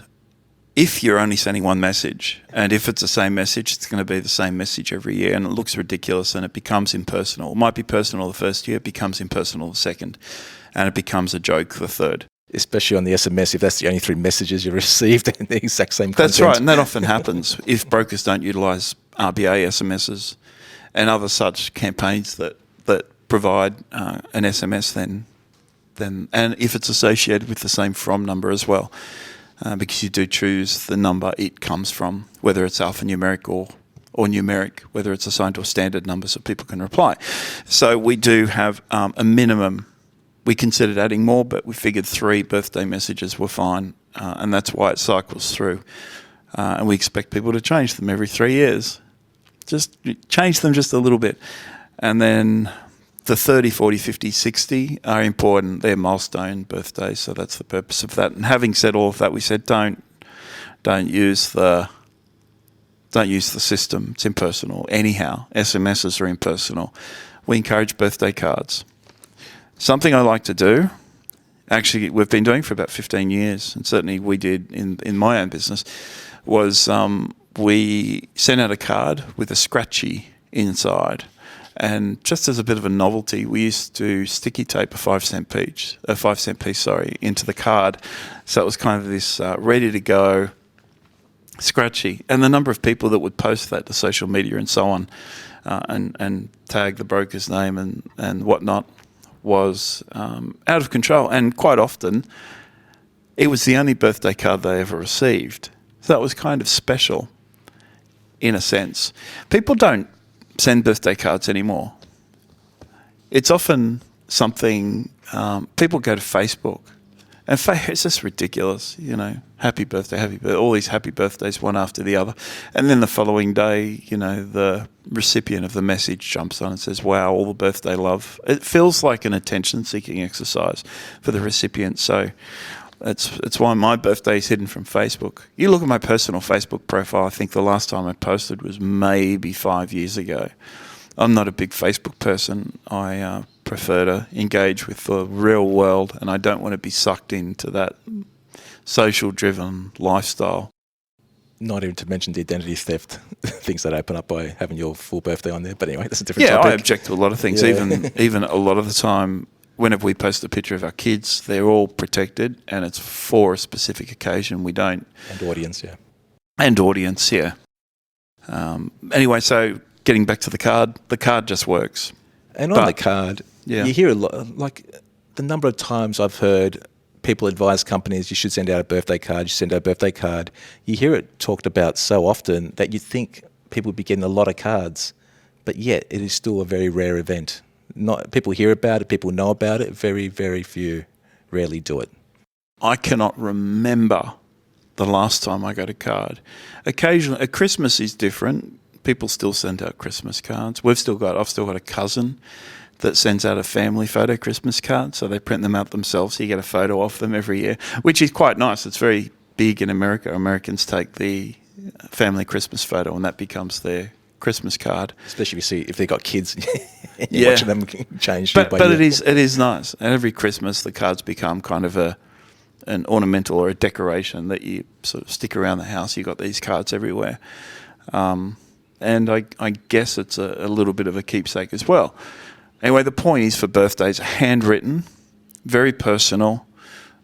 if you're only sending one message, and if it's the same message, it's going to be the same message every year, and it looks ridiculous, and it becomes impersonal. It might be personal the first year, it becomes impersonal the second, and it becomes a joke the third. Especially on the SMS, if that's the only 3 messages you received in the exact same content. That's right, and that often happens if brokers don't utilise RBA SMSs and other such campaigns that provide an SMS, then and if it's associated with the same from number as well, because you do choose the number it comes from, whether it's alphanumeric or numeric, whether it's assigned to a standard number so people can reply. So we do have a minimum. We considered adding more, but we figured 3 birthday messages were fine, and that's why it cycles through. And we expect people to change them every 3 years. Just change them just a little bit. And then the 30, 40, 50, 60 are important. They're milestone birthdays, so that's the purpose of that. And having said all of that, we said don't use the system. It's impersonal. Anyhow, SMSs are impersonal. We encourage birthday cards. Something I like to do, actually we've been doing for about 15 years, and certainly we did in my own business, was we sent out a card with a scratchy inside. And just as a bit of a novelty, we used to sticky tape a 5 cent piece, into the card. So it was kind of this ready to go scratchy. And the number of people that would post that to social media and so on, and tag the broker's name and whatnot, was out of control. And quite often, it was the only birthday card they ever received. So that was kind of special, in a sense. People don't send birthday cards anymore. It's often something, people go to Facebook, and it's just ridiculous, happy birthday, all these happy birthdays, one after the other. And then the following day, the recipient of the message jumps on and says, wow, all the birthday love. It feels like an attention-seeking exercise for the recipient. So it's why my birthday is hidden from Facebook. You look at my personal Facebook profile, I think the last time I posted was maybe 5 years ago. I'm not a big Facebook person. I prefer to engage with the real world, and I don't want to be sucked into that social-driven lifestyle. Not even to mention the identity theft, things that open up by having your full birthday on there. But anyway, that's a different topic. Yeah, I object to a lot of things. Yeah. Even a lot of the time, whenever we post a picture of our kids, they're all protected, and it's for a specific occasion. We don't. And audience, yeah. Anyway, so getting back to the card just works. And on the card, you hear a lot, like the number of times I've heard people advise companies you should send out a birthday card, You hear it talked about so often that you'd think people would be getting a lot of cards, but yet it is still a very rare event. Not people hear about it, people know about it. Very, very few rarely do it. I cannot remember the last time I got a card. Occasionally, Christmas is different. People still send out Christmas cards. I've still got a cousin that sends out a family photo Christmas card, so they print them out themselves. So you get a photo of them every year, which is quite nice. It's very big in America. Americans take the family Christmas photo, and that becomes their Christmas card. Especially if they've got kids, and you're watching them change. But it is nice. And every Christmas, the cards become kind of an ornamental or a decoration that you sort of stick around the house. You've got these cards everywhere. And I guess it's a little bit of a keepsake as well. Anyway, the point is for birthdays, handwritten, very personal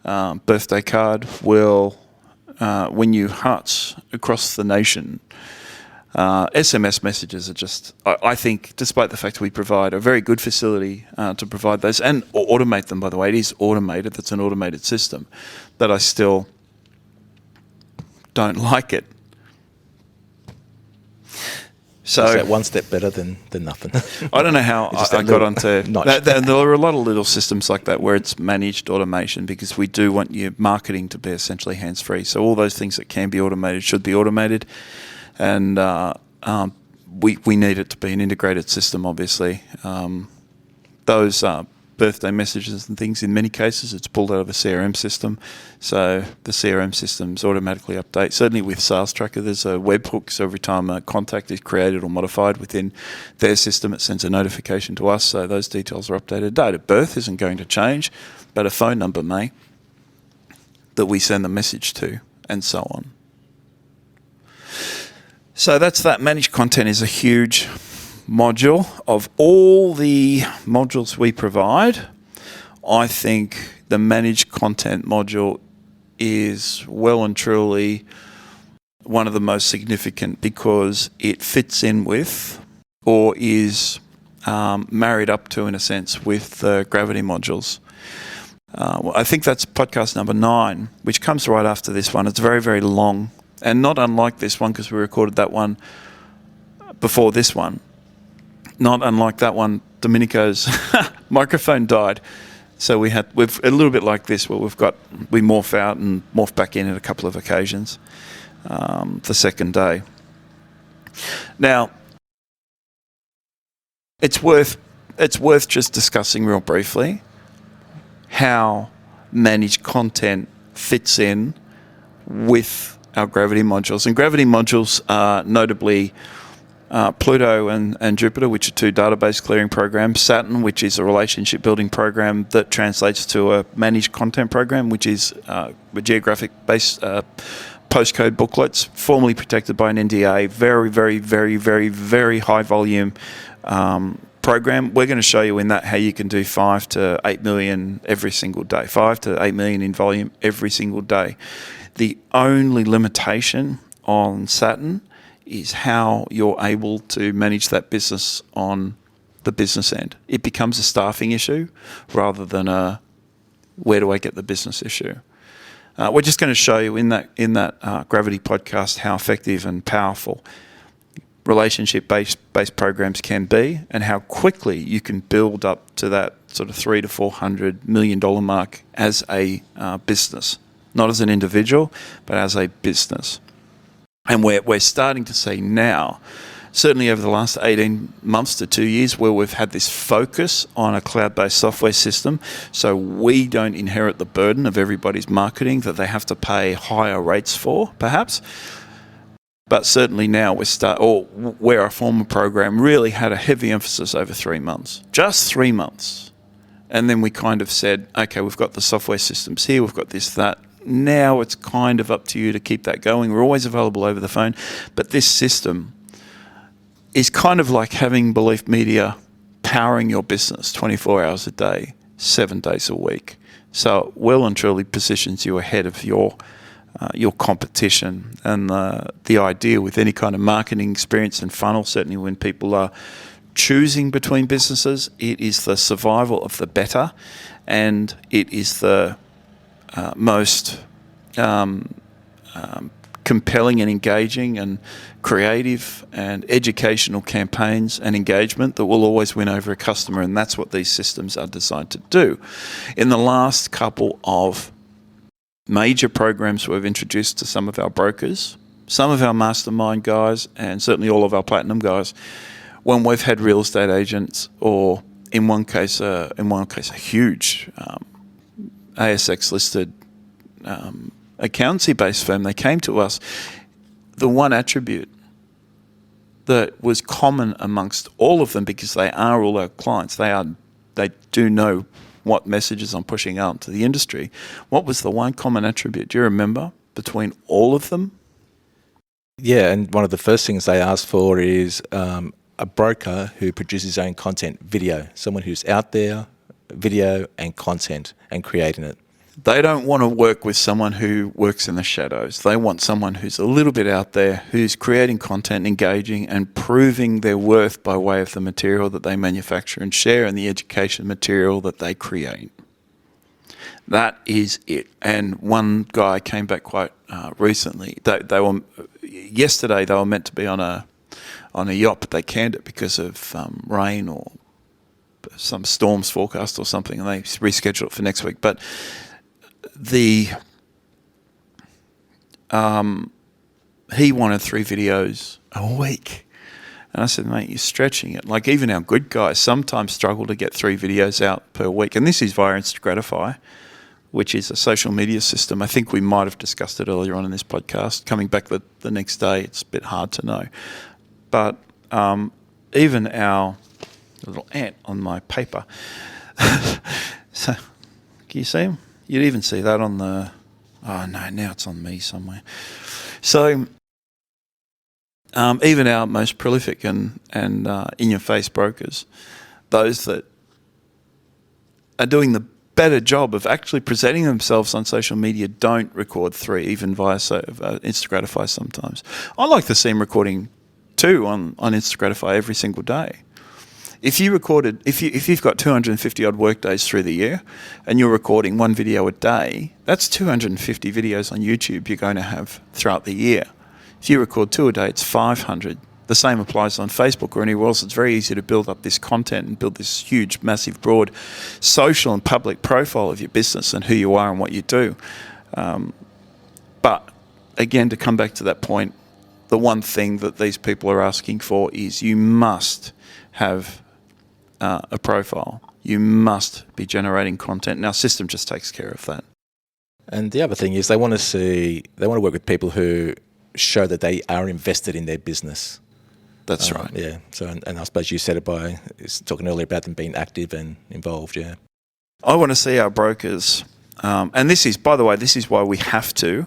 birthday card will, when you hearts across the nation, SMS messages are just, I think, despite the fact we provide a very good facility to provide those and automate them, by the way, it is automated, that's an automated system, that I still don't like it. So is that one step better than nothing? I don't know how I got onto that. There are a lot of little systems like that where it's managed automation, because we do want your marketing to be essentially hands-free. So all those things that can be automated should be automated, and we need it to be an integrated system, obviously. Those birthday messages and things, in many cases, it's pulled out of a CRM system. So the CRM systems automatically update. Certainly with Sales Tracker, there's a webhook. So every time a contact is created or modified within their system, it sends a notification to us. So those details are updated. Date of birth isn't going to change, but a phone number may, that we send the message to, and so on. So that's that. Managed content is a huge module. Of all the modules we provide, I think the managed content module is well and truly one of the most significant, because it fits in with, or is married up to, in a sense, with the Gravity modules. I think that's podcast number 9, which comes right after this one. It's very, very long, and not unlike this one, because we recorded that one before this one. Not unlike that one, Domenico's microphone died. So we've a little bit like this, where we morph out and morph back in at a couple of occasions the second day. Now, it's worth just discussing real briefly how managed content fits in with our Gravity modules. And Gravity modules are notably Pluto and Jupiter, which are 2 database clearing programs. Saturn, which is a relationship building program that translates to a managed content program, which is a geographic-based postcode booklets, formally protected by an NDA. Very, very, very, very, very high volume program. We're going to show you in that how you can do 5 to 8 million every single day. 5 to 8 million in volume every single day. The only limitation on Saturn is how you're able to manage that business on the business end. It becomes a staffing issue rather than a where do I get the business issue. We're just going to show you in that Gravity podcast how effective and powerful relationship-based programs can be, and how quickly you can build up to that sort of $300 to $400 million mark as a business, not as an individual, but as a business. And we're starting to see now, certainly over the last 18 months to 2 years, where we've had this focus on a cloud-based software system, so we don't inherit the burden of everybody's marketing that they have to pay higher rates for, perhaps. But certainly now where our former program really had a heavy emphasis over 3 months, just 3 months. And then we kind of said, okay, we've got the software systems here, we've got this, that. Now it's kind of up to you to keep that going. We're always available over the phone, but this system is kind of like having Belief Media powering your business 24 hours a day, 7 days a week. So well and truly positions you ahead of your competition. And the idea with any kind of marketing experience and funnel, certainly when people are choosing between businesses, it is the survival of the better, and it is the most compelling and engaging and creative and educational campaigns and engagement that will always win over a customer, and that's what these systems are designed to do. In the last couple of major programs we've introduced to some of our brokers, some of our mastermind guys, and certainly all of our platinum guys, when we've had real estate agents, or in one case a huge ASX listed accountancy-based firm, they came to us. The one attribute that was common amongst all of them, because they are all our clients, they do know what messages I'm pushing out to the industry. What was the one common attribute? Do you remember between all of them? Yeah, and one of the first things they asked for is a broker who produces his own content, video, someone who's out there, video and content, and creating it. They don't want to work with someone who works in the shadows. They want someone who's a little bit out there, who's creating content, engaging, and proving their worth by way of the material that they manufacture and share and the education material that they create. That is it. And one guy came back quite recently. Yesterday they were meant to be on a yacht, but they canned it because of rain or some storms forecast or something, and they rescheduled it for next week. But he wanted 3 videos a week. And I said, mate, you're stretching it. Like, even our good guys sometimes struggle to get 3 videos out per week. And this is via Instagratify, which is a social media system. I think we might have discussed it earlier on in this podcast. Coming back the next day, it's a bit hard to know. But even our little ant on my paper. So, can you see him? You'd even see that on the... Oh, no, now it's on me somewhere. So, even our most prolific and in-your-face brokers, those that are doing the better job of actually presenting themselves on social media, don't record 3, even via Instagratify sometimes. I like to see them recording 2 on Instagratify every single day. If you've got 250 odd work days through the year and you're recording 1 video a day, that's 250 videos on YouTube you're going to have throughout the year. If you record 2 a day, it's 500. The same applies on Facebook or anywhere else. It's very easy to build up this content and build this huge, massive, broad social and public profile of your business and who you are and what you do. But again, to come back to that point, the one thing that these people are asking for is you must have a profile. You must be generating content. And our system just takes care of that. And the other thing is they want to work with people who show that they are invested in their business. That's right. Yeah. So, and I suppose you said it by talking earlier about them being active and involved. Yeah. I want to see our brokers, and this is, by the way, this is why we have to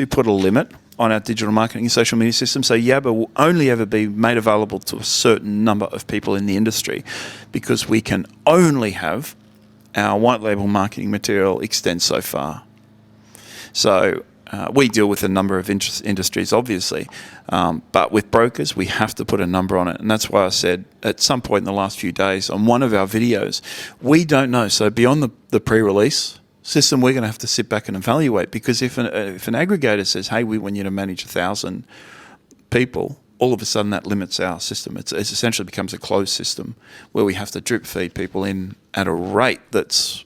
put a limit on our digital marketing and social media system. So Yabber will only ever be made available to a certain number of people in the industry, because we can only have our white label marketing material extend so far. So we deal with a number of industries, obviously, but with brokers, we have to put a number on it. And that's why I said at some point in the last few days on one of our videos, we don't know. So beyond the pre-release system, we're going to have to sit back and evaluate, because if an aggregator says, hey, we want you to manage 1,000 people, all of a sudden that limits our system. It essentially becomes a closed system where we have to drip feed people in at a rate that's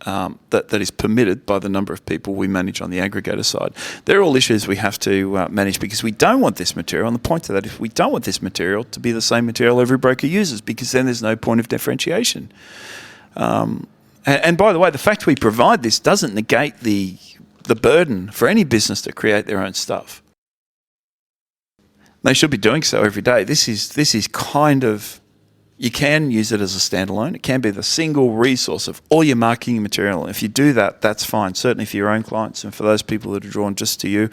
that is permitted by the number of people we manage on the aggregator side. They're all issues we have to manage, because we don't want this material, and the point to that, if we don't want this material to be the same material every broker uses, because then there's no point of differentiation. And by the way, the fact we provide this doesn't negate the burden for any business to create their own stuff. They should be doing so every day. This is kind of, you can use it as a standalone. It can be the single resource of all your marketing material. If you do that, that's fine. Certainly for your own clients and for those people that are drawn just to you,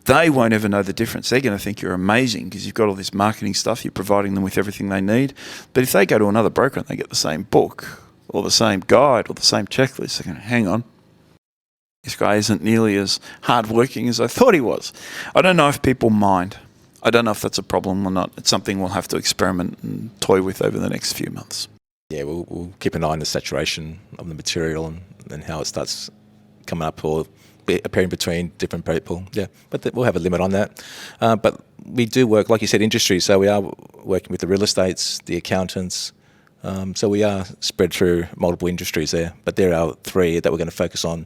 they won't ever know the difference. They're going to think you're amazing because you've got all this marketing stuff. You're providing them with everything they need. But if they go to another broker and they get the same book or the same guide or the same checklist, they're going to hang on. This guy isn't nearly as hardworking as I thought he was. I don't know if people mind. I don't know if that's a problem or not. It's something we'll have to experiment and toy with over the next few months. Yeah, we'll keep an eye on the saturation of the material and how it starts coming up or appearing between different people. Yeah, but we'll have a limit on that. But we do work, like you said, industry. So we are working with the real estates, the accountants. So we are spread through multiple industries there. But there are 3 that we're going to focus on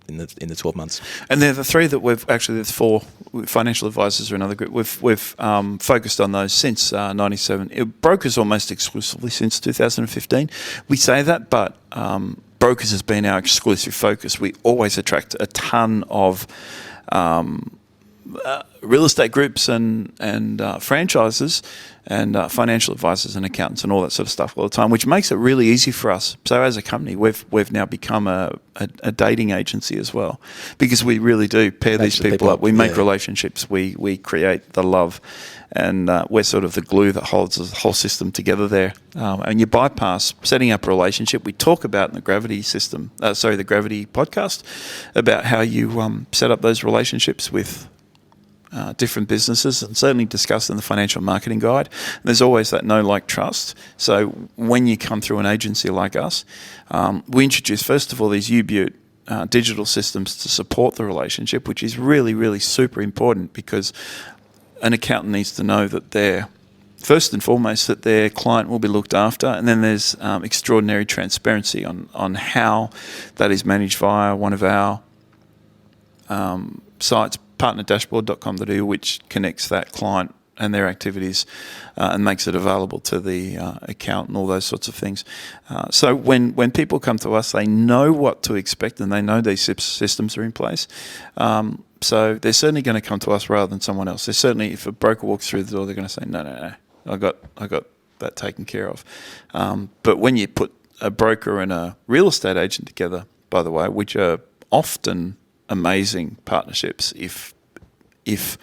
in the 12 months. And they're the 3 that there's 4 financial advisors are another group. We've focused on those since 97. Brokers almost exclusively since 2015. We say that, but brokers has been our exclusive focus. We always attract a ton of real estate groups and franchises and financial advisors and accountants and all that sort of stuff all the time, which makes it really easy for us. So as a company, we've now become a dating agency as well, because we really do pair these people up. We make relationships. We create the love, and we're sort of the glue that holds the whole system together there. And you bypass setting up a relationship. We talk about in the Gravity system, the Gravity podcast, about how you set up those relationships with different businesses, and certainly discussed in the financial marketing guide. There's always that know, like, trust. So when you come through an agency like us, we introduce, first of all, these U-Butte digital systems to support the relationship, which is really, really super important, because an accountant needs to know that they're, first and foremost, that their client will be looked after, and then there's extraordinary transparency on how that is managed via one of our sites, partnerdashboard.com.au, which connects that client and their activities and makes it available to the account and all those sorts of things. So when people come to us, they know what to expect, and they know these systems are in place. So they're certainly going to come to us rather than someone else. They're certainly, if a broker walks through the door, they're going to say, no, I got that taken care of. But when you put a broker and a real estate agent together, by the way, which are often amazing partnerships, if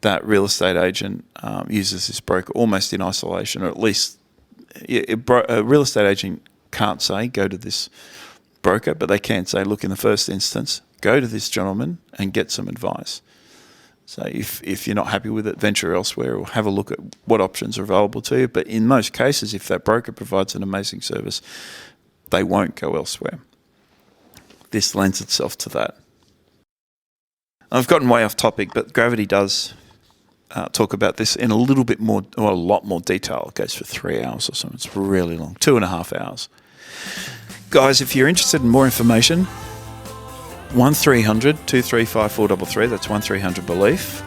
that real estate agent uses this broker almost in isolation, or at least a real estate agent can't say go to this broker, but they can say, look, in the first instance, go to this gentleman and get some advice. So if you're not happy with it, venture elsewhere or have a look at what options are available to you. But in most cases, if that broker provides an amazing service, they won't go elsewhere. This lends itself to that. I've gotten way off topic, but Gravity does talk about this in a little bit more, or a lot more detail. It goes for 3 hours or something. It's really long, 2.5 hours. Guys, if you're interested in more information, 1300 235 433, that's 1300 Belief.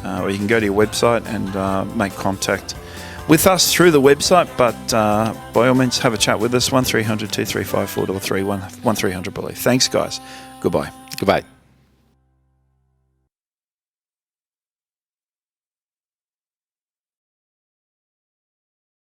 Or you can go to your website and make contact with us through the website, but by all means, have a chat with us, 1300 235 433, 1300 Belief. Thanks, guys. Goodbye. Goodbye.